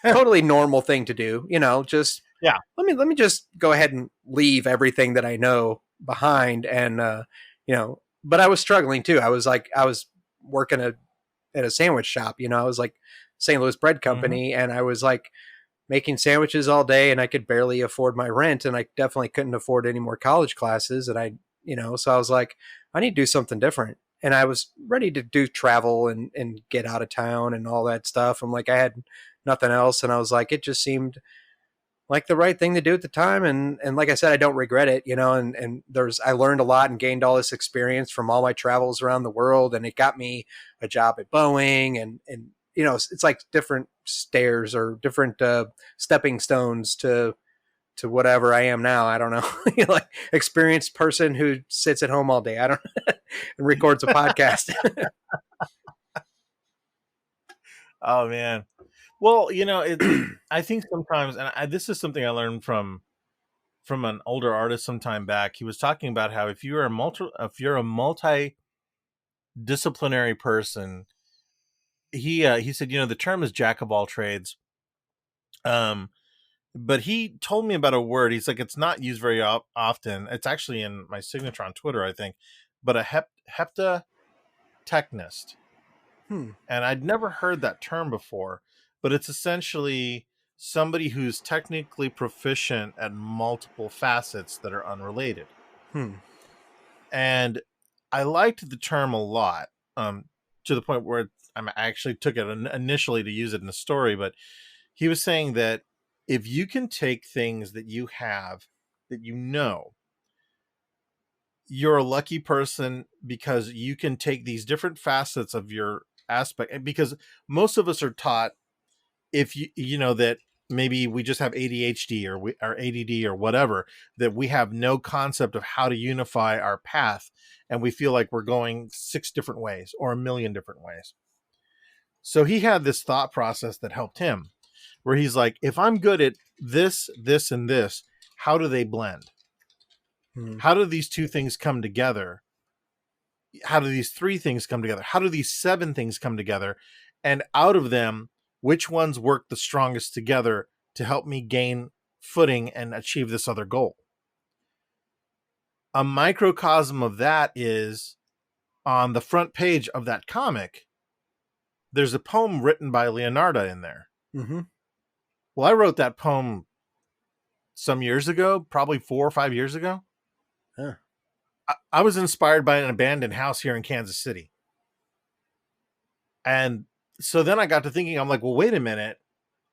totally normal thing to do, just Yeah. let me just go ahead and leave everything that I know behind. And but I was struggling too. I was working at a sandwich shop. I was like St. Louis Bread Mm-hmm. Company, and I was like making sandwiches all day, and I could barely afford my rent, and I definitely couldn't afford any more college classes. And so I was like, I need to do something different. And I was ready to do travel and get out of town and all that stuff. I'm like, I had nothing else. And I was like, it just seemed like the right thing to do at the time. And like I said, I don't regret it, and I learned a lot and gained all this experience from all my travels around the world. And it got me a job at Boeing, and it's like different stairs or different stepping stones to whatever I am now. I don't know. Like experienced person who sits at home all day. I don't and records a podcast. Oh man. Well, I think sometimes, and this is something I learned from an older artist some time back. He was talking about how if you're a multidisciplinary person, he said, the term is jack of all trades. But he told me about a word. He's like, it's not used very often. It's actually in my signature on Twitter, I think. But a heptatechnist. Hmm. And I'd never heard that term before, but it's essentially somebody who's technically proficient at multiple facets that are unrelated. Hmm. And I liked the term a lot, to the point where I actually took it initially to use it in a story. But he was saying that if you can take things that you have that you're a lucky person, because you can take these different facets of your aspect. And because most of us are taught, if you know that maybe we just have ADHD or ADD or whatever, that we have no concept of how to unify our path, and we feel like we're going 6 different ways or a million different ways. So he had this thought process that helped him, where he's like, if I'm good at this, this, and this, how do they blend? Hmm. How do these 2 things come together? How do these 3 things come together? How do these 7 things come together? And out of them, which ones work the strongest together to help me gain footing and achieve this other goal? A microcosm of that is on the front page of that comic, there's a poem written by Leonardo in there. Mm-hmm. Well, I wrote that poem some years ago, probably 4 or 5 years ago. Huh. I was inspired by an abandoned house here in Kansas City. And so then I got to thinking, I'm like, well, wait a minute.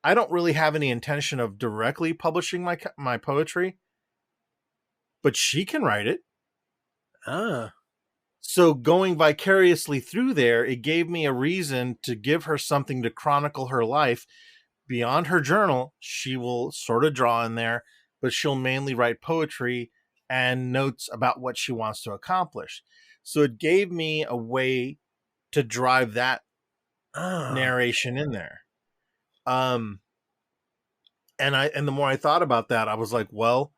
I don't really have any intention of directly publishing my poetry, but she can write it. Ah. So going vicariously through there, it gave me a reason to give her something to chronicle her life. Beyond her journal, she will sort of draw in there, but she'll mainly write poetry and notes about what she wants to accomplish. So it gave me a way to drive that Ah. narration in there. Um, and the more I thought about that, I was like, well,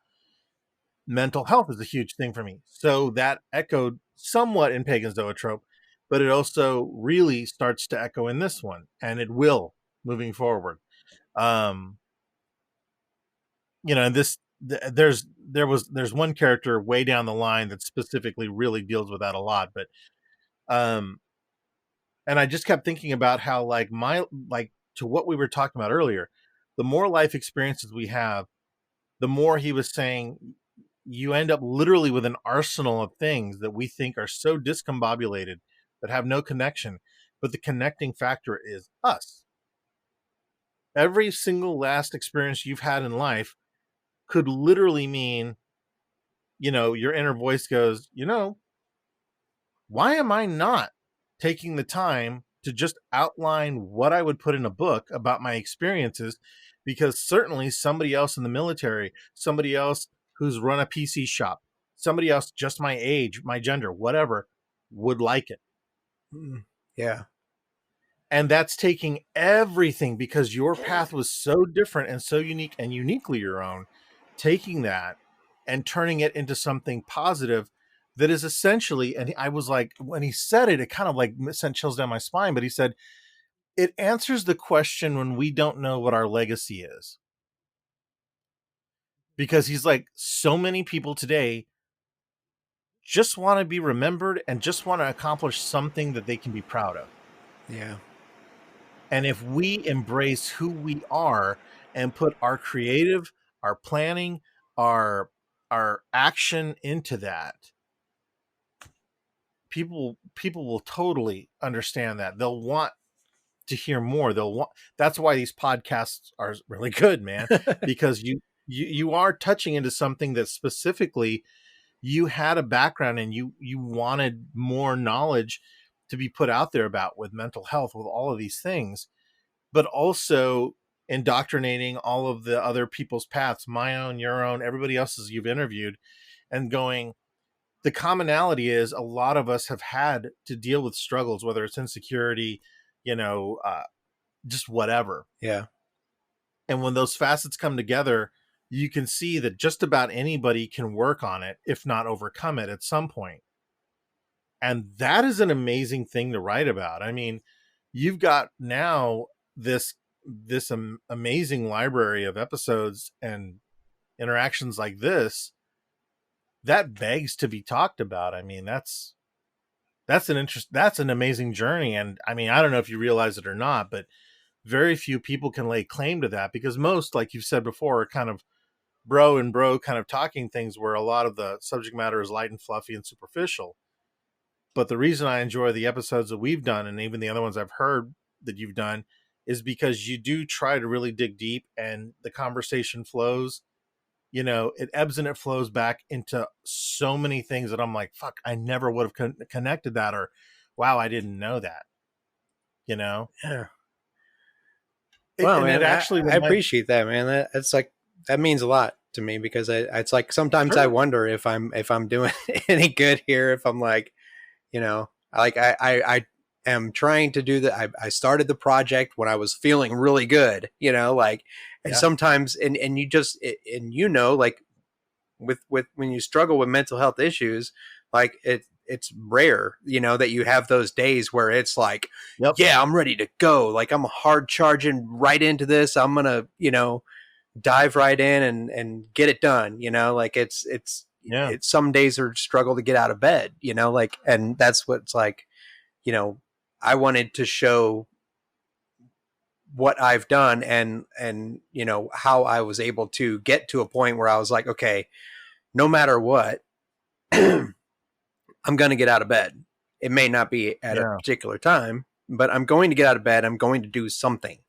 mental health is a huge thing for me. So that echoed somewhat in Pagan's Zoetrope, but it also really starts to echo in this one, and it will moving forward. Um, and there's one character way down the line that specifically really deals with that a lot, but um, and I just kept thinking about how like to what we were talking about earlier, the more life experiences we have, the more he was saying you end up literally with an arsenal of things that we think are so discombobulated that have no connection, but the connecting factor is us. Every single last experience you've had in life could literally mean, your inner voice goes, why am I not taking the time to just outline what I would put in a book about my experiences? Because certainly somebody else in the military, somebody else who's run a PC shop, somebody else just my age, my gender, whatever, would like it. Yeah. And that's taking everything, because your path was so different and so unique and uniquely your own, taking that and turning it into something positive that is essentially, and I was like, when he said it, it kind of like sent chills down my spine, but he said, it answers the question when we don't know what our legacy is. Because he's like, so many people today just want to be remembered and just want to accomplish something that they can be proud of. Yeah. And if we embrace who we are and put our creative, our planning, our action into that, people will totally understand that. They'll want to hear more. That's why these podcasts are really good, man, because you are touching into something that specifically you had a background and you wanted more knowledge to be put out there about, with mental health, with all of these things, but also indoctrinating all of the other people's paths, my own, your own, everybody else's you've interviewed, and going, the commonality is a lot of us have had to deal with struggles, whether it's insecurity, just whatever. Yeah. And when those facets come together, you can see that just about anybody can work on it, if not overcome it at some point. And that is an amazing thing to write about. I mean, you've got now this amazing library of episodes and interactions like this that begs to be talked about. I mean, that's an amazing journey. And I mean, I don't know if you realize it or not, but very few people can lay claim to that, because most, like you've said before, are kind of bro kind of talking things where a lot of the subject matter is light and fluffy and superficial. But the reason I enjoy the episodes that we've done, and even the other ones I've heard that you've done, is because you do try to really dig deep, and the conversation flows. It ebbs and it flows back into so many things that I'm like, fuck, I never would have connected that, or wow, I didn't know that. Yeah. Well, And man, it actually I appreciate that, man. That's like, that means a lot to me, because it's like sometimes sure. I wonder if I'm doing any good here. If I'm like, I am trying to do that. I started the project when I was feeling really good, like, and Yeah. sometimes, and you just, and like with when you struggle with mental health issues, like it's rare, that you have those days where it's like, Yep. yeah, I'm ready to go. Like, I'm hard charging right into this. I'm going to, dive right in and get it done. Like it's some days are struggle to get out of bed, like, and that's what's like, I wanted to show what I've done, and how I was able to get to a point where I was like, okay, no matter what, I'm going to get out of bed. It may not be at a Yeah. particular time, but I'm going to get out of bed. I'm going to do something,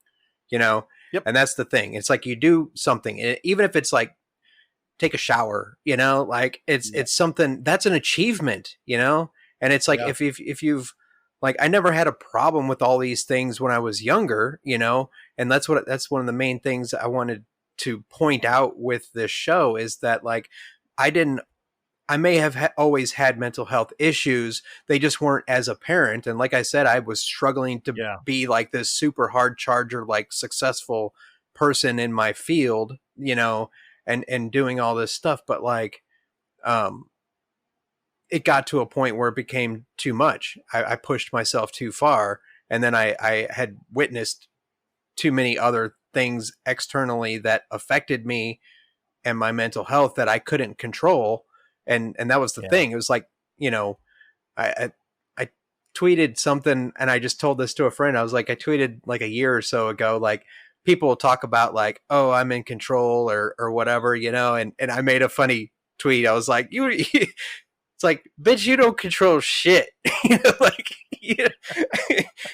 Yep. And that's the thing. It's like you do something, even if it's like take a shower, like it's something that's an achievement, and it's like, if you've, like, I never had a problem with all these things when I was younger, and that's one of the main things I wanted to point out with this show, is that, like, I may have always had mental health issues. They just weren't as apparent. And like I said, I was struggling to be like this super hard charger, like successful person in my field, and doing all this stuff. But like, it got to a point where it became too much. I pushed myself too far. And then I had witnessed too many other things externally that affected me and my mental health that I couldn't control. And that was the thing. It was like, I tweeted something, and I just told this to a friend. I was like, I tweeted like a year or so ago, like, people talk about like, oh, I'm in control or whatever, and I made a funny tweet. I was like, it's like, bitch, you don't control shit. Like,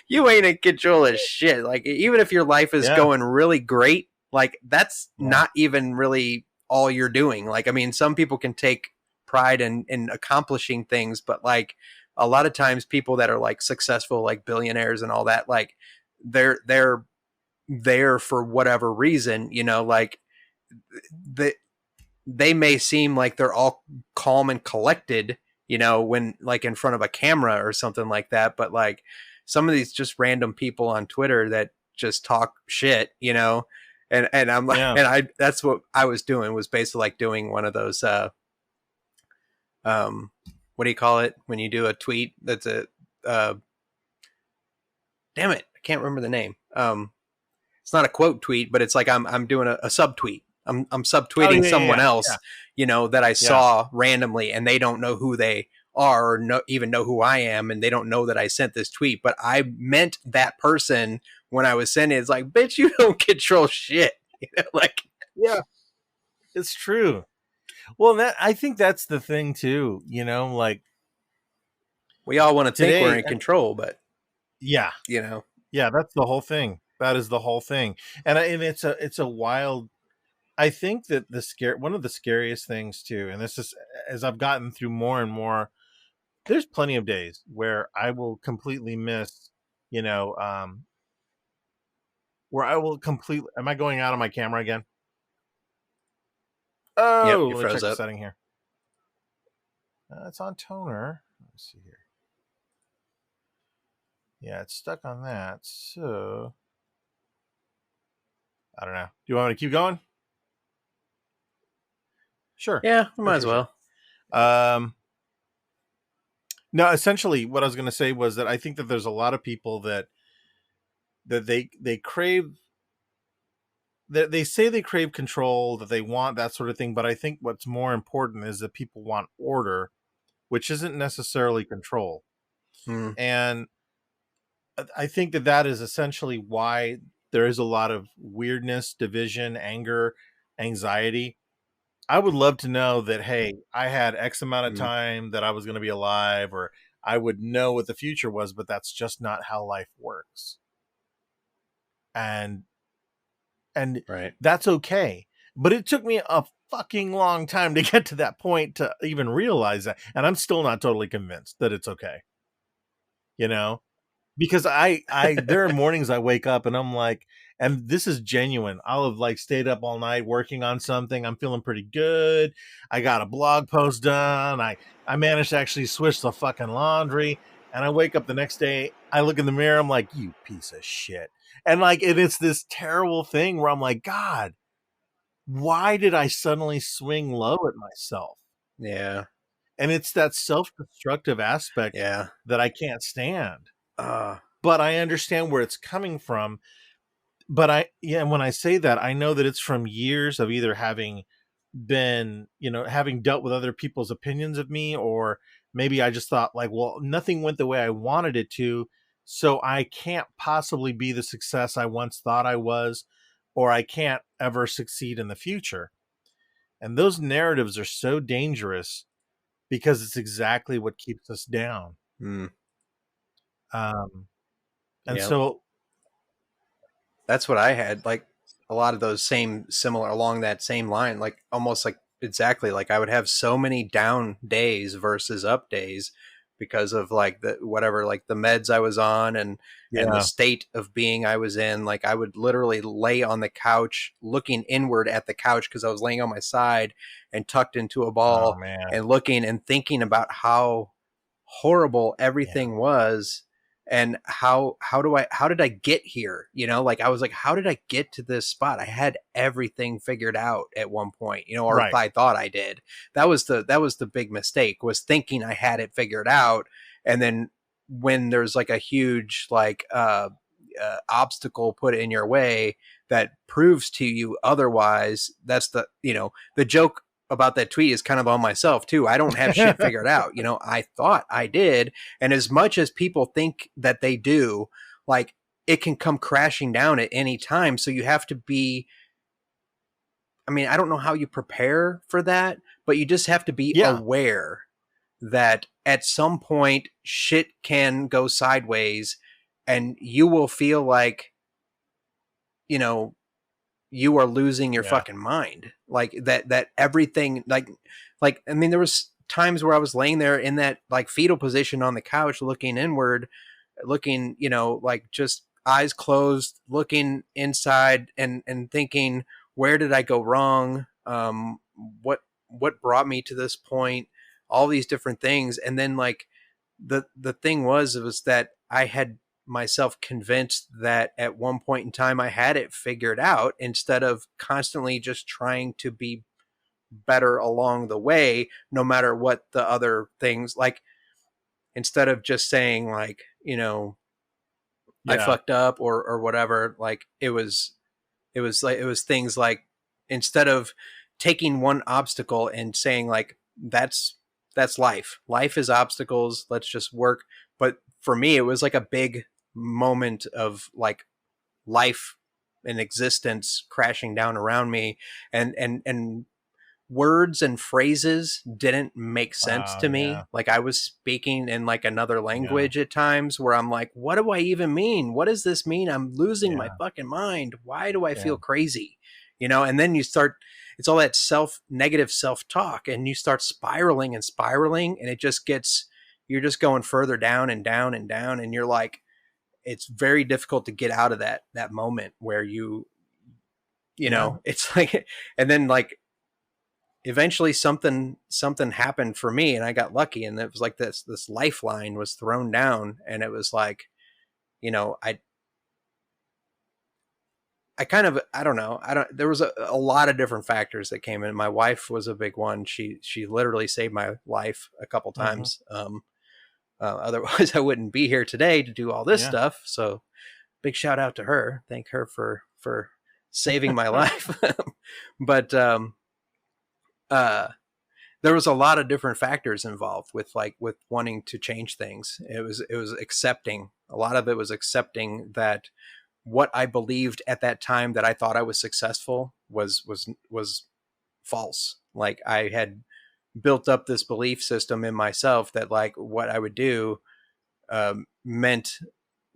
you ain't in control of shit. Like, even if your life is going really great, like, that's not even really all you're doing. Like, I mean, some people can take pride in accomplishing things, but like a lot of times people that are like successful, like billionaires and all that, like they're there for whatever reason, like they may seem like they're all calm and collected, you know, when like in front of a camera or something like that. But like some of these just random people on Twitter that just talk shit, you know, and I'm like, Yeah. and I that's what I was doing, was basically like doing one of those um what do you call it when you do a tweet that's a uh damn it, I can't remember the name. It's not a quote tweet, but it's like I'm doing a subtweet. I'm Oh subtweeting yeah, yeah, someone yeah, yeah, else, you know, that I yeah. saw randomly, and they don't know who they are, or even know who I am, and they don't know that I sent this tweet. But I meant that person when I was sending it. It's like, bitch, you don't control shit. You know, like, Yeah, it's true. Well, that I think that's the thing too. You know, like we all want to think we're today. in control, but Yeah, you know, yeah. That's the whole thing. That is the whole thing. And it's a wild. I think that one of the scariest things too, and this is as I've gotten through more and more. There's plenty of days where I will completely miss. You know, where I will completely. Am I going out on my camera again? yep, Oh, you let me froze check the up. setting here. It's on toner. Let's see here. Yeah, it's stuck on that. So I don't know. Do you want me to keep going? Sure. Yeah, we Sure, might as sure, sure. well. No, essentially what I was going to say was that I think that there's a lot of people that they crave that they say they crave control, that they want that sort of thing, but I think what's more important is that people want order, which isn't necessarily control. Mm, And I think that that is essentially why there is a lot of weirdness, division, anger, anxiety. I would love to know that, hey, I had X amount of mm, time that I was going to be alive, or I would know what the future was, but that's just not how life works. And and right. that's okay. But it took me a fucking long time to get to that point to even realize that. And I'm still not totally convinced that it's okay. You know? Because I there are mornings I wake up and I'm like, and this is genuine. I'll have like stayed up all night working on something. I'm feeling pretty good. I got a blog post done. I managed to actually switch the fucking laundry. And I wake up the next day, I look in the mirror, I'm like, you piece of shit. And like it's this terrible thing where I'm like, God, why did I suddenly swing low at myself? Yeah, And it's that self-destructive aspect yeah. that I can't stand. Uh, But I understand where it's coming from. But when I say that, I know that it's from years of either having been, having dealt with other people's opinions of me, or maybe I just thought like, well, nothing went the way I wanted it to, so I can't possibly be the success I once thought I was, or I can't ever succeed in the future. And those narratives are so dangerous because it's exactly what keeps us down. mm, Um, and yeah. so, That's what I had. Like a lot of those same similar along that same line, like almost like exactly like I would have so many down days versus up days because of like the whatever, like the meds I was on, and the yeah, state of being I was in. Like I would literally lay on the couch looking inward at the couch because I was laying on my side and tucked into a oh ball man, and looking and thinking about how horrible yeah, everything was, and how did I get here, you know, like I was like, how did I get to this spot? I had everything figured out at one point, you know, or right, I thought I did. That was the big mistake, was thinking I had it figured out. And then when there's like a huge like obstacle put in your way that proves to you otherwise, that's the, you know, the joke about that tweet is kind of on myself too. I don't have shit figured out. You know, I thought I did. And as much as people think that they do, like it can come crashing down at any time. So you have to be, I mean, I don't know how you prepare for that, but you just have to be yeah, aware that at some point shit can go sideways and you will feel like, you know, you are losing your yeah, fucking mind. Like that everything, like I mean, there was times where I was laying there in that like fetal position on the couch looking inward, looking, you know, like just eyes closed, looking inside and thinking, where did I go wrong? what brought me to this point, all these different things. And then like the thing was, it was that I had myself convinced that at one point in time I had it figured out, instead of constantly just trying to be better along the way, no matter what the other things, like instead of just saying like, I Yeah. fucked up or whatever, like it was things like, instead of taking one obstacle and saying like, that's life is obstacles, let's just work. But for me it was like a big moment of like life and existence crashing down around me, and words and phrases didn't make sense Wow. to Yeah. me. Like I was speaking in like another Yeah. language at times, where I'm like, what do I even mean? What does this mean? I'm losing my Yeah. fucking mind. Why do I Yeah. feel crazy? And then you start, it's all that negative self-talk, and you start spiraling and spiraling, and it just gets, you're just going further down and down and down. And you're like, it's very difficult to get out of that moment where Yeah. it's like, and then like eventually something happened for me, and I got lucky, and it was like this lifeline was thrown down, and it was like, you know, I kind of, I don't know, I don't, there was a lot of different factors that came in. My wife was a big one. She literally saved my life a couple Hmm. times. Otherwise I wouldn't be here today to do all this Yeah. stuff. So big shout out to her. Thank her for saving my life. But uh there was a lot of different factors involved with wanting to change things. It was accepting. A lot of it was accepting that what I believed at that time, that I thought I was successful, was false. Like I had built up this belief system in myself that like what I would do meant,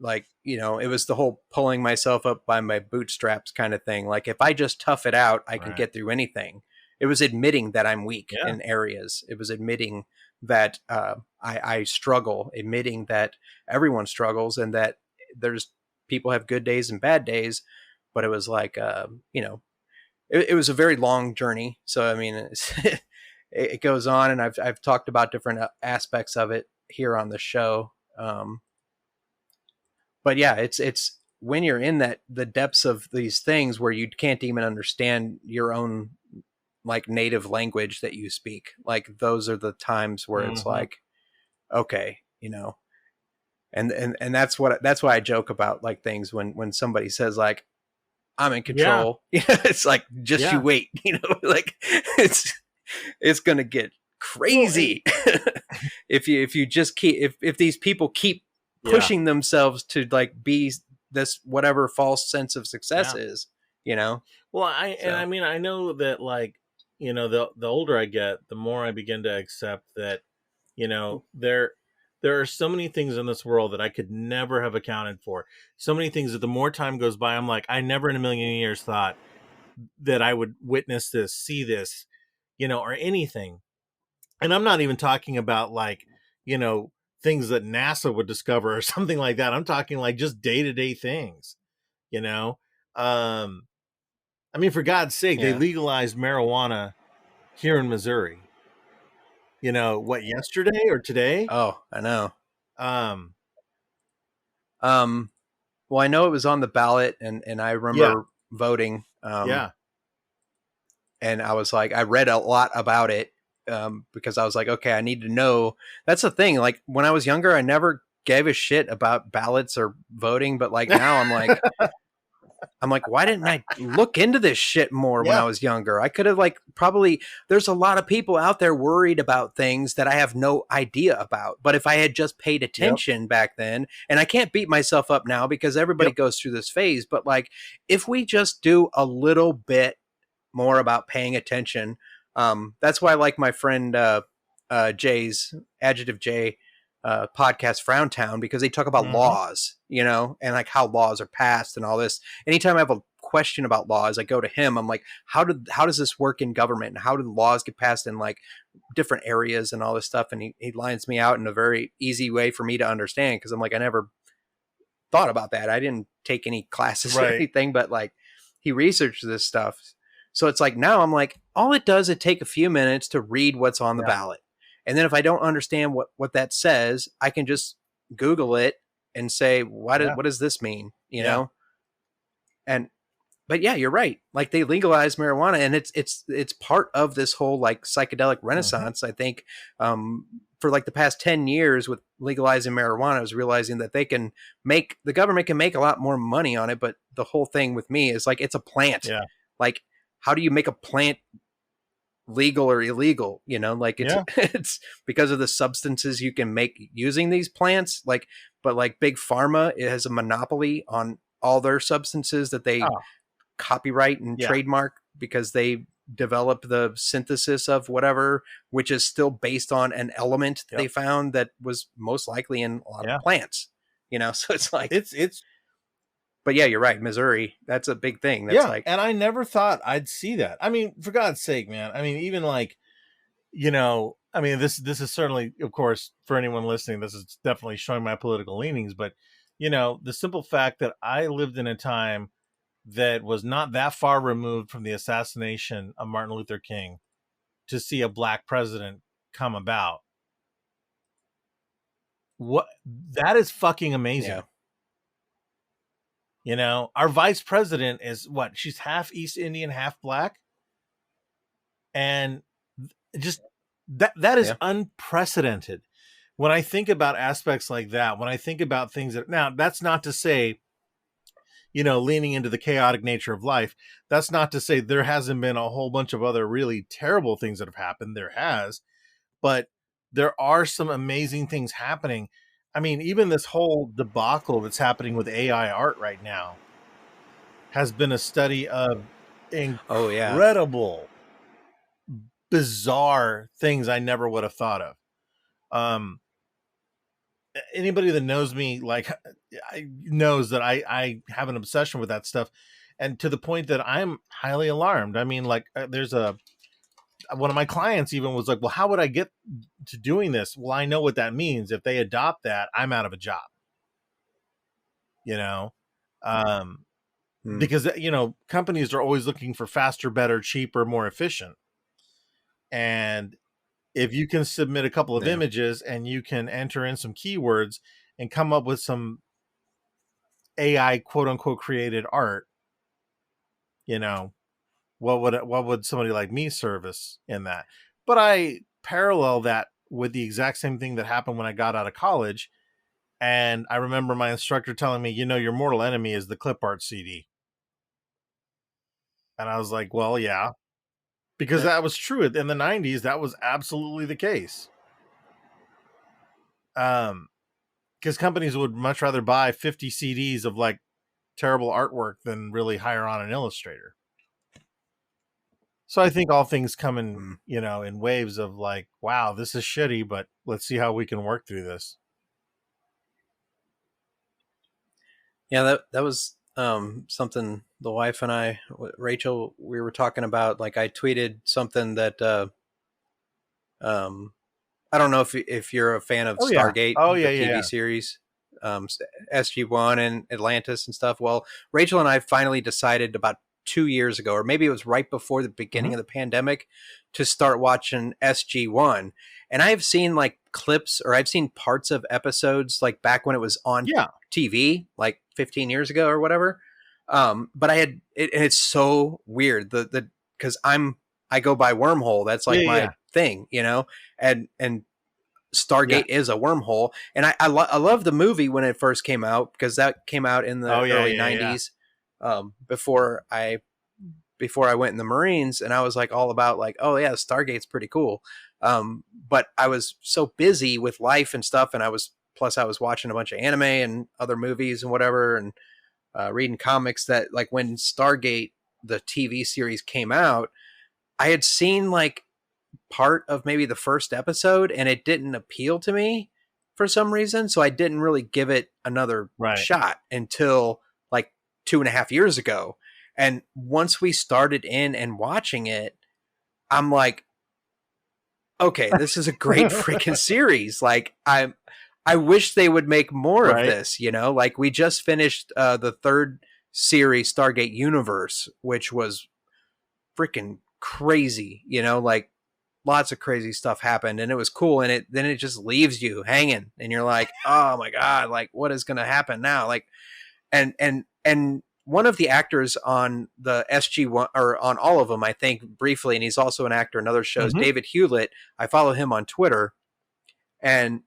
like, it was the whole pulling myself up by my bootstraps kind of thing. Like if I just tough it out, I can Right. get through anything. It was admitting that I'm weak Yeah. in areas. It was admitting that I struggle, admitting that everyone struggles, and that there's people have good days and bad days. But it was like, it was a very long journey. So I mean, it goes on, and I've talked about different aspects of it here on the show. But yeah, it's when you're in the depths of these things where you can't even understand your own like native language that you speak. Like those are the times where it's Hmm. like, okay, and that's why I joke about like things when somebody says like, I'm in Yeah. control. It's like, just you Yeah. wait, like it's it's gonna get Well, and crazy if you just keep, if these people keep yeah. pushing themselves to like be this whatever false sense of success Yeah. is, Well, I so mean, I know that, like, the older I get, the more I begin to accept that, there are so many things in this world that I could never have accounted for. So many things that the more time goes by, I'm like, I never in a million years thought that I would witness this, see this, or anything. And I'm not even talking about, like, you know, things that NASA would discover or something like that. I'm talking like just day-to-day things, you know. Um I mean, for God's sake, they yeah. legalized marijuana here in Missouri. What, yesterday or today? Oh, I know. Um, um well, I know it was on the ballot, and I yeah, remember voting, yeah, and I was like, I read a lot about it, because I was like, okay, I need to know. That's the thing, like when I was younger I never gave a shit about ballots or voting, but like now I'm like, why didn't I look into this shit more when I yeah, was younger? I could have like probably, there's a lot of people out there worried about things that I have no idea about. But if I had just paid yep, attention back then, and I can't beat myself up now because everybody yep, goes through this phase, but like if we just do a little bit more about paying attention, that's why I like my friend Jay's Adjective J podcast Frowntown, because they talk about mm-hmm, laws, and like how laws are passed and all this. Anytime I have a question about laws, I go to him. I'm like, how does this work in government, and how do laws get passed in like different areas and all this stuff? And he lines me out in a very easy way for me to understand, because I'm like, I never thought about that. I didn't take any classes or right, anything, but like he researched this stuff. So it's like now I'm like, all it does is take a few minutes to read what's on the Yeah. ballot. And then if I don't understand what that says, I can just Google it and say, Yeah. what does this mean? You Yeah. know? And but yeah, you're right. Like they legalized marijuana, and it's part of this whole like psychedelic Mm-hmm. renaissance. I think for like the past 10 years with legalizing marijuana, I was realizing that the government can make a lot more money on it. But the whole thing with me is like it's a plant. Yeah. Like, how do you make a plant legal or illegal? You know, like it's Yeah. it's because of the substances you can make using these plants. Like, but like big pharma, it has a monopoly on all their substances that they Oh, copyright and yeah. trademark because they develop the synthesis of whatever, which is still based on an element Yep. they found that was most likely in a lot of Yeah. plants. You know, so it's like, It's but yeah, you're right. Missouri, that's a big thing. That's yeah, like, and I never thought I'd see that. I mean, for God's sake, man. I mean, even like, I mean, this is certainly, of course, for anyone listening, this is definitely showing my political leanings, but the simple fact that I lived in a time that was not that far removed from the assassination of Martin Luther King to see a black president come about. What that is fucking yeah, amazing. Our vice president is what? She's half East Indian, half black. And just that is yeah, unprecedented. When I think about aspects like that, when I think about things that now that's not to say, leaning into the chaotic nature of life, that's not to say there hasn't been a whole bunch of other really terrible things that have happened. There has, but there are some amazing things happening. I mean, even this whole debacle that's happening with AI art right now has been a study of oh yeah, incredible, bizarre things I never would have thought of. Um, Anybody that knows me, like, knows that I have an obsession with that stuff, and to the point that I'm highly alarmed. I mean, like, there's one of my clients even was like, "Well, how would I get to doing this?" Well, I know what that means. If they adopt that, I'm out of a job. You know, um, hmm, because companies are always looking for faster, better, cheaper, more efficient, and if you can submit a couple of yeah, images and you can enter in some keywords and come up with some AI quote unquote created art, you know, what would somebody like me service in that? But I parallel that with the exact same thing that happened when I got out of college. And I remember my instructor telling me, your mortal enemy is the clip art CD. And I was like, well, yeah, because yeah, that was true in the 90s. That was absolutely the case. Because companies would much rather buy 50 CDs of like terrible artwork than really hire on an illustrator. So I think all things come in, hmm. in waves of like, wow, this is shitty, but let's see how we can work through this. Yeah. That was something the wife and I, Rachel, we were talking about. Like I tweeted something that um I don't know if you're a fan of Oh yeah. Stargate, Oh the yeah, yeah, TV yeah. series, um, SG1 and Atlantis and stuff. Well, Rachel and I finally decided about 2 years ago, or maybe it was right before the beginning Mm-hmm. of the pandemic, to start watching SG1. And I've seen like clips, or I've seen parts of episodes like back when it was on Yeah. TV, like 15 years ago or whatever. But I had it, and it's so weird. Because I go by Wormhole. That's Yeah, like yeah, yeah. my thing, and Yeah. Stargate is a wormhole. And I love the movie when it first came out because that came out in Oh the yeah, early yeah, yeah. 90s, before I went in the Marines, and I was like all about like, oh yeah, Stargate's pretty cool. But I was so busy with life and stuff, and I was watching a bunch of anime and other movies and whatever, and reading comics, that like when Stargate the TV series came out, I had seen like part of maybe the first episode and it didn't appeal to me for some reason. So I didn't really give it another Right. shot until like 2.5 years ago. And once we started in and watching it, I'm like, okay, this is a great freaking series. Like I wish they would make more of Right. this, like we just finished the third series, Stargate Universe, which was freaking crazy, you know, like lots of crazy stuff happened, and it was cool. And then it just leaves you hanging, and you're like, oh my God, like what is going to happen now? Like, and one of the actors on the SG1, or on all of them, I think briefly, and he's also an actor in other shows, David Hewlett. I follow him on Twitter, and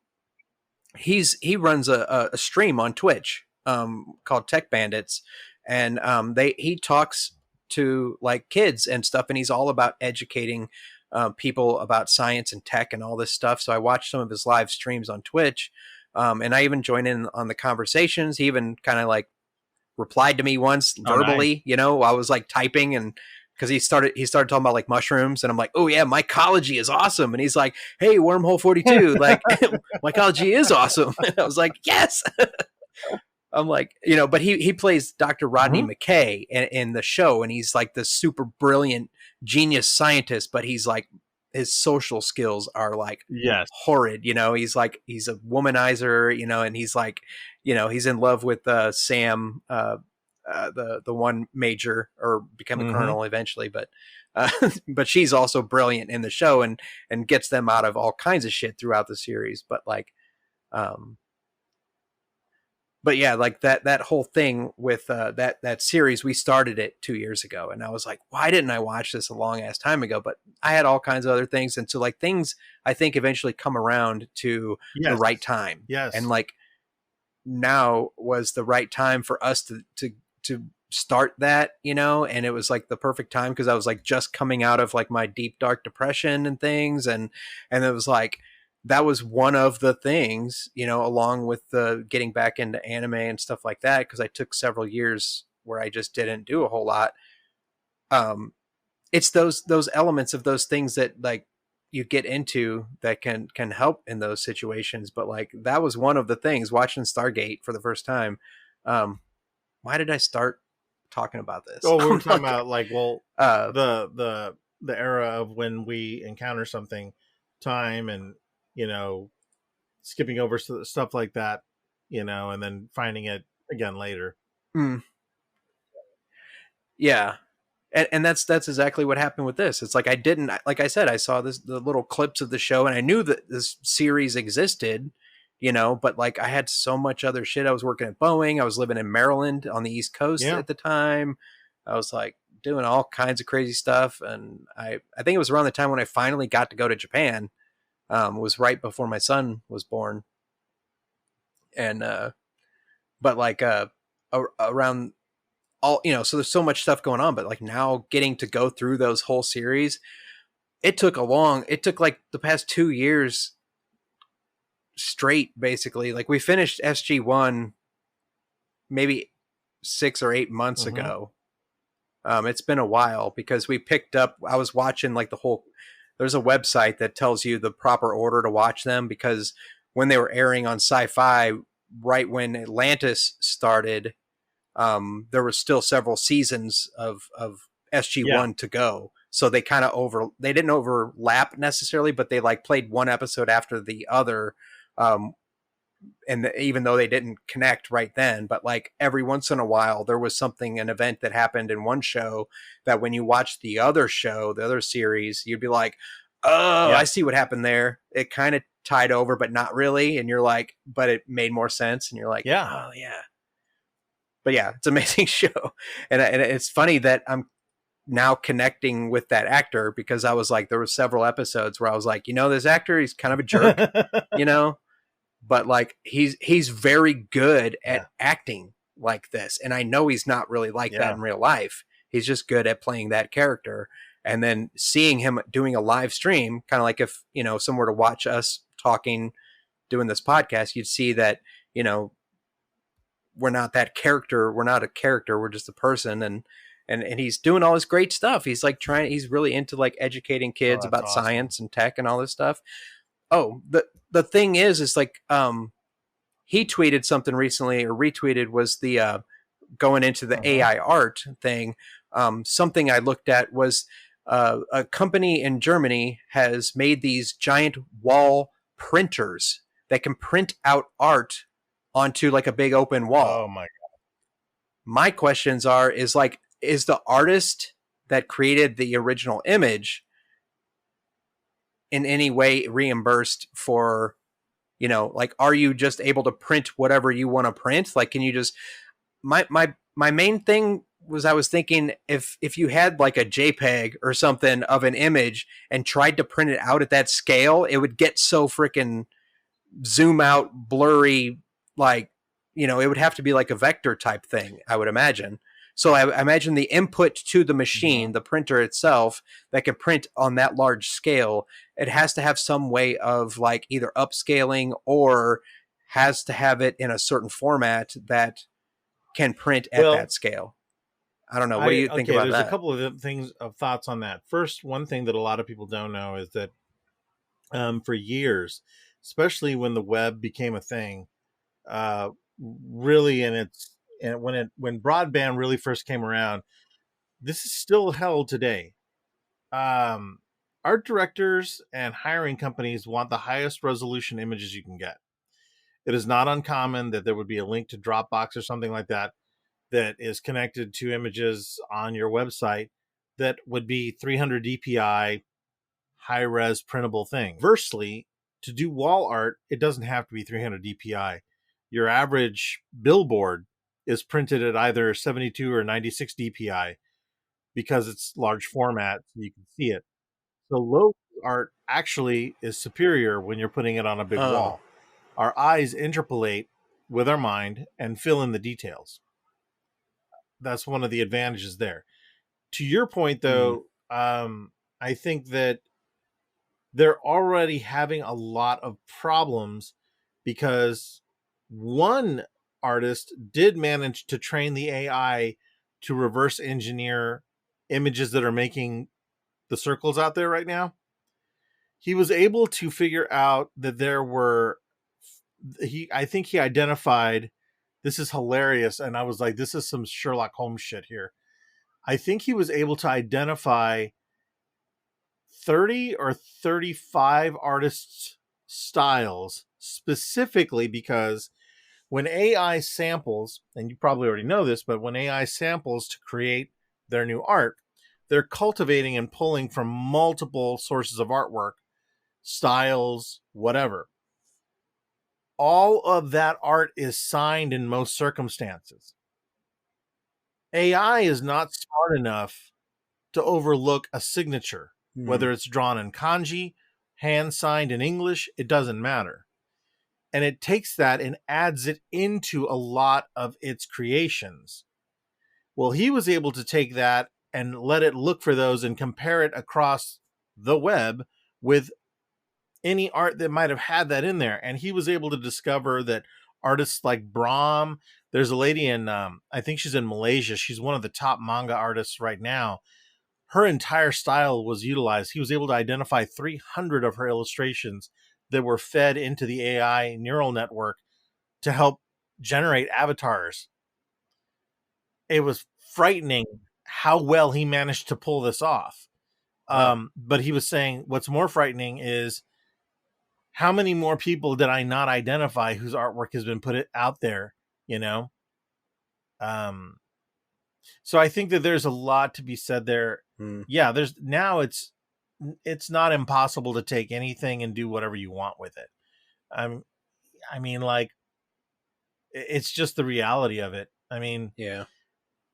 he runs a stream on Twitch called Tech Bandits, and he talks to like kids and stuff, and he's all about educating people about science and tech and all this stuff. So I watched some of his live streams on Twitch, and I even joined in on the conversations. He even kind of like replied to me once verbally. Nice. You know, I was like typing, and because he started talking about like mushrooms, and I'm like, oh yeah, mycology is awesome. And he's like, hey, wormhole 42, like mycology is awesome. And I was like, yes. I'm like, you know, but he plays Dr. Rodney McKay in the show, and he's like this super brilliant genius scientist, but he's like, his social skills are like horrid, you know. He's like, he's a womanizer, you know, and he's like, you know, he's in love with Sam, the one major, or become a colonel eventually, but she's also brilliant in the show, and gets them out of all kinds of shit throughout the series. But like, but yeah, like that whole thing with that series, we started it 2 years ago, and I was like, why didn't I watch this a long ass time ago? But I had all kinds of other things, and so like things I think eventually come around to the right time. Yes, and like now was the right time for us to start that, you know. And it was like the perfect time, because I was like just coming out of like my deep dark depression and things, and it was like, that was one of the things, you know, along with the getting back into anime and stuff like that, because I took several years where I just didn't do a whole lot. It's those elements of those things that like you get into that can help in those situations. But like that was one of the things, watching Stargate for the first time. Why did I start talking about this? Oh, we were talking about like, well, the era of when we encounter something, time, and you know, skipping over stuff like that, you know, and then finding it again later. Yeah. And that's exactly what happened with this. It's like, I didn't, like I said, I saw the little clips of the show, and I knew that this series existed, you know, but like I had so much other shit. I was working at Boeing. I was living in Maryland on the East Coast at the time. I was like doing all kinds of crazy stuff. And I think it was around the time when I finally got to go to Japan. Was right before my son was born. And, but like, around all, you know, so there's so much stuff going on, but like now getting to go through those whole series, it took like the past 2 years straight, basically. Like we finished SG1 maybe 6 or 8 months ago. It's been a while, because we picked up, I was watching like there's a website that tells you the proper order to watch them, because when they were airing on Sci-Fi, right when Atlantis started, there were still several seasons of SG1 to go. So they kind of they didn't overlap necessarily, but they like played one episode after the other. And even though they didn't connect right then, but like every once in a while, there was an event that happened in one show that when you watch the other show, the other series, you'd be like, oh, I see what happened there. It kind of tied over, but not really. And you're like, but it made more sense. And you're like, oh yeah. But yeah, it's an amazing show. And it's funny that I'm now connecting with that actor, because I was like, there were several episodes where I was like, you know, this actor, he's kind of a jerk, you know, but like he's very good at acting like this. And I know he's not really like that in real life. He's just good at playing that character. And then seeing him doing a live stream, kind of like if, you know, someone were to watch us talking, doing this podcast, you'd see that, you know, we're not that character. We're not a character. We're just a person. And he's doing all this great stuff. He's like he's really into like educating kids about science and tech and all this stuff. Oh, the thing is like, he tweeted something recently, or retweeted, was the, going into the AI art thing. Something I looked at was, a company in Germany has made these giant wall printers that can print out art onto like a big open wall. Oh my God. My questions is the artist that created the original image in any way reimbursed for, like, are you just able to print whatever you want to print? Like, can you just, my main thing was, I was thinking, if you had like a JPEG or something of an image and tried to print it out at that scale, it would get so freaking zoom out, blurry, like, it would have to be like a vector type thing, I would imagine. So I imagine the input to the machine, the printer itself, that can print on that large scale, it has to have some way of like either upscaling or has to have it in a certain format that can print at Well, that scale. I don't know. What do you think about there's a that? couple of things of thoughts on that. First, one thing that a lot of people don't know is that for years, especially when the web became a thing, really when broadband really first came around, this is still held today. Art directors and hiring companies want the highest resolution images you can get. It is not uncommon that there would be a link to Dropbox or something like that that is connected to images on your website that would be 300 dpi high res printable thing. Conversely, to do wall art, it doesn't have to be 300 dpi. Your average billboard is printed at either 72 or 96 dpi because it's large format, so you can see it. So low art actually is superior when you're putting it on a big Oh. wall. Our eyes interpolate with our mind and fill in the details. That's one of the advantages there. To your point, though, I think that they're already having a lot of problems because one artist did manage to train the AI to reverse engineer images that are making the circles out there right now. He was able to figure out that there were I think he identified, this is hilarious, and I was like, this is some Sherlock Holmes shit here. I think he was able to identify 30 or 35 artists' styles specifically because when AI samples, and you probably already know this, but when AI samples to create their new art, they're cultivating and pulling from multiple sources of artwork, styles, whatever. All of that art is signed in most circumstances. AI is not smart enough to overlook a signature, whether it's drawn in kanji, hand signed in English, it doesn't matter. And it takes that and adds it into a lot of its creations. Well, he was able to take that and let it look for those and compare it across the web with any art that might have had that in there. And he was able to discover that artists like Brahm, there's a lady in, I think she's in Malaysia. She's one of the top manga artists right now. Her entire style was utilized. He was able to identify 300 of her illustrations that were fed into the AI neural network to help generate avatars. It was frightening how well he managed to pull this off. But he was saying what's more frightening is how many more people did I not identify whose artwork has been put out there, you know? So I think that there's a lot to be said there. Yeah, it's not impossible to take anything and do whatever you want with it. I mean, like, it's just the reality of it. I mean, Yeah.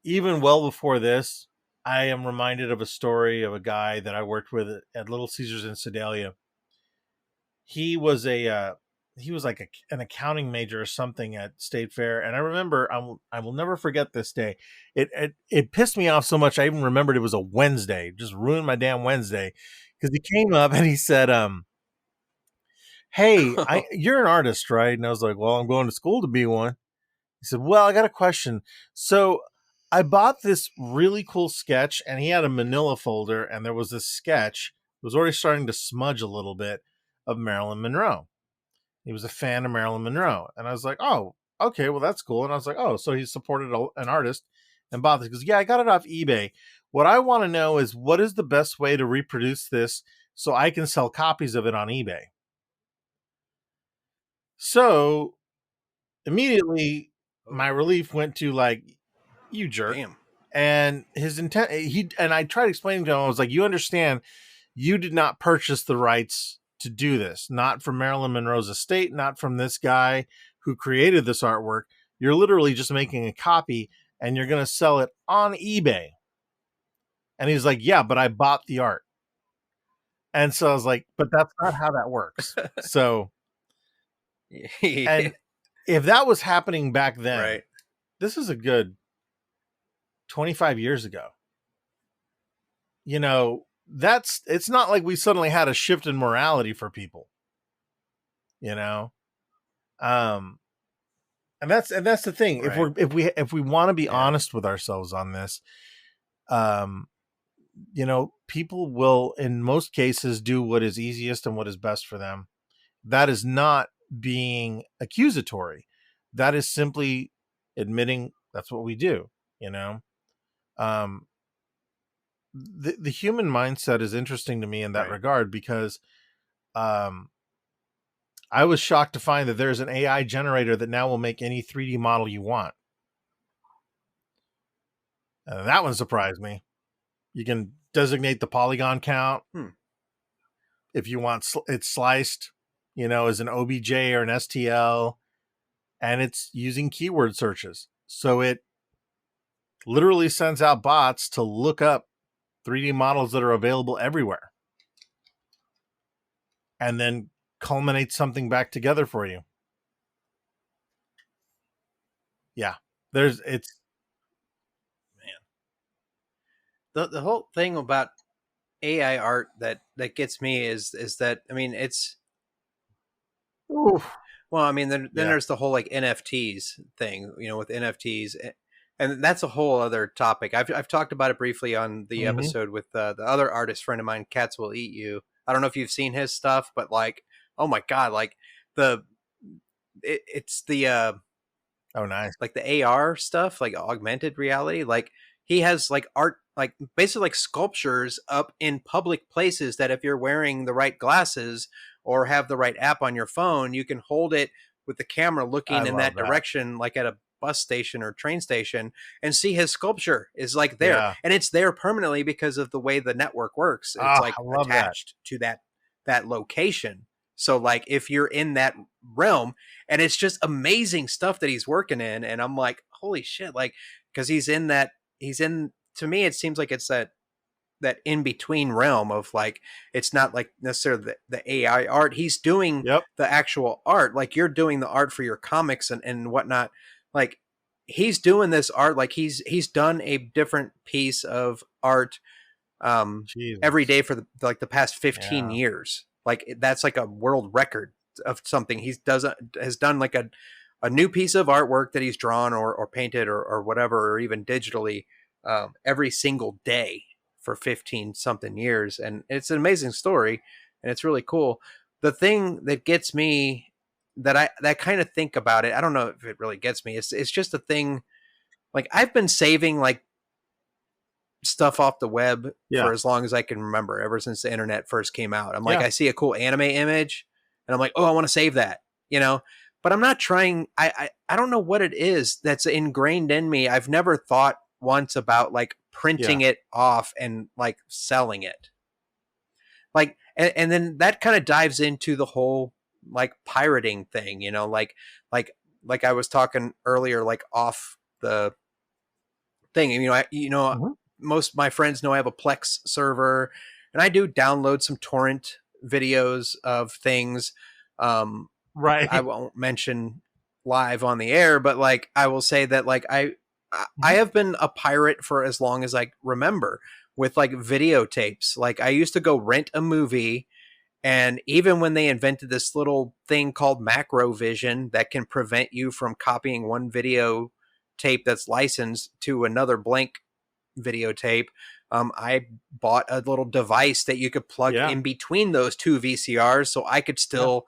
even well before this, I am reminded of a story of a guy that I worked with at Little Caesars in Sedalia. He was like an accounting major or something at State Fair, and I remember I will never forget this day. It pissed me off so much I even remembered it was a Wednesday. Just ruined my damn Wednesday because he came up and he said, "Hey, you're an artist, right?" And I was like, "Well, I'm going to school to be one." He said, "Well, I got a question. So I bought this really cool sketch," and he had a manila folder, and there was this sketch. It was already starting to smudge a little bit of Marilyn Monroe. He was a fan of Marilyn Monroe. And I was like, "Oh, okay, well, that's cool." And I was like, "Oh, so he supported an artist and bought this." He goes, "Yeah, I got it off eBay. What I want to know is what is the best way to reproduce this so I can sell copies of it on eBay?" So immediately my relief went to like, you jerk. Damn. And his intent, I tried explaining to him, I was like, you understand, you did not purchase the rights to do this, not from Marilyn Monroe's estate, not from this guy who created this artwork. You're literally just making a copy and you're going to sell it on eBay. And he's like, yeah, but I bought the art. And so I was like, but that's not how that works. So, and if that was happening back then, right. This is a good 25 years ago. You know, it's not like we suddenly had a shift in morality for people, you know? And that's the thing. Right. If we want to be honest with ourselves on this, you know, people will in most cases do what is easiest and what is best for them. That is not being accusatory. That is simply admitting that's what we do, you know? The human mindset is interesting to me in that regard because I was shocked to find that there's an AI generator that now will make any 3D model you want. That one surprised me. You can designate the polygon count. If you want it sliced, you know, as an OBJ or an STL, and it's using keyword searches. So it literally sends out bots to look up 3D models that are available everywhere and then culminate something back together for you. Yeah. It's man. The whole thing about AI art that gets me is that, I mean, it's, oof. Well, I mean, then there's the whole like NFTs thing, you know, with NFTs, and that's a whole other topic. I've talked about it briefly on the episode with the other artist friend of mine, Cats Will Eat You. I don't know if you've seen his stuff, but like, oh my god, like it's the oh nice, like the AR stuff, like augmented reality. Like he has like art, like basically like sculptures up in public places that if you're wearing the right glasses or have the right app on your phone, you can hold it with the camera looking in that direction, like at a bus station or train station, and see his sculpture is like there. Yeah. And it's there permanently because of the way the network works. It's like attached to that location. So like if you're in that realm, and it's just amazing stuff that he's working in, and I'm like, holy shit, like, because he's in, to me it seems like it's that in between realm of like, it's not like necessarily the AI art. He's doing the actual art, like you're doing the art for your comics and whatnot. Like he's doing this art, like he's done a different piece of art every day for the past 15 years. Like that's like a world record of something. Has done like a new piece of artwork that he's drawn or painted or whatever, or even digitally every single day for 15 something years. And it's an amazing story and it's really cool. The thing that gets me, that kind of think about it, I don't know if it really gets me. It's just a thing. Like I've been saving like stuff off the web for as long as I can remember, ever since the internet first came out. I'm like, I see a cool anime image and I'm like, oh, I want to save that, you know, but I'm not trying. I don't know what it is that's ingrained in me. I've never thought once about like printing it off and like selling it. Like, and then that kind of dives into the whole like pirating thing, you know, like I was talking earlier, like off the thing, most of my friends know I have a Plex server, and I do download some torrent videos of things. Right. I won't mention live on the air, but like I will say that like I have been a pirate for as long as I remember with like videotapes. Like I used to go rent a movie, and even when they invented this little thing called Macrovision that can prevent you from copying one video tape that's licensed to another blank videotape, I bought a little device that you could plug in between those two VCRs so I could still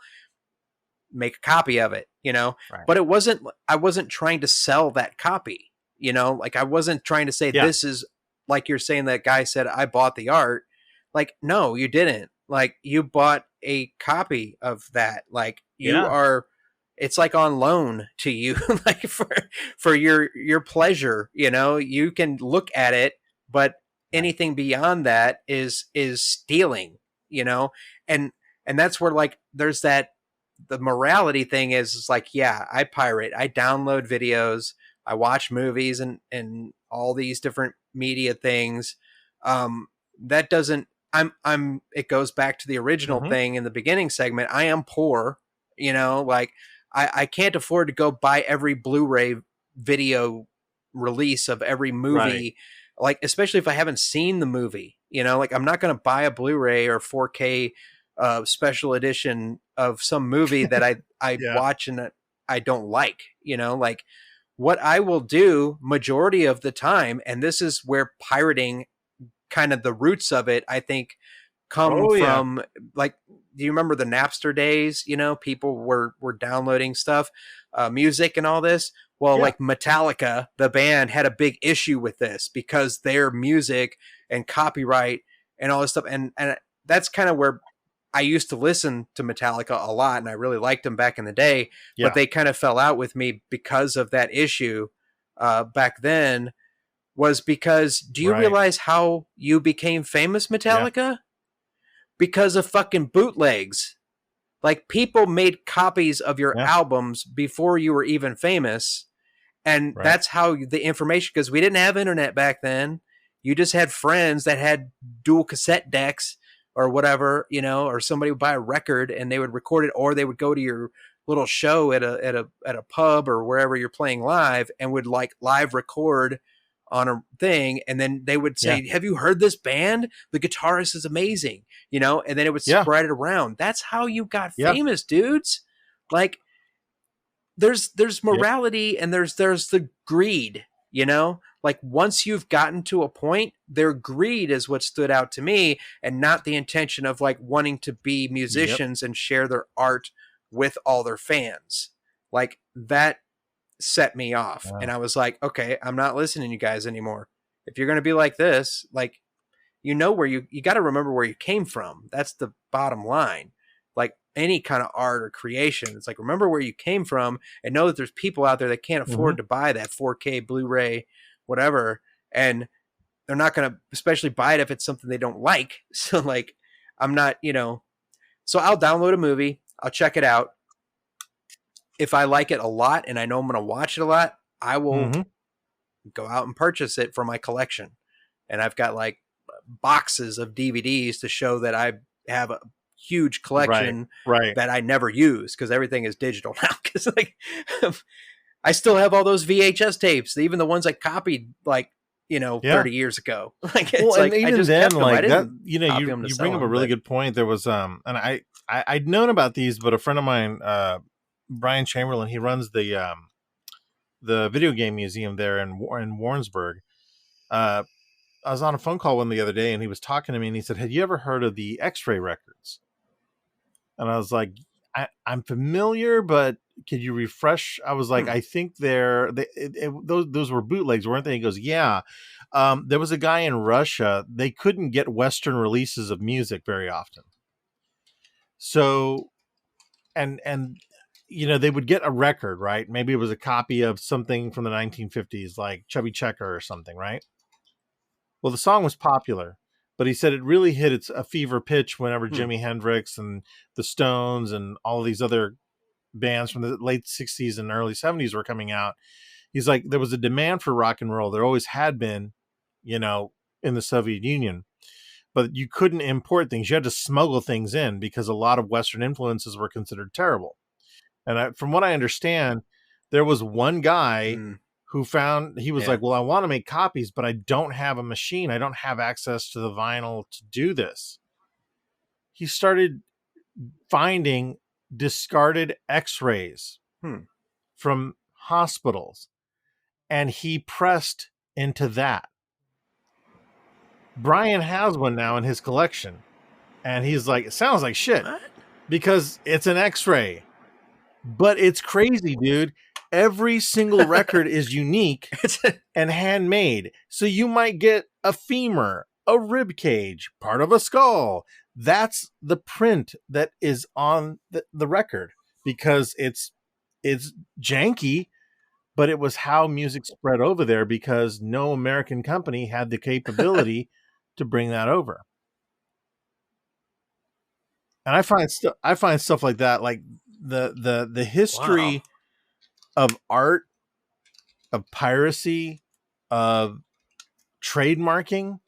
make a copy of it, you know. But I wasn't trying to sell that copy, you know, like I wasn't trying to say this is, like you're saying that guy said I bought the art. Like, no, you didn't. Like you bought a copy of that. Like you are it's like on loan to you, like for your pleasure. You know, you can look at it, but Right. anything beyond that is stealing. You know, and and that's where like there's that the morality thing is like, yeah, I pirate, I download videos, I watch movies and all these different media things. That doesn't. I'm. It goes back to the original Mm-hmm. thing in the beginning segment. I am poor, you know. Like I can't afford to go buy every Blu-ray video release of every Right. movie. Like especially if I haven't seen the movie, you know. Like I'm not going to buy a Blu-ray or 4K special edition of some movie that I Yeah. watch and that I don't like. You know, like what I will do majority of the time, and this is where pirating kind of the roots of it, I think, come Oh yeah. from like do you remember the Napster days? You know, people were downloading stuff, music and all this. Well, Yeah. like Metallica, the band had a big issue with this because their music and copyright and all this stuff, and that's kind of where I used to listen to Metallica a lot, and I really liked them back in the day. But Yeah. they kind of fell out with me because of that issue back then. Was because do you Right. realize how you became famous, Yeah. Metallica? Because of fucking bootlegs. Like people made copies of your Yeah. albums before you were even famous, and Right. that's how the information, because we didn't have internet back then. You just had friends that had dual cassette decks or whatever, you know, or somebody would buy a record and they would record it, or they would go to your little show at a pub or wherever you're playing live and would like live record on a thing, and then they would Yeah. say, have you heard this band? The guitarist is amazing, you know, and then it would Yeah. spread it around. That's how you got Yeah. famous, dudes. Like there's Yep. morality and there's the greed, you know, like once you've gotten to a point, their greed is what stood out to me, and not the intention of like wanting to be Yep. musicians and share their art with all their fans. Like that set me off, and Wow. I was like, okay, I'm not listening to you guys anymore. If you're going to be like this, like, you know, where you got to remember where you came from. That's the bottom line. Like any kind of art or creation, it's like remember where you came from and know that there's people out there that can't Mm-hmm. afford to buy that 4K Blu-ray whatever, and they're not going to especially buy it if it's something they don't like. So like I'm not, you know, so I'll download a movie, I'll check it out. If I like it a lot and I know I'm going to watch it a lot, I will Mm-hmm. go out and purchase it for my collection. And I've got like boxes of DVDs to show that I have a huge Right. collection Right. that I never use because everything is digital now. Because like I still have all those VHS tapes, even the ones I copied like, you know, Yeah. 30 years ago. Like Well, it's and like I even just then, kept them. I like that, didn't you know, copy them to you sell bring up a them, really but good point. There was and I'd known about these, but a friend of mine, Brian Chamberlain, he runs the video game museum there in Warrensburg. I was on a phone call with him the other day, and he was talking to me, and he said, "Had you ever heard of the X-ray records?" And I was like, I'm familiar, but could you refresh? I was like, I think those were bootlegs, weren't they? He goes, yeah. There was a guy in Russia. They couldn't get Western releases of music very often. So, and you know, they would get a record, right? Maybe it was a copy of something from the 1950s, like Chubby Checker or something, right? Well, the song was popular, but he said it really hit a fever pitch whenever Jimi Hendrix and the Stones and all these other bands from the late 60s and early 70s were coming out. He's like, there was a demand for rock and roll. There always had been, you know, in the Soviet Union, but you couldn't import things. You had to smuggle things in because a lot of Western influences were considered terrible. And from what I understand, there was one guy who found, he was like, well, I want to make copies, but I don't have a machine. I don't have access to the vinyl to do this. He started finding discarded x-rays from hospitals, and he pressed into that. Brian has one now in his collection, and he's like, it sounds like shit because it's an x-ray, but it's crazy, dude. Every single record is unique and handmade. So you might get a femur, a rib cage, part of a skull. That's the print that is on the record because it's it's janky, but it was how music spread over there because no American company had the capability to bring that over. And I find stuff like that, like the Wow. history of art, of piracy, of trademarking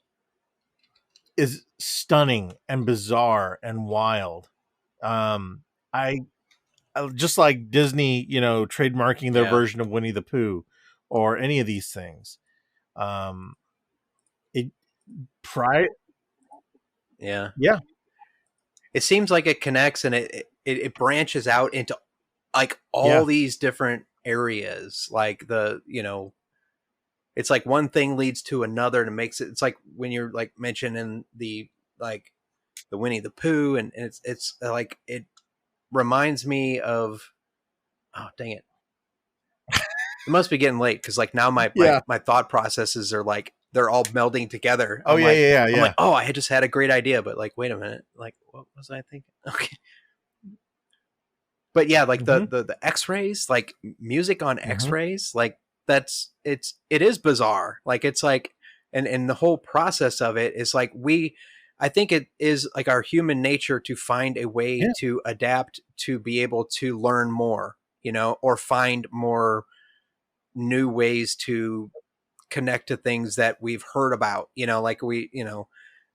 is stunning and bizarre and wild. Um, I just like Disney, trademarking their Yeah. version of Winnie the Pooh or any of these things. Um, it pri Yeah. Yeah, It seems like it connects and it branches out into like yeah, all these different areas. Like it's like one thing leads to another and it makes it. It's like when you're like mentioning like the Winnie the Pooh, and it's like it reminds me of. Oh dang it! It must be getting late because like now yeah. my thought processes are like they're all melding together. Oh yeah, yeah, yeah, I'm like, yeah. oh, I had just had a great idea, but like, wait a minute, like, what was I thinking? Okay, but yeah, like Mm-hmm, the X-rays, like music on mm-hmm. X-rays, like it is bizarre. Like it's like, and the whole process of it is like I think it is like our human nature to find a way Yeah. to adapt to be able to learn more, or find more new ways to connect to things that we've heard about, like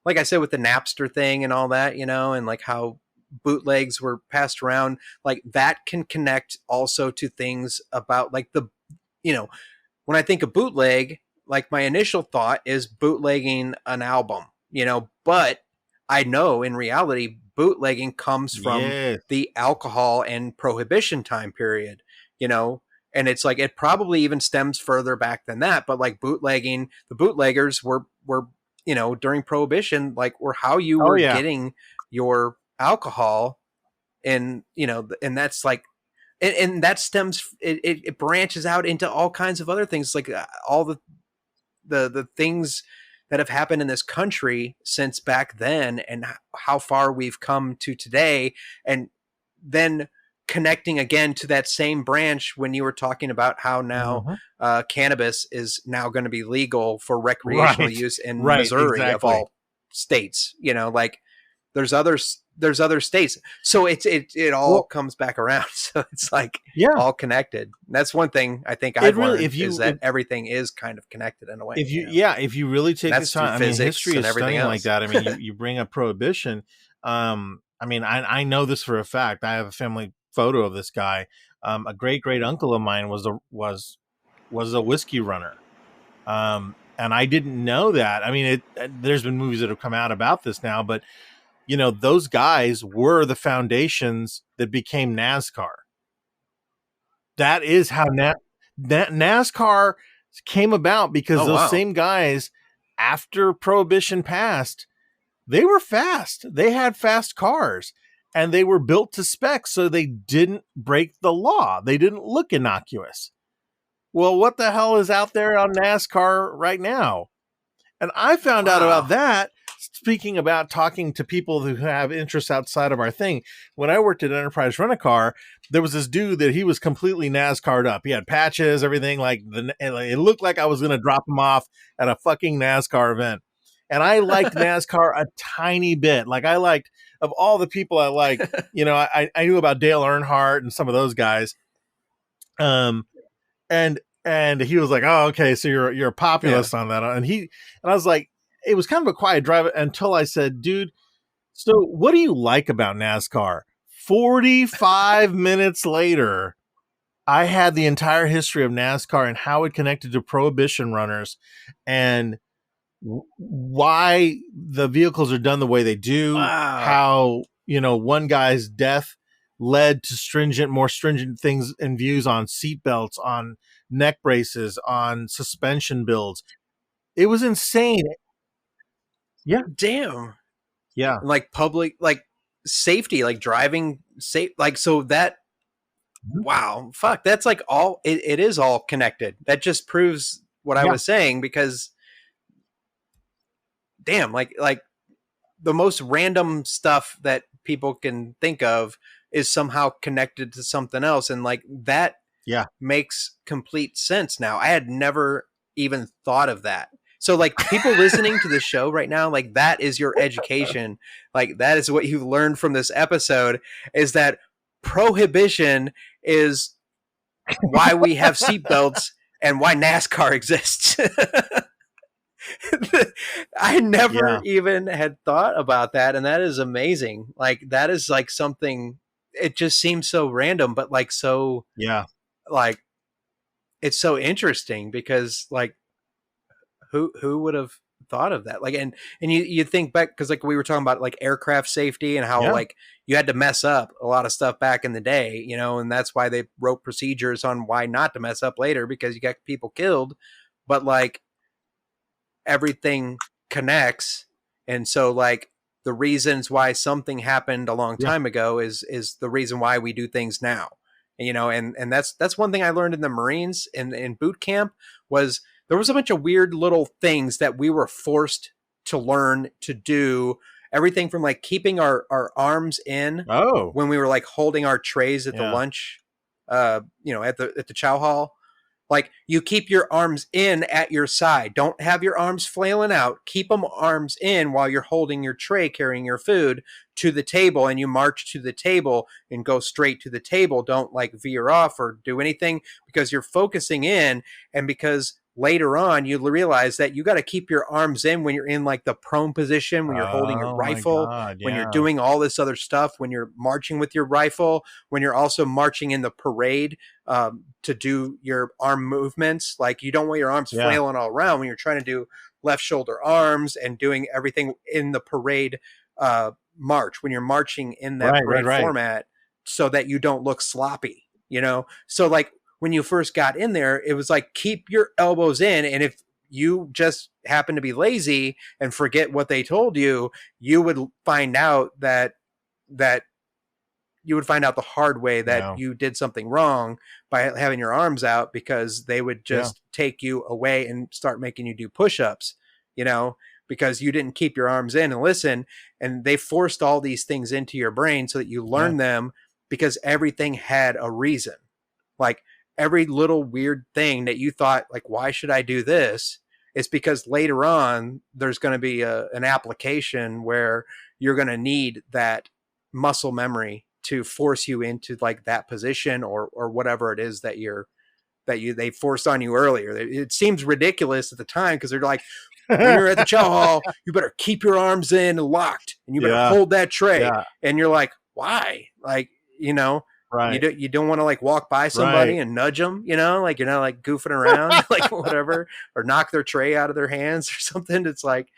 like I said with the Napster thing and all that, and like how bootlegs were passed around, like that can connect also to things about like you know, when I think of bootleg, like my initial thought is bootlegging an album, but I know in reality, bootlegging comes from Yes. the alcohol and prohibition time period, you know, and it's like it probably even stems further back than that. But like bootlegging, the bootleggers were during prohibition, like were how you Oh were yeah. getting your alcohol, and and that's like and that stems it branches out into all kinds of other things like all the things that have happened in this country since back then and how far we've come to today, and then connecting again to that same branch when you were talking about how now Mm-hmm. cannabis is now going to be legal for recreational Right. use in Right. Missouri of Exactly. all states, like there's other states, so it all Well, comes back around. So it's like yeah. all connected. That's one thing I think It I've really, learned is that everything is kind of connected in a way, if you really and take the that's through time, I mean, physics history and is everything stunning like else. that. I mean, you bring up Prohibition. I mean, I know this for a fact. I have a family photo of this guy. A great great uncle of mine was a whiskey runner. And I didn't know that. I mean, there's been movies that have come out about this now, but those guys were the foundations that became NASCAR. That is how NASCAR came about because Oh those wow. same guys, after Prohibition passed, they were fast. They had fast cars and they were built to spec so they didn't break the law. They didn't look innocuous. Well, what the hell is out there on NASCAR right now? And I found out about Wow. that speaking about talking to people who have interests outside of our thing. When I worked at Enterprise Rent a Car, there was this dude that he was completely NASCAR'd up. He had patches, everything. It looked like I was going to drop him off at a fucking NASCAR event. And I liked NASCAR a tiny bit. Like I liked, of all the people I liked, I knew about Dale Earnhardt and some of those guys. Um, and he was like, "Oh, okay, so you're a Yeah. populist on that." And I was like, it was kind of a quiet drive until I said, "Dude, so what do you like about NASCAR?" 45 minutes later, I had the entire history of NASCAR and how it connected to prohibition runners and why the vehicles are done the way they do, Wow. how, one guy's death led to more stringent things and views on seatbelts, on neck braces, on suspension builds. It was insane. Yeah. Damn. Yeah. Like public, like safety, like driving safe, like so that. Mhm. Wow. Fuck. That's like it is all connected. That just proves what I Yeah. was saying because damn, like the most random stuff that people can think of is somehow connected to something else. And like that Yeah. makes complete sense now. I had never even thought of that. So like people listening to the show right now, like that is your education. Like that is what you've learned from this episode, is that prohibition is why we have seatbelts and why NASCAR exists. I never Yeah. even had thought about that, and that is amazing. Like that is like something. It just seems so random, but like so Yeah. like it's so interesting because like who would have thought of that? Like and you think back because like we were talking about like aircraft safety and how Yeah. like you had to mess up a lot of stuff back in the day, you know, and that's why they wrote procedures on why not to mess up later because you got people killed. But like everything connects, and so like the reasons why something happened a long Yeah. time ago is the reason why we do things now. And, you know, and that's one thing I learned in the Marines in boot camp was there was a bunch of weird little things that we were forced to learn to do. Everything from like keeping our arms in Oh. when we were like holding our trays at the Yeah. lunch you know, at the chow hall. Like you keep your arms in at your side. Don't have your arms flailing out. Keep them arms in while you're holding your tray, carrying your food to the table, and you march to the table and go straight to the table. Don't like veer off or do anything because you're focusing in, and because later on you realize that you got to keep your arms in when you're in like the prone position, when you're holding your Oh my rifle, God. when you're Yeah. doing all this other stuff, when you're marching with your rifle, when you're also marching in the parade to do your arm movements. Like you don't want your arms Yeah. flailing all around when you're trying to do left shoulder arms and doing everything in the parade march, when you're marching in that Right. Right. parade Right. format, so that you don't look sloppy, you know? So like when you first got in there, it was like keep your elbows in, and if you just happen to be lazy and forget what they told you, you would find out that you would find out the hard way that Yeah. you did something wrong by having your arms out, because they would Yeah. just take you away and start making you do push-ups, you know, because you didn't keep your arms in and listen. And they forced all these things into your brain so that you Yeah. learn them because everything had a reason. Like every little weird thing that you thought, like, why should I do this? It's because later on there's going to be an application where you're going to need that muscle memory to force you into like that position or whatever it is that they forced on you earlier. It seems ridiculous at the time because they're like, when you're at the chow hall, you better keep your arms in and locked, and you better Yeah. hold that tray. Yeah. And you're like, why? Like, you know, Right. you don't want to like walk by somebody Right. and nudge them, you know, like you're not like goofing around, like whatever, or knock their tray out of their hands or something. It's like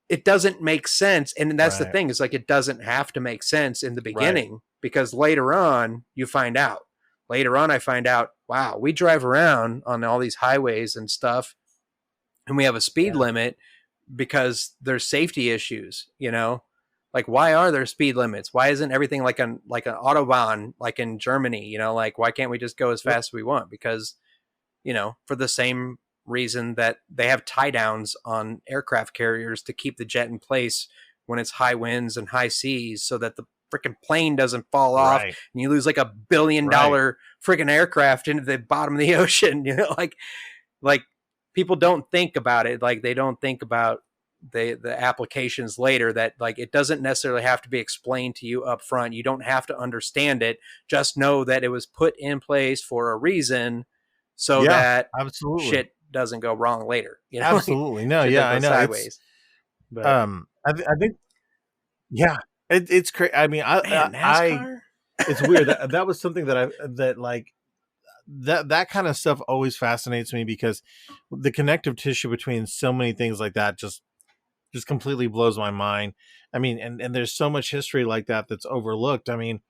it doesn't make sense. And that's the Right. thing, is like it doesn't have to make sense in the Right. beginning, because later on you find out. Later on I find out, wow, we drive around on all these highways and stuff and we have a speed Yeah. limit because there's safety issues, you know? Like why are there speed limits? Why isn't everything like an autobahn like in Germany, you know? Like why can't we just go as Yep. fast as we want? Because, you know, for the same reason that they have tie downs on aircraft carriers to keep the jet in place when it's high winds and high seas, so that the freaking plane doesn't fall off Right. and you lose like $1 billion Right. freaking aircraft into the bottom of the ocean, you know? Like people don't think about it. Like they don't think about the applications later, that like it doesn't necessarily have to be explained to you up front. You don't have to understand it. Just know that it was put in place for a reason, so Yeah. that Absolutely. shit doesn't go wrong later, you know? Absolutely. No. Shit Yeah. doesn't I go know. It's sideways. But I think. Yeah. It's crazy. I mean, man, I NASCAR. it's weird that was something that like that kind of stuff always fascinates me, because the connective tissue between so many things like that just completely blows my mind. I mean, and there's so much history like that that's overlooked. I mean,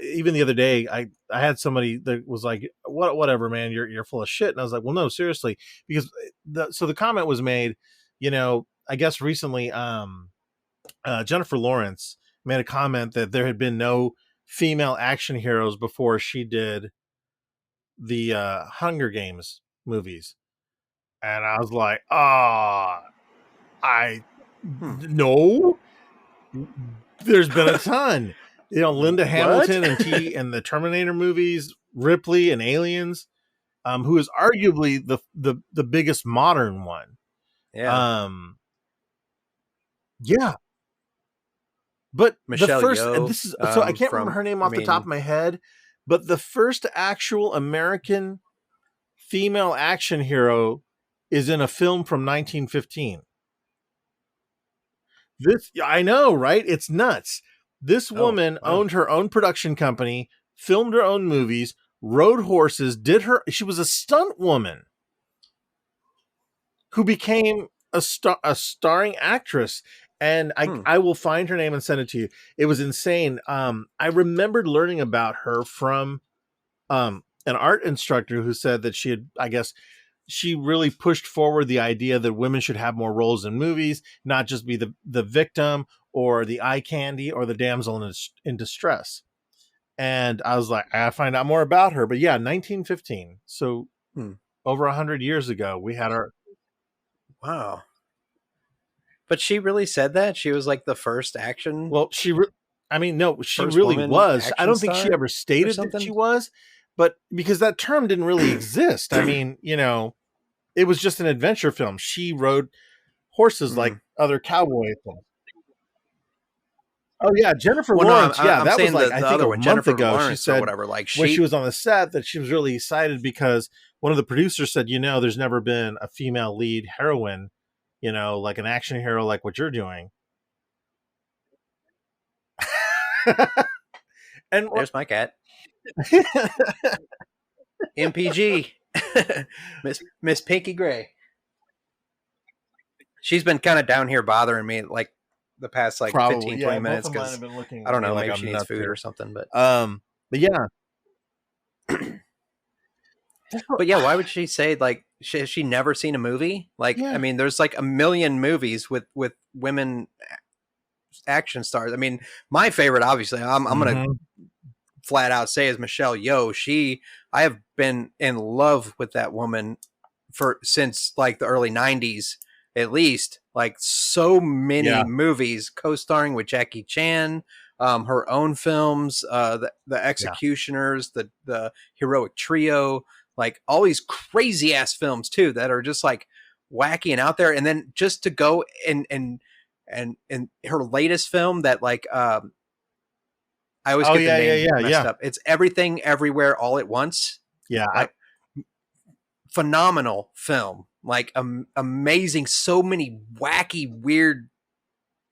even the other day, I had somebody that was like, whatever, man, you're full of shit. And I was like, well, no, seriously, because the comment was made, you know, I guess recently, Jennifer Lawrence made a comment that there had been no female action heroes before she did the Hunger Games movies. And I was like, I Hmm. no, there's been a ton. Linda What? Hamilton and the Terminator movies, Ripley and Aliens, who is arguably the biggest modern one. Yeah. Um, yeah, but the Michelle first, and Yeoh, this is so I can't remember from, her name I off the top mean, of my head, but the first actual American female action hero is in a film from 1915. This, I know, right? It's nuts. This oh, woman wow. owned her own production company, filmed her own movies, rode horses, she was a stunt woman who became a starring actress. And Hmm. I will find her name and send it to you. It was insane. I remembered learning about her from an art instructor who said that she had, I guess, she really pushed forward the idea that women should have more roles in movies, not just be the victim or the eye candy or the damsel in distress. And I was like, I gotta find out more about her. But yeah, 1915. So Hmm. over 100 years ago, we had our. Wow. But she really said that? She was like the first action, Well, I mean, no, she first really woman was. I action don't think she star ever or stated that she something? was, but because that term didn't really exist. I mean, it was just an adventure film. She rode horses like Mm. other cowboy films. Oh yeah, Jennifer Well, no, Lawrence. Yeah, I'm that was saying like I the think other a one, month Jennifer ago. She Lawrence or said whatever. Like when she she, was on the set that she was really excited because one of the producers said, there's never been a female lead heroine, like an action hero like what you're doing. And there's my cat. MPG. Miss Pinky Gray. She's been kind of down here bothering me like the past like probably, 15, yeah, 20 both minutes of mine because have been looking I at don't me know, like maybe I'm she needs nuts food or here. something. But yeah, But yeah, why would she say like has she never seen a movie? Like, I yeah, mean, there's like a million movies with women action stars. I mean, my favorite, obviously, I'm gonna mm-hmm. flat out say is Michelle Yeoh. I have been in love with that woman for since like the early '90s, at least. Like so many Yeah, movies co-starring with Jackie Chan, her own films, the yeah, Executioners, the Heroic Trio, like all these crazy ass films too that are just like wacky and out there. And then just to go and her latest film that like I always oh get the yeah, yeah, name yeah, messed yeah, up. It's Everything Everywhere All at Once. yeah. Like phenomenal film. Like amazing, so many wacky, weird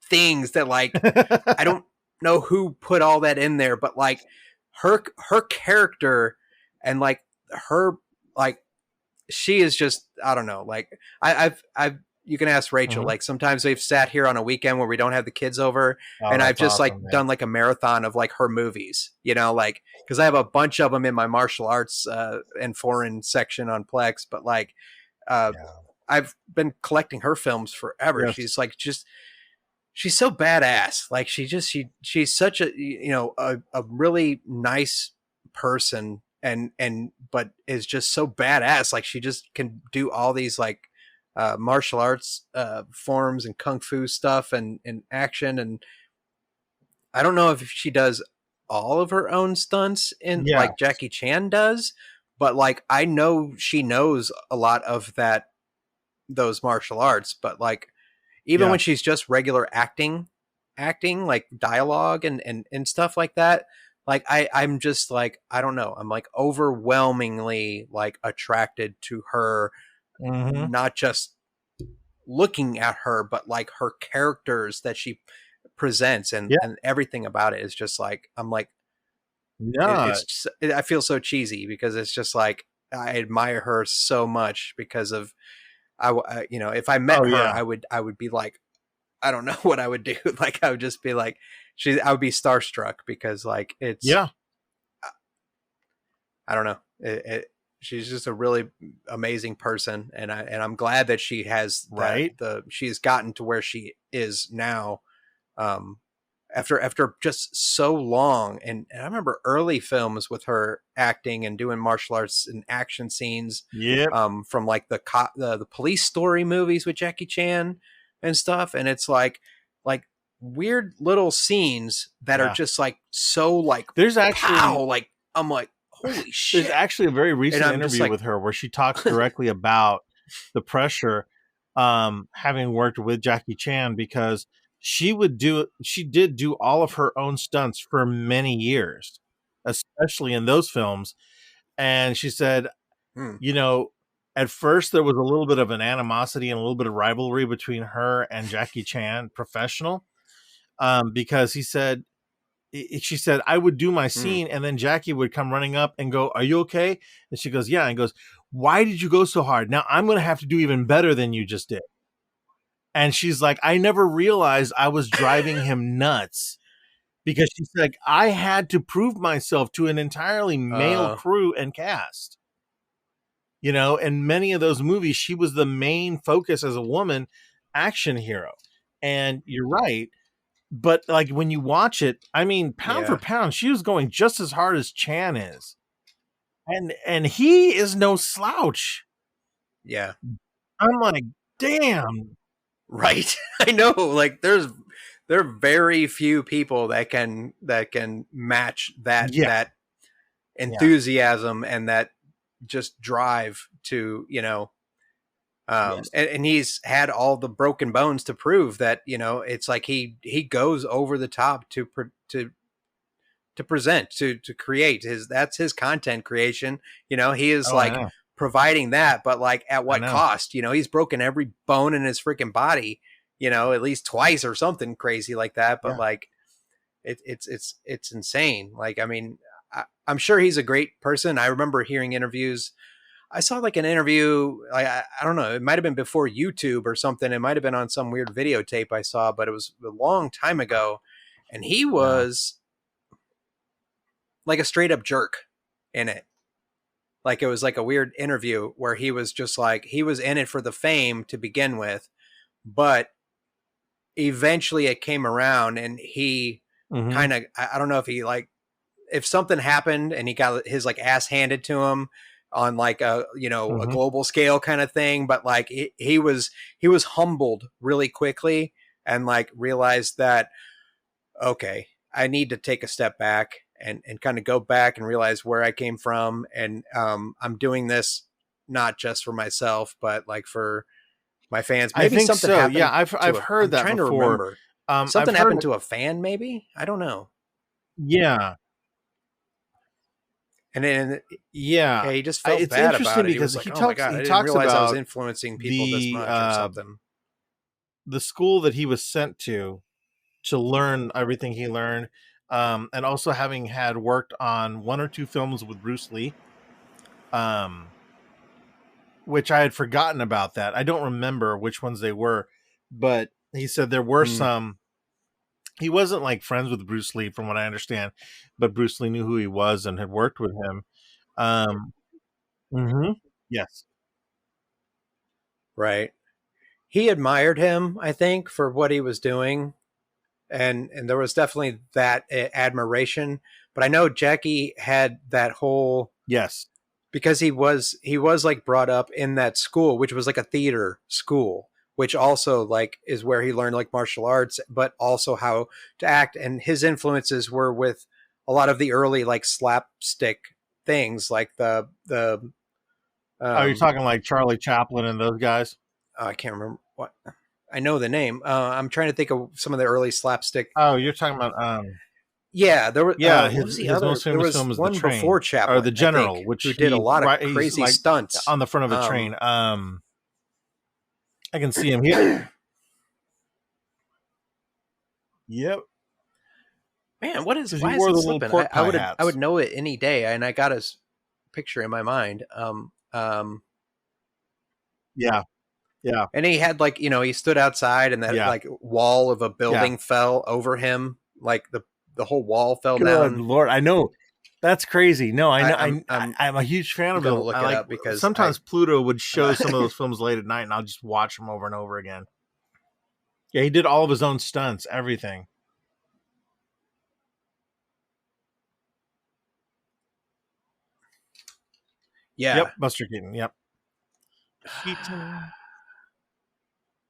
things that like I don't know who put all that in there, but like her character and like her like she is just I don't know. Like I've you can ask Rachel. Mhm. Like sometimes they've sat here on a weekend where we don't have the kids over, Oh, and I've that's just like awesome, man. done like a marathon of like her movies. Like because I have a bunch of them in my martial arts and foreign section on Plex, but like uh, Yeah. I've been collecting her films forever. Yes. She's like just she's so badass. Like she's such a a really nice person and but is just so badass. Like she just can do all these like martial arts forms and kung fu stuff and action. And I don't know if she does all of her own stunts in Yeah. like Jackie Chan does, but like I know she knows a lot of those martial arts. But like even Yeah. when she's just regular acting like dialogue and stuff like that, like I'm just like I don't know, I'm like overwhelmingly like attracted to her, Mm-hmm. not just looking at her but like her characters that she presents Yeah. and everything about it is just like I'm like No. I feel so cheesy because it's just like I admire her so much because of if I met Oh her yeah. I would be like I don't know what I would do. Like I would just be like, I would be starstruck because like Yeah. I don't know. She's just a really amazing person, and I'm glad that she has Right. she's gotten to where she is now, um, after just so long. And I remember early films with her acting and doing martial arts and action scenes, Yep. from like the police story movies with Jackie Chan and stuff. And it's like weird little scenes that are Yeah. just like so like There's pow, actually like I'm like holy there's shit, actually a very and recent I'm just interview like with her where she talks directly about the pressure, having worked with Jackie Chan, because she did do all of her own stunts for many years, especially in those films. And she said, hmm, you know, at first there was a little bit of an animosity and a little bit of rivalry between her and Jackie Chan, professional, because she said, I would do my hmm, scene and then Jackie would come running up and go, are you okay? And she goes, yeah. And goes, why did you go so hard? Now I'm going to have to do even better than you just did. And she's like, I never realized I was driving him nuts, because she's like, I had to prove myself to an entirely male uh crew and cast. In many of those movies, she was the main focus as a woman action hero. And you're right. But like when you watch it, I mean, pound for yeah, pound, she was going just as hard as Chan is. And he is no slouch. yeah, I'm like, damn. right. I know, like there are very few people that can match Yeah, that yeah, enthusiasm and that just drive to yes. and he's had all the broken bones to prove that it's like he goes over the top to present to create his that's his content creation. He is Oh, I like know. providing that, but like at I what know. cost? He's broken every bone in his freaking body, at least twice or something crazy like that. But Yeah. like it's insane. Like I mean, I'm sure he's a great person. I remember hearing interviews. I saw like an interview, like I don't know, it might have been before YouTube or something. It might have been on some weird videotape I saw, but it was a long time ago. And he Yeah. was like a straight up jerk in it. Like it was like a weird interview where he was just like he was in it for the fame to begin with, but eventually it came around and he Mm-hmm. kind of I don't know if he like if something happened and he got his like ass handed to him on like a Mm-hmm. global scale kind of thing, but like he was humbled really quickly and like realized that okay, I need to take a step back and kind of go back and realize where I came from, and I'm doing this not just for myself but like for my fans. I Maybe think something so. Yeah, happened I've to a heard I'm that trying to before. remember, I've something heard. happened to a fan, maybe, I don't know. Yeah, And then yeah. yeah, he just felt It's bad interesting about it. He because was like, "Oh my god, he I didn't talks realize I was about influencing people this the much or something." the school that he was sent to learn everything he learned, and also having had worked on one or two films with Bruce Lee, um, which I had forgotten about that. I don't remember which ones they were, but he said there were Hmm. some. He wasn't like friends with Bruce Lee, from what I understand, but Bruce Lee knew who he was and had worked with him. Um, mhm. Yes, Right. He admired him, I think, for what he was doing, and there was definitely that admiration. But I know Jackie had that whole yes. because he was like brought up in that school, which was like a theater school, which also like is where he learned like martial arts, but also how to act. And his influences were with a lot of the early like slapstick things, like the Oh, you're um talking like Charlie Chaplin and those guys? oh, I can't remember what I know the name. I'm trying to think of some of the early slapstick. Oh, you're talking about Yeah, there was yeah, what was the his other? most There famous was film is The one Train, before or The Chaplin, I think, General, which who did a lot of he's crazy like stunts. on the front of a train. Um, I can see him here. Yep, Man, what is? because he Why is wore it the little slipping? pork I pie would I would hats. know it any day, and I got his picture in my mind. Yeah, yeah, And he had like he stood outside, and that yeah, like wall of a yeah. building fell over him, like the whole wall fell Good down. Lord, I know that's crazy. No, I I, know. I'm I'm I'm a huge fan of gonna it. look I it like up because sometimes Pluto would I'm, show some of those films late at night, and I'll just watch them over and over again. Yeah, he did all of his own stunts, everything. yeah, Yep, Buster Keaton. Yep, Keaton.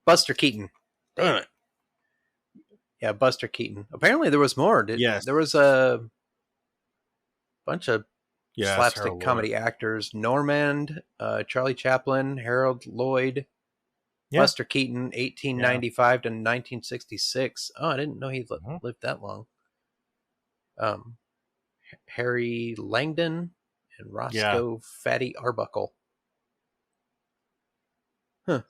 Buster Keaton. Damn it. Yeah, Buster Keaton. Apparently there was more. Yes. There was a bunch of Yes, slapstick Harold Lloyd. comedy actors: Normand, Charlie Chaplin, Harold Lloyd, Yeah. Buster Keaton, Yeah. 1895 to 1966. Oh, I didn't know he Mhm. lived that long. Um, Harry Langdon and Yeah. Roscoe Fatty Arbuckle. Huh.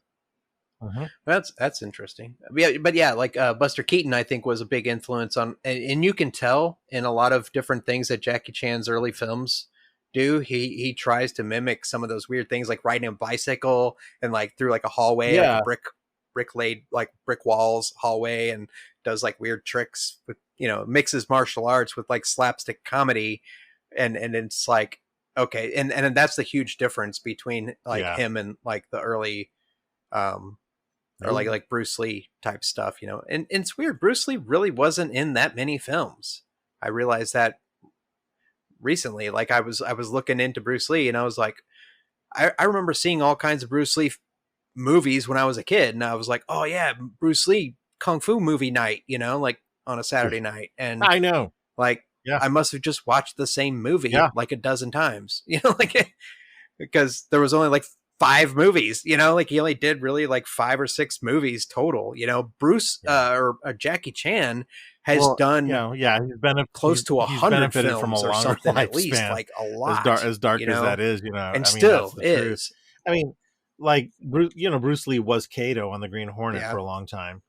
Mhm. That's interesting. But yeah, like Buster Keaton, I think was a big influence on, and you can tell in a lot of different things that Jackie Chan's early films do. He tries to mimic some of those weird things, like riding a bicycle and like through like a hallway, like a Yeah. brick laid like brick walls hallway, and does like weird tricks with mixes martial arts with like slapstick comedy, and it's like okay, and that's the huge difference between like Yeah. him and like the early um or No. like Bruce Lee type stuff, And it's weird. Bruce Lee really wasn't in that many films. I realized that recently. Like I was looking into Bruce Lee, and I was like, I remember seeing all kinds of Bruce Lee movies when I was a kid, and I was like, oh yeah, Bruce Lee kung fu movie night, like on a Saturday night, and I know. like Yeah. I must have just watched the same movie Yeah. like a dozen times, like because there was only like five movies, like he only did really like five or six movies total. Bruce Yeah. or Jackie Chan has Well, done yeah, close to a he's hundred benefited from a films or longer something, at least, lifespan, like a lot, as dark as that is. and I mean, that's still the truth. is. I mean, like Bruce Lee was Kato on the Green Hornet Yeah. for a long time,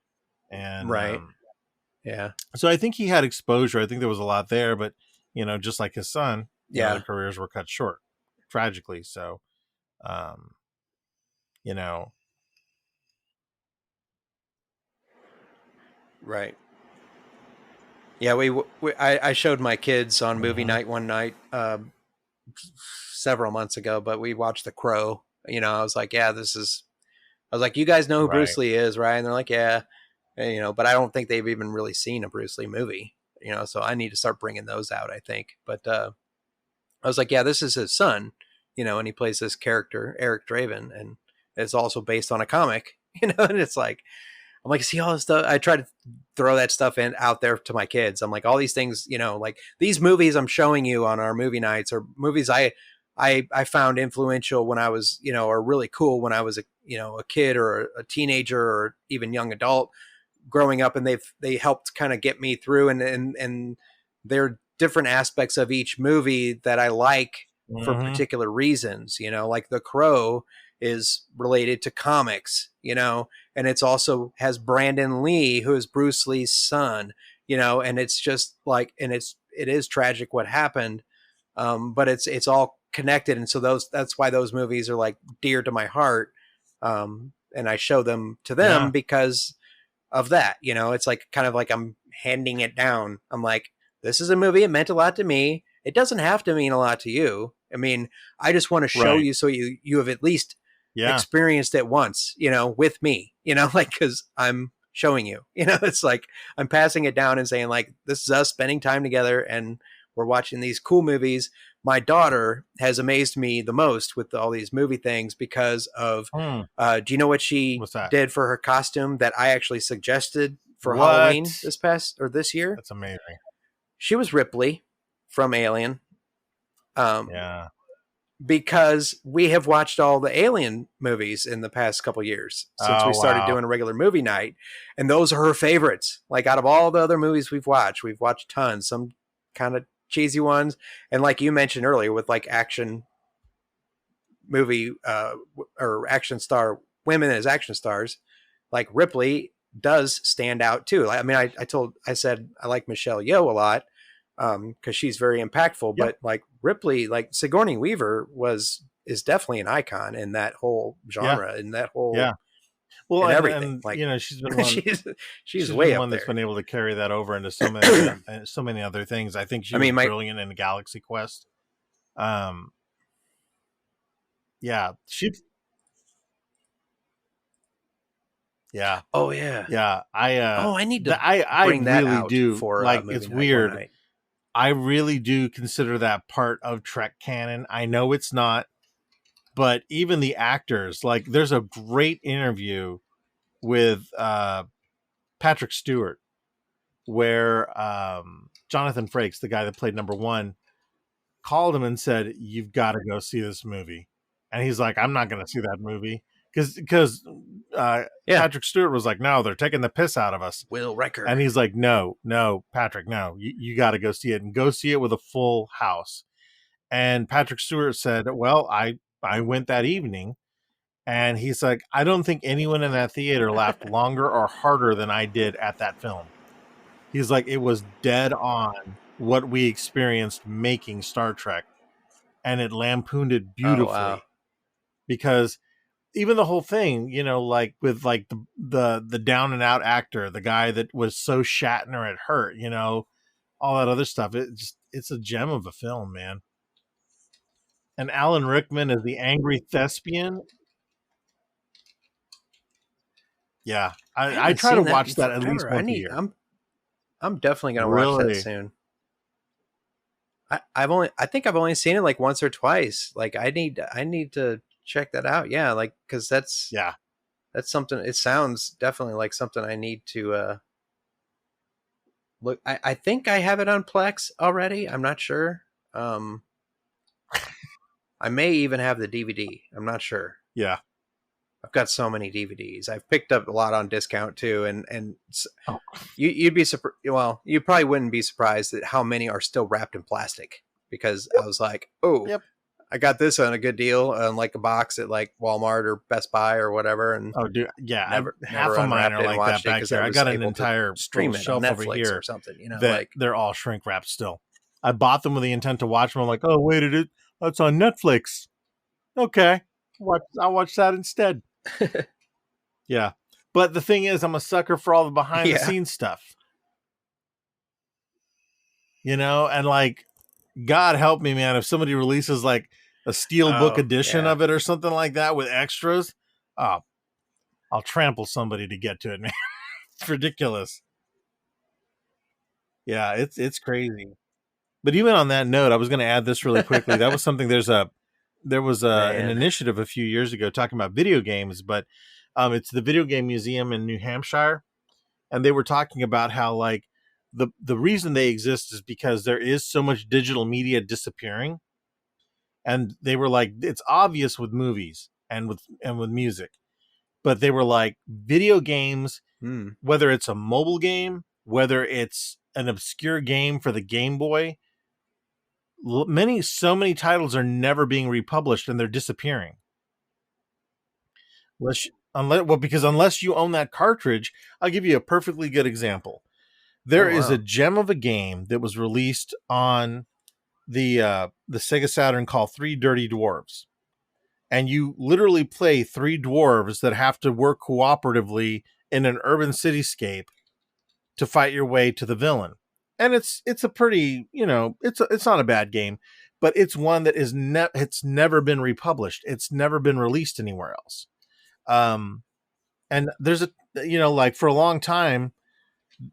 and Right. Yeah. so I think he had exposure. I think there was a lot there, but just like his son, their Yeah. careers were cut short tragically. So, um, you know, Right. Yeah. I showed my kids on movie mhm. night one night several months ago, but we watched The Crow. I was like, yeah, this is. I was like, you guys know who Right? Bruce Lee is, right? And they're like, yeah. But I don't think they've even really seen a Bruce Lee movie, so I need to start bringing those out, I think. But I was like, yeah, this is his son, and he plays this character, Eric Draven, and it's also based on a comic, and it's like, I'm like, see all this stuff. I try to throw that stuff in out there to my kids. I'm like, all these things, like these movies I'm showing you on our movie nights are movies I found influential when I was, or really cool when I was a kid or a teenager or even young adult growing up, and they helped kind of get me through, and there are different aspects of each movie that I like for Hmm. particular reasons, like The Crow is related to comics, and it's also has Brandon Lee, who is Bruce Lee's son, and it's just like, and it is tragic what happened, but it's all connected, and so that's why those movies are like dear to my heart, and I show them to them Yeah. because of that. It's like kind of like I'm handing it down. I'm like, this is a movie. It meant a lot to me. It doesn't have to mean a lot to you. I mean, I just want to show Right. you so you have at least Yeah. experienced it once, with me, like, because I'm showing you, it's like I'm passing it down and saying, like, this is us spending time together and we're watching these cool movies. My daughter has amazed me the most with all these movie things because of, Hmm. do you know what she What's that? did for her costume that I actually suggested for Halloween What? this year? That's amazing. She was Ripley from Alien. Um, Yeah. because we have watched all the Alien movies in the past couple years since we Oh started wow. doing a regular movie night, and those are her favorites. Like out of all the other movies we've watched tons, some kind of cheesy ones, and like you mentioned earlier, with like action movie or action star women as action stars, like Ripley does stand out too. I mean, I said I like Michelle Yeoh a lot because she's very impactful. Yep. But like Ripley, like Sigourney Weaver is definitely an icon in that whole Yeah. genre, in that whole Yeah. Well, in and everything. Like she's been one. she's She's way been up one that's there. been able to carry that over into so many other things. I think she I was mean, my brilliant in Galaxy Quest. Um, yeah, yeah, oh yeah, yeah. oh, I need to I bring that really out do for like. movie It's night one weird. night. I really do consider that part of Trek canon. I know it's not, but even the actors, like, there's a great interview with Patrick Stewart where Jonathan Frakes, the guy that played number one, called him and said, "You've got to go see this movie," and he's like, "I'm not going to see that movie." Because Yeah. Patrick Stewart was like, "No, they're taking the piss out of us," Will Wrecker. and he's like, "No, Patrick, no, you got to go see it, and go see it with a full house." And Patrick Stewart said, "Well, I went that evening," and he's like, "I don't think anyone in that theater laughed longer or harder than I did at that film." He's like, "It was dead on what we experienced making Star Trek, and it lampooned it Oh, wow. beautifully." Because even the whole thing, you know, like with like the down and out actor, the guy that was so Shatner it hurt, you know, all that other stuff. It's a gem of a film, man. And Alan Rickman is the angry thespian. Yeah, I I haven't try to seen that watch in that at least forever. once a year. I'm definitely gonna watch that Really? soon. I think I've only seen it like once or twice. Like I need to check that out. Yeah, like because Yeah. that's something. It sounds definitely like something I need to look. I think I have it on Plex already. I'm not sure. Um, I may even have the DVD. I'm not sure. Yeah. I've got so many DVDs. I've picked up a lot on discount too, and Oh, you'd be surprised. Well, you probably wouldn't be surprised at how many are still wrapped in plastic because I was like, oh, yep. I got this on a good deal on like a box at like Walmart or Best Buy or whatever, and Oh, dude. Yeah. never Half of mine unwrapped are it and like that watched it back because I here. I was got an able to entire little stream it on shelf over Netflix or here something. You know, that like they're all shrink wrapped still. I bought them with the intent to watch them. I'm like, oh, wait, that's on Netflix. Okay. I'll watch that instead. Yeah. But the thing is, I'm a sucker for all the behind the yeah. scenes stuff, you know? And like, God help me, man, if somebody releases like a steel book Oh edition yeah. of it or something like that with extras, oh, I'll trample somebody to get to it, man. It's ridiculous. Yeah, it's crazy. But even on that note, I was going to add this really quickly. That was something. There was an Man. initiative a few years ago talking about video games, but it's the Video Game Museum in New Hampshire, and they were talking about how like the reason they exist is because there is so much digital media disappearing, and they were like, it's obvious with movies and with music, but they were like video games, Hmm. whether it's a mobile game, whether it's an obscure game for the Game Boy, so many titles are never being republished and they're disappearing. Because unless you own that cartridge, I'll give you a perfectly good example. Oh There is a wow. gem of a game that was released on the Sega Saturn called Three Dirty Dwarves, and you literally play three dwarves that have to work cooperatively in an urban cityscape to fight your way to the villain. And it's a pretty, you know, it's not a bad game, but it's one that it's never been republished. It's never been released anywhere else. Um and there's a, you know, like for a long time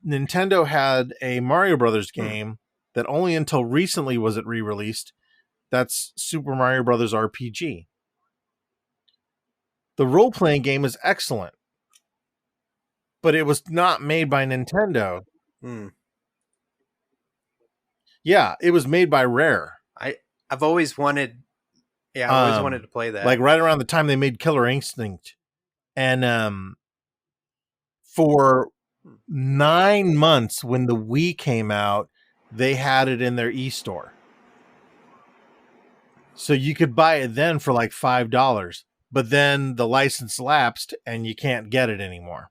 Nintendo had a Mario Brothers Hmm. game that only until recently was it re-released. That's Super Mario Brothers RPG. The role-playing game is excellent, but it was not made by Nintendo. Hmm. Yeah, it was made by Rare. I I've always wanted. Yeah, I've always wanted Um, to play like that. right around the time they made Killer Instinct, and for Hmm. 9 months when the Wii came out, they had it in their e-store, so you could buy it then for like $5. But then the license lapsed, and you can't get it anymore.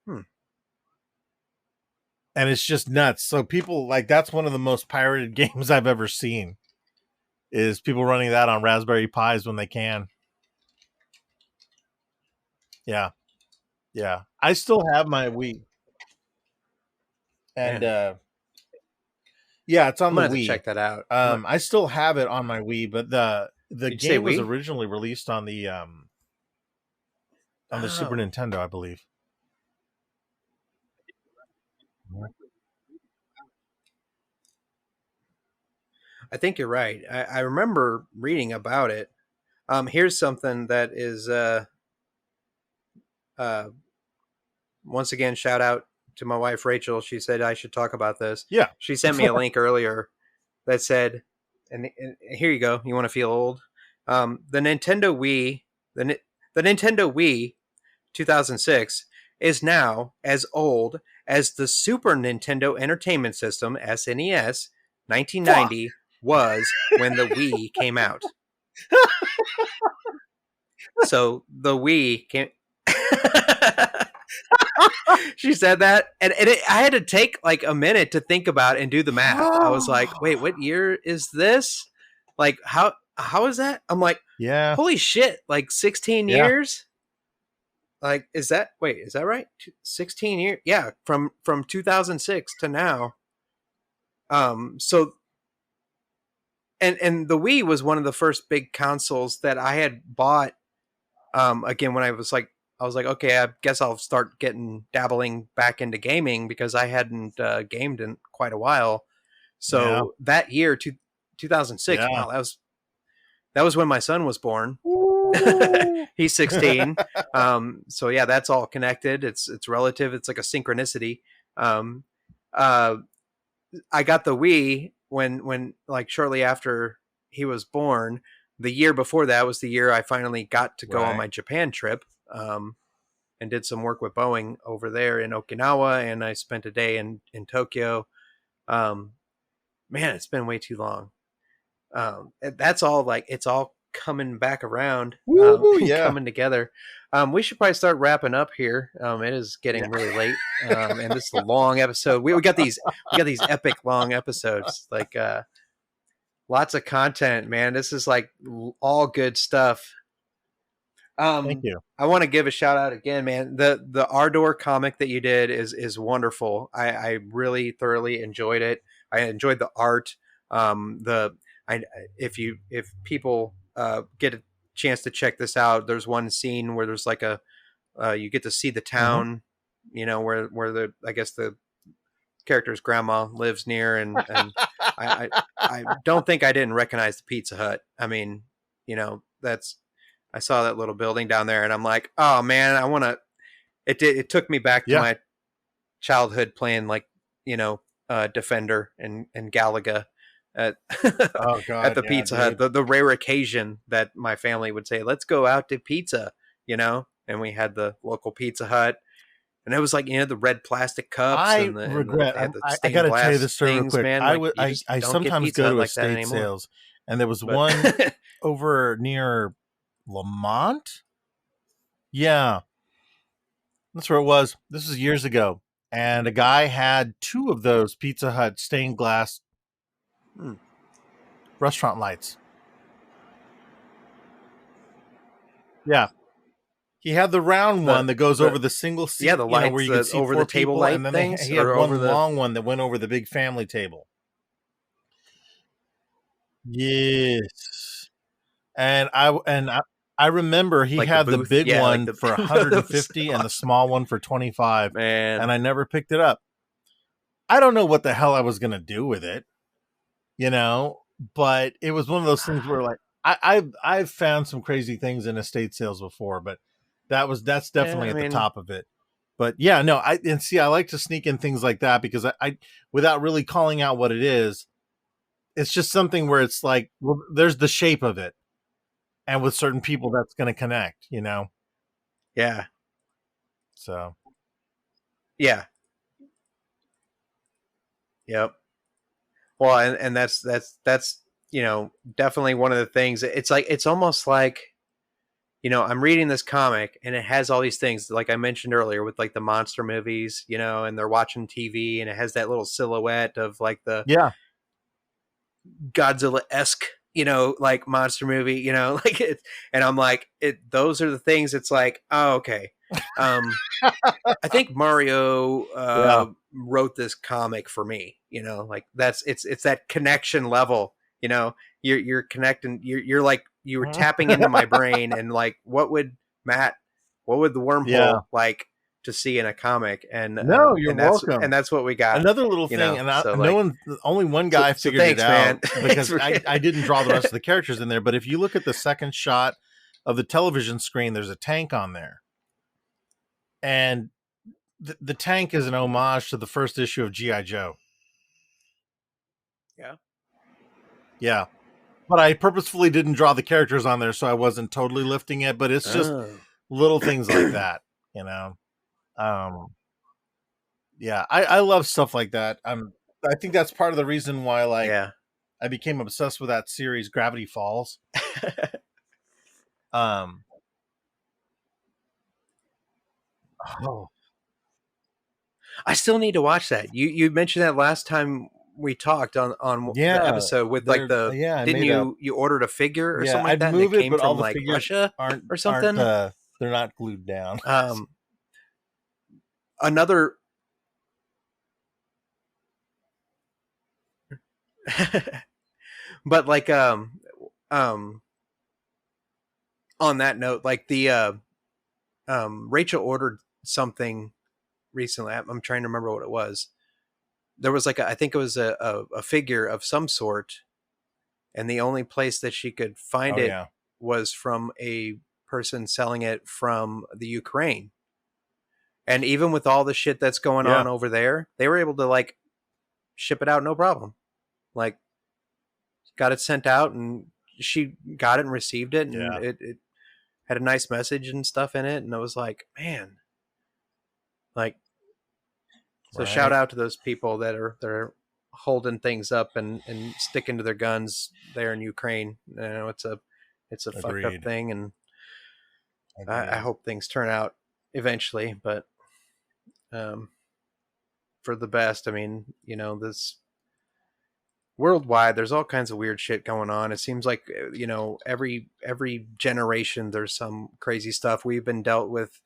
Hmm. And it's just nuts. So people like that's one of the most pirated games I've ever seen. Is people running that on Raspberry Pis when they can. Yeah, yeah. I still have my Wii, and Man, yeah, it's on I'm the gonna have to Wii. check that out. I still have it on my Wii, but the Did you say game was we? originally released on the Super Oh, Nintendo, I believe. I think you're right. I remember reading about it. Here's something that is uh, once again shout out to my wife Rachel. She said I should talk about this. Yeah. She sent me a link earlier that said, and here you go. You want to feel old? The Nintendo Wii, the Nintendo Wii 2006 is now as old as the Super Nintendo Entertainment System (SNES) 1990 was when the Wii came out. So the Wii came. She said that, and I had to take like a minute to think about it and do the math. I was like, "Wait, what year is this? Like, how is that?" I'm like, Yeah. "Holy shit! Like 16 years? Like, is that right? 16 years? Yeah, from 2006 to now. So and the Wii was one of the first big consoles that I had bought. Again, when I was like, okay, I guess I'll start dabbling back into gaming because I hadn't gamed in quite a while. So that year, 2006, Yeah. wow, that was when my son was born. He's 16. So yeah, that's all connected. It's relative. It's like a synchronicity. I got the Wii when like shortly after he was born. The year before that was the year I finally got to go on my Japan trip, and did some work with Boeing over there in Okinawa, and I spent a day in Tokyo. Man, it's been way too long. That's all like it's all coming back around, coming together. We should probably start wrapping up here. It is getting really late, and this is a long episode. We got these epic long episodes, like lots of content, man. This is like all good stuff. Thank you. I want to give a shout out again, man. The Ardor comic that you did is wonderful. I really thoroughly enjoyed it. I enjoyed the art. If people get a chance to check this out, there's one scene where there's like you get to see the town, where I guess the character's grandma lives near, and I don't think I didn't recognize the Pizza Hut. I mean, I saw that little building down there, and I'm like, oh man, I want to. It took me back to my childhood playing like Defender and Galaga at at the Pizza Hut. The rare occasion that my family would say, "Let's go out to pizza," and we had the local Pizza Hut. And it was like the red plastic cups. I got to tell you this story real quick. Man. I sometimes go to estate sales, and there was one over near Lamont. Yeah, that's where it was. This was years ago, and a guy had 2 of those Pizza Hut stained glass restaurant lights. Yeah. He had the round one that goes over the single seat. Yeah, the lights where you can see over the table light and then things. He had one long one that went over the big family table. Yes, and I remember he like had the big one like for 150 and the small one for 25. Man, and I never picked it up. I don't know what the hell I was gonna do with it, but it was one of those things where like I've found some crazy things in estate sales before, but that's definitely at the top of it. But yeah, no, I like to sneak in things like that because I without really calling out what it is, it's just something where it's like, well, there's the shape of it, and with certain people that's going to connect, Yeah. So. Yeah. Yep. Well, and that's definitely one of the things. It's like it's almost like. I'm reading this comic and it has all these things, like I mentioned earlier, with like the monster movies, and they're watching TV, and it has that little silhouette of like the Godzilla-esque, like monster movie, like it. And I'm like, those are the things. It's like, oh, okay. I think Mario wrote this comic for me, like it's that connection level, you're connecting, you're like, you were tapping into my brain, and like, what would the wormhole like to see in a comic? And you're welcome. And that's what we got. Another little thing, and only one guy figured it out because I didn't draw the rest of the characters in there. But if you look at the second shot of the television screen, there's a tank on there, and the tank is an homage to the first issue of G.I. Joe. Yeah. Yeah. But I purposefully didn't draw the characters on there, so I wasn't totally lifting it. But it's just Oh. little things like that, you know. Yeah, I love stuff like that. I think that's part of the reason why, like, Yeah. I became obsessed with that series, Gravity Falls. Um, oh, I still need to watch that. You mentioned that last time we talked on the yeah, episode with like the yeah. I didn't made a you ordered a figure or yeah. something like I'd that and it move it, came but all from the like figures Russia or aren't something? they're not glued down. Another but like um on that note, like the Rachel ordered something recently. I'm trying to remember what it was. There was like I think it was a figure of some sort, and the only place that she could find Oh it yeah, was from a person selling it from the Ukraine. And even with all the shit that's going yeah, on over there, they were able to like ship it out no problem. Like got it sent out and she got it and received it and yeah. it had a nice message and stuff in it and I was like, man, like so shout Right, out to those people that are holding things up and sticking to their guns there in Ukraine. You know, it's a fucked up agreed, thing and I agreed. hope things turn out eventually, but um, for the best. I mean, you know, this worldwide, there's all kinds of weird shit going on. It seems like you know every generation there's some crazy stuff we've been dealt with.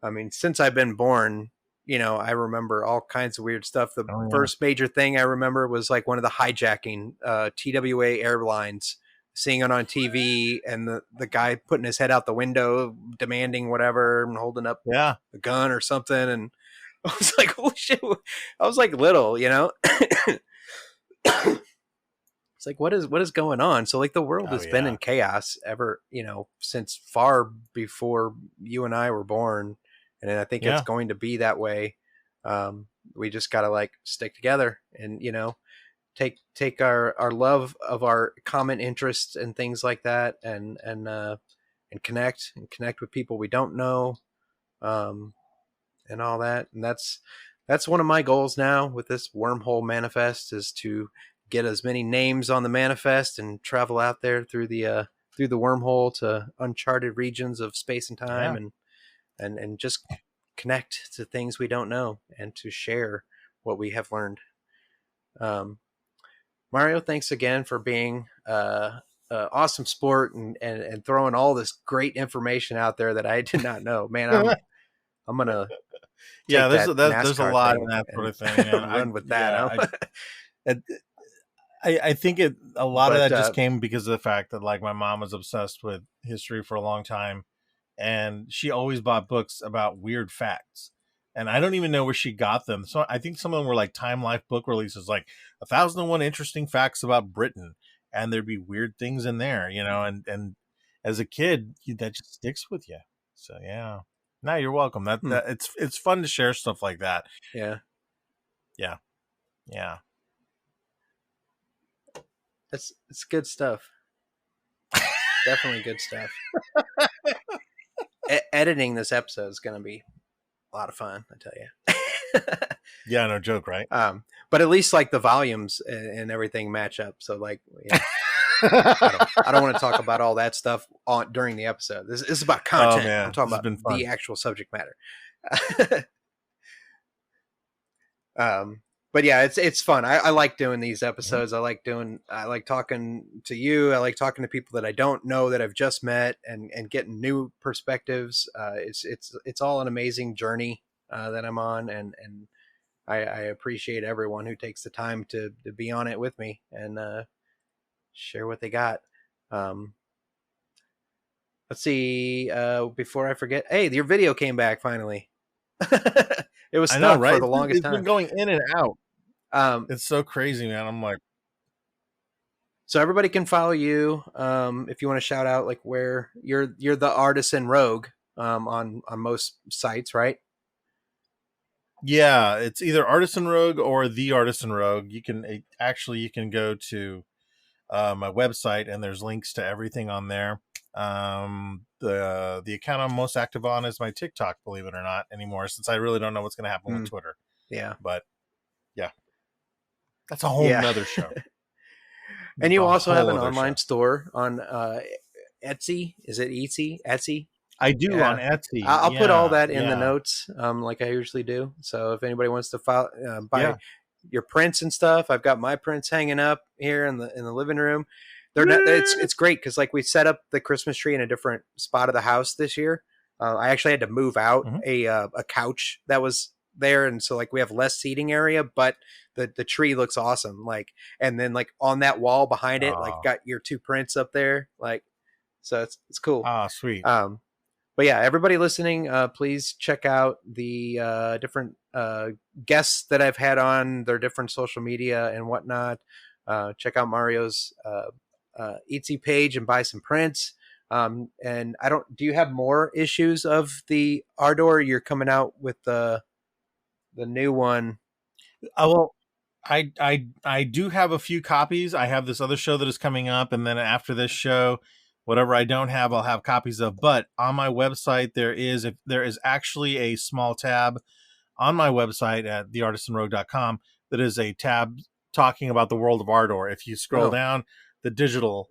I mean, since I've been born, you know, I remember all kinds of weird stuff. The Oh yeah, first major thing I remember was like one of the hijacking TWA Airlines, seeing it on TV, and the guy putting his head out the window, demanding whatever, and holding up yeah. a gun or something, and I was like, holy shit! I was like little, you know. It's like what is going on? So like the world Oh has been in yeah, chaos ever, you know, since far before you and I were born, and I think it's yeah. going to be that way. We just got to like stick together and you know take our love of our common interests and things like that and connect with people we don't know. Um, and all that. And that's one of my goals now with this wormhole manifest is to get as many names on the manifest and travel out there through the wormhole to uncharted regions of space and time Yeah. and just connect to things we don't know and to share what we have learned. Um, Mario, thanks again for being awesome sport and throwing all this great information out there that I did not know. Man, I'm gonna Yeah, take that there's a NASCAR lot in thing that sort and of thing, and run with that. it, I think a lot of But that just came because of the fact that like my mom was obsessed with history for a long time, and she always bought books about weird facts. And I don't even know where she got them. So I think some of them were like Time Life book releases, like 1,001 interesting facts about Britain, and there'd be weird things in there, you know. And as a kid, that just sticks with you. So yeah, no, you're welcome. hmm, That it's fun to share stuff like that. yeah, Yeah, yeah, it's good stuff. Definitely good stuff. Editing this episode is going to be a lot of fun, I tell you. yeah. No joke, right? But at least like the volumes and everything match up. So like, you know, I don't want to talk about all that stuff on during the episode. This is about Oh content. I'm man, talking this has about been the fun. actual subject matter. um, but yeah, it's fun. I like doing these Mhm. episodes. I like talking to you. I like talking to people that I don't know that I've just met and getting new perspectives. It's all an amazing journey that I'm on, and I appreciate everyone who takes the time to be on it with me and share what they got. Um, let's see. Before I forget, hey, your video came back finally. It was I know, stuck for right? the longest It's been time. going in and out. Um, It's so crazy, man. I'm like, so everybody can follow you. If you want to shout out like where you're the Artisan Rogue on most sites, right? Yeah, it's either Artisan Rogue or the Artisan Rogue. You can go to my website, and there's links to everything on there. The account I'm most active on is my TikTok, believe it or not, anymore, since I really don't know what's going to happen with Twitter. Yeah, but yeah, that's a whole yeah. nother show. And you also have an online store on Etsy. Is it Etsy? Etsy? I do, Yeah. on Etsy. I'll put all that in the notes, like I usually do. So if anybody wants to buy your prints and stuff, I've got my prints hanging up here in the living room. They're not, it's great because like we set up the Christmas tree in a different spot of the house this year. I actually had to move out a couch that was there, and so like we have less seating area, but the tree looks awesome. Like, and then like on that wall behind it, like got your 2 prints up there, like, so it's cool. Sweet. But yeah, everybody listening, please check out the different guests that I've had on their different social media and whatnot. Check out Mario's Etsy page and buy some prints. And do you have more issues of the Ardor? You're coming out with the new one. Well, I do have a few copies. I have this other show that is coming up, and then after this show, whatever I don't have, I'll have copies of. But on my website, there is actually a small tab on my website at theartisanrogue.com that is a tab talking about the world of Ardor. If you scroll down, the digital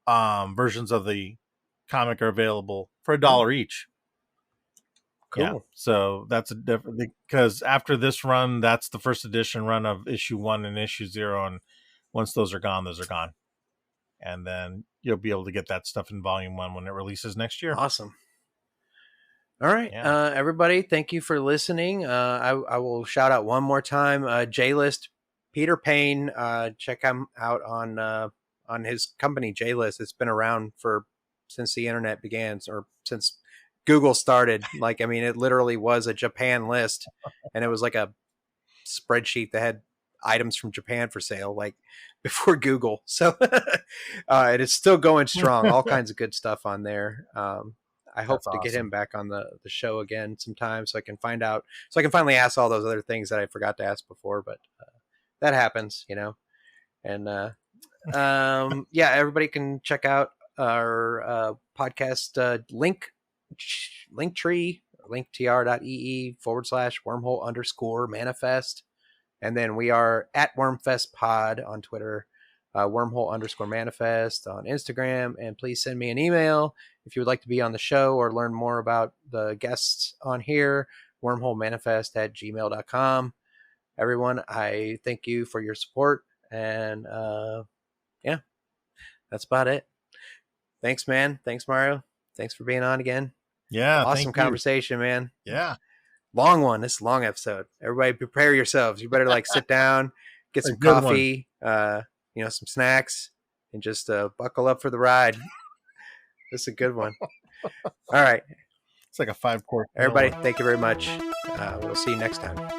versions of the comic are available for $1 each. Cool. Yeah, so that's a different, because after this run, that's the first edition run of issue 1 and issue 0, and once those are gone, and then you'll be able to get that stuff in volume 1 when it releases next year. Awesome. All right, everybody, thank you for listening. I will shout out one more time, J-List, Peter Payne. Check him out on his company, J-List. It's been around since the internet began, or since Google started. Like, I mean, it literally was a Japan list, and it was like a spreadsheet that had items from Japan for sale, like before Google. So it is still going strong. All kinds of good stuff on there. I hope to get him back on the show again sometime, so I can finally ask all those other things that I forgot to ask before. But that happens, you know. And yeah, everybody can check out our podcast Linktree, linktr.ee/wormhole_manifest. And then we are at WormFestPod on Twitter, wormhole_manifest on Instagram. And please send me an email if you would like to be on the show or learn more about the guests on here, wormholemanifest@gmail.com. Everyone, I thank you for your support. And yeah, that's about it. Thanks, man. Thanks, Mario. Thanks for being on again. Yeah. Awesome conversation, man. Yeah. Long one. This is a long episode. Everybody prepare yourselves. You better like sit down, get some coffee, some snacks, and just buckle up for the ride. This is a good one. All right. It's like a 5-course. Everybody, thank you very much. We'll see you next time.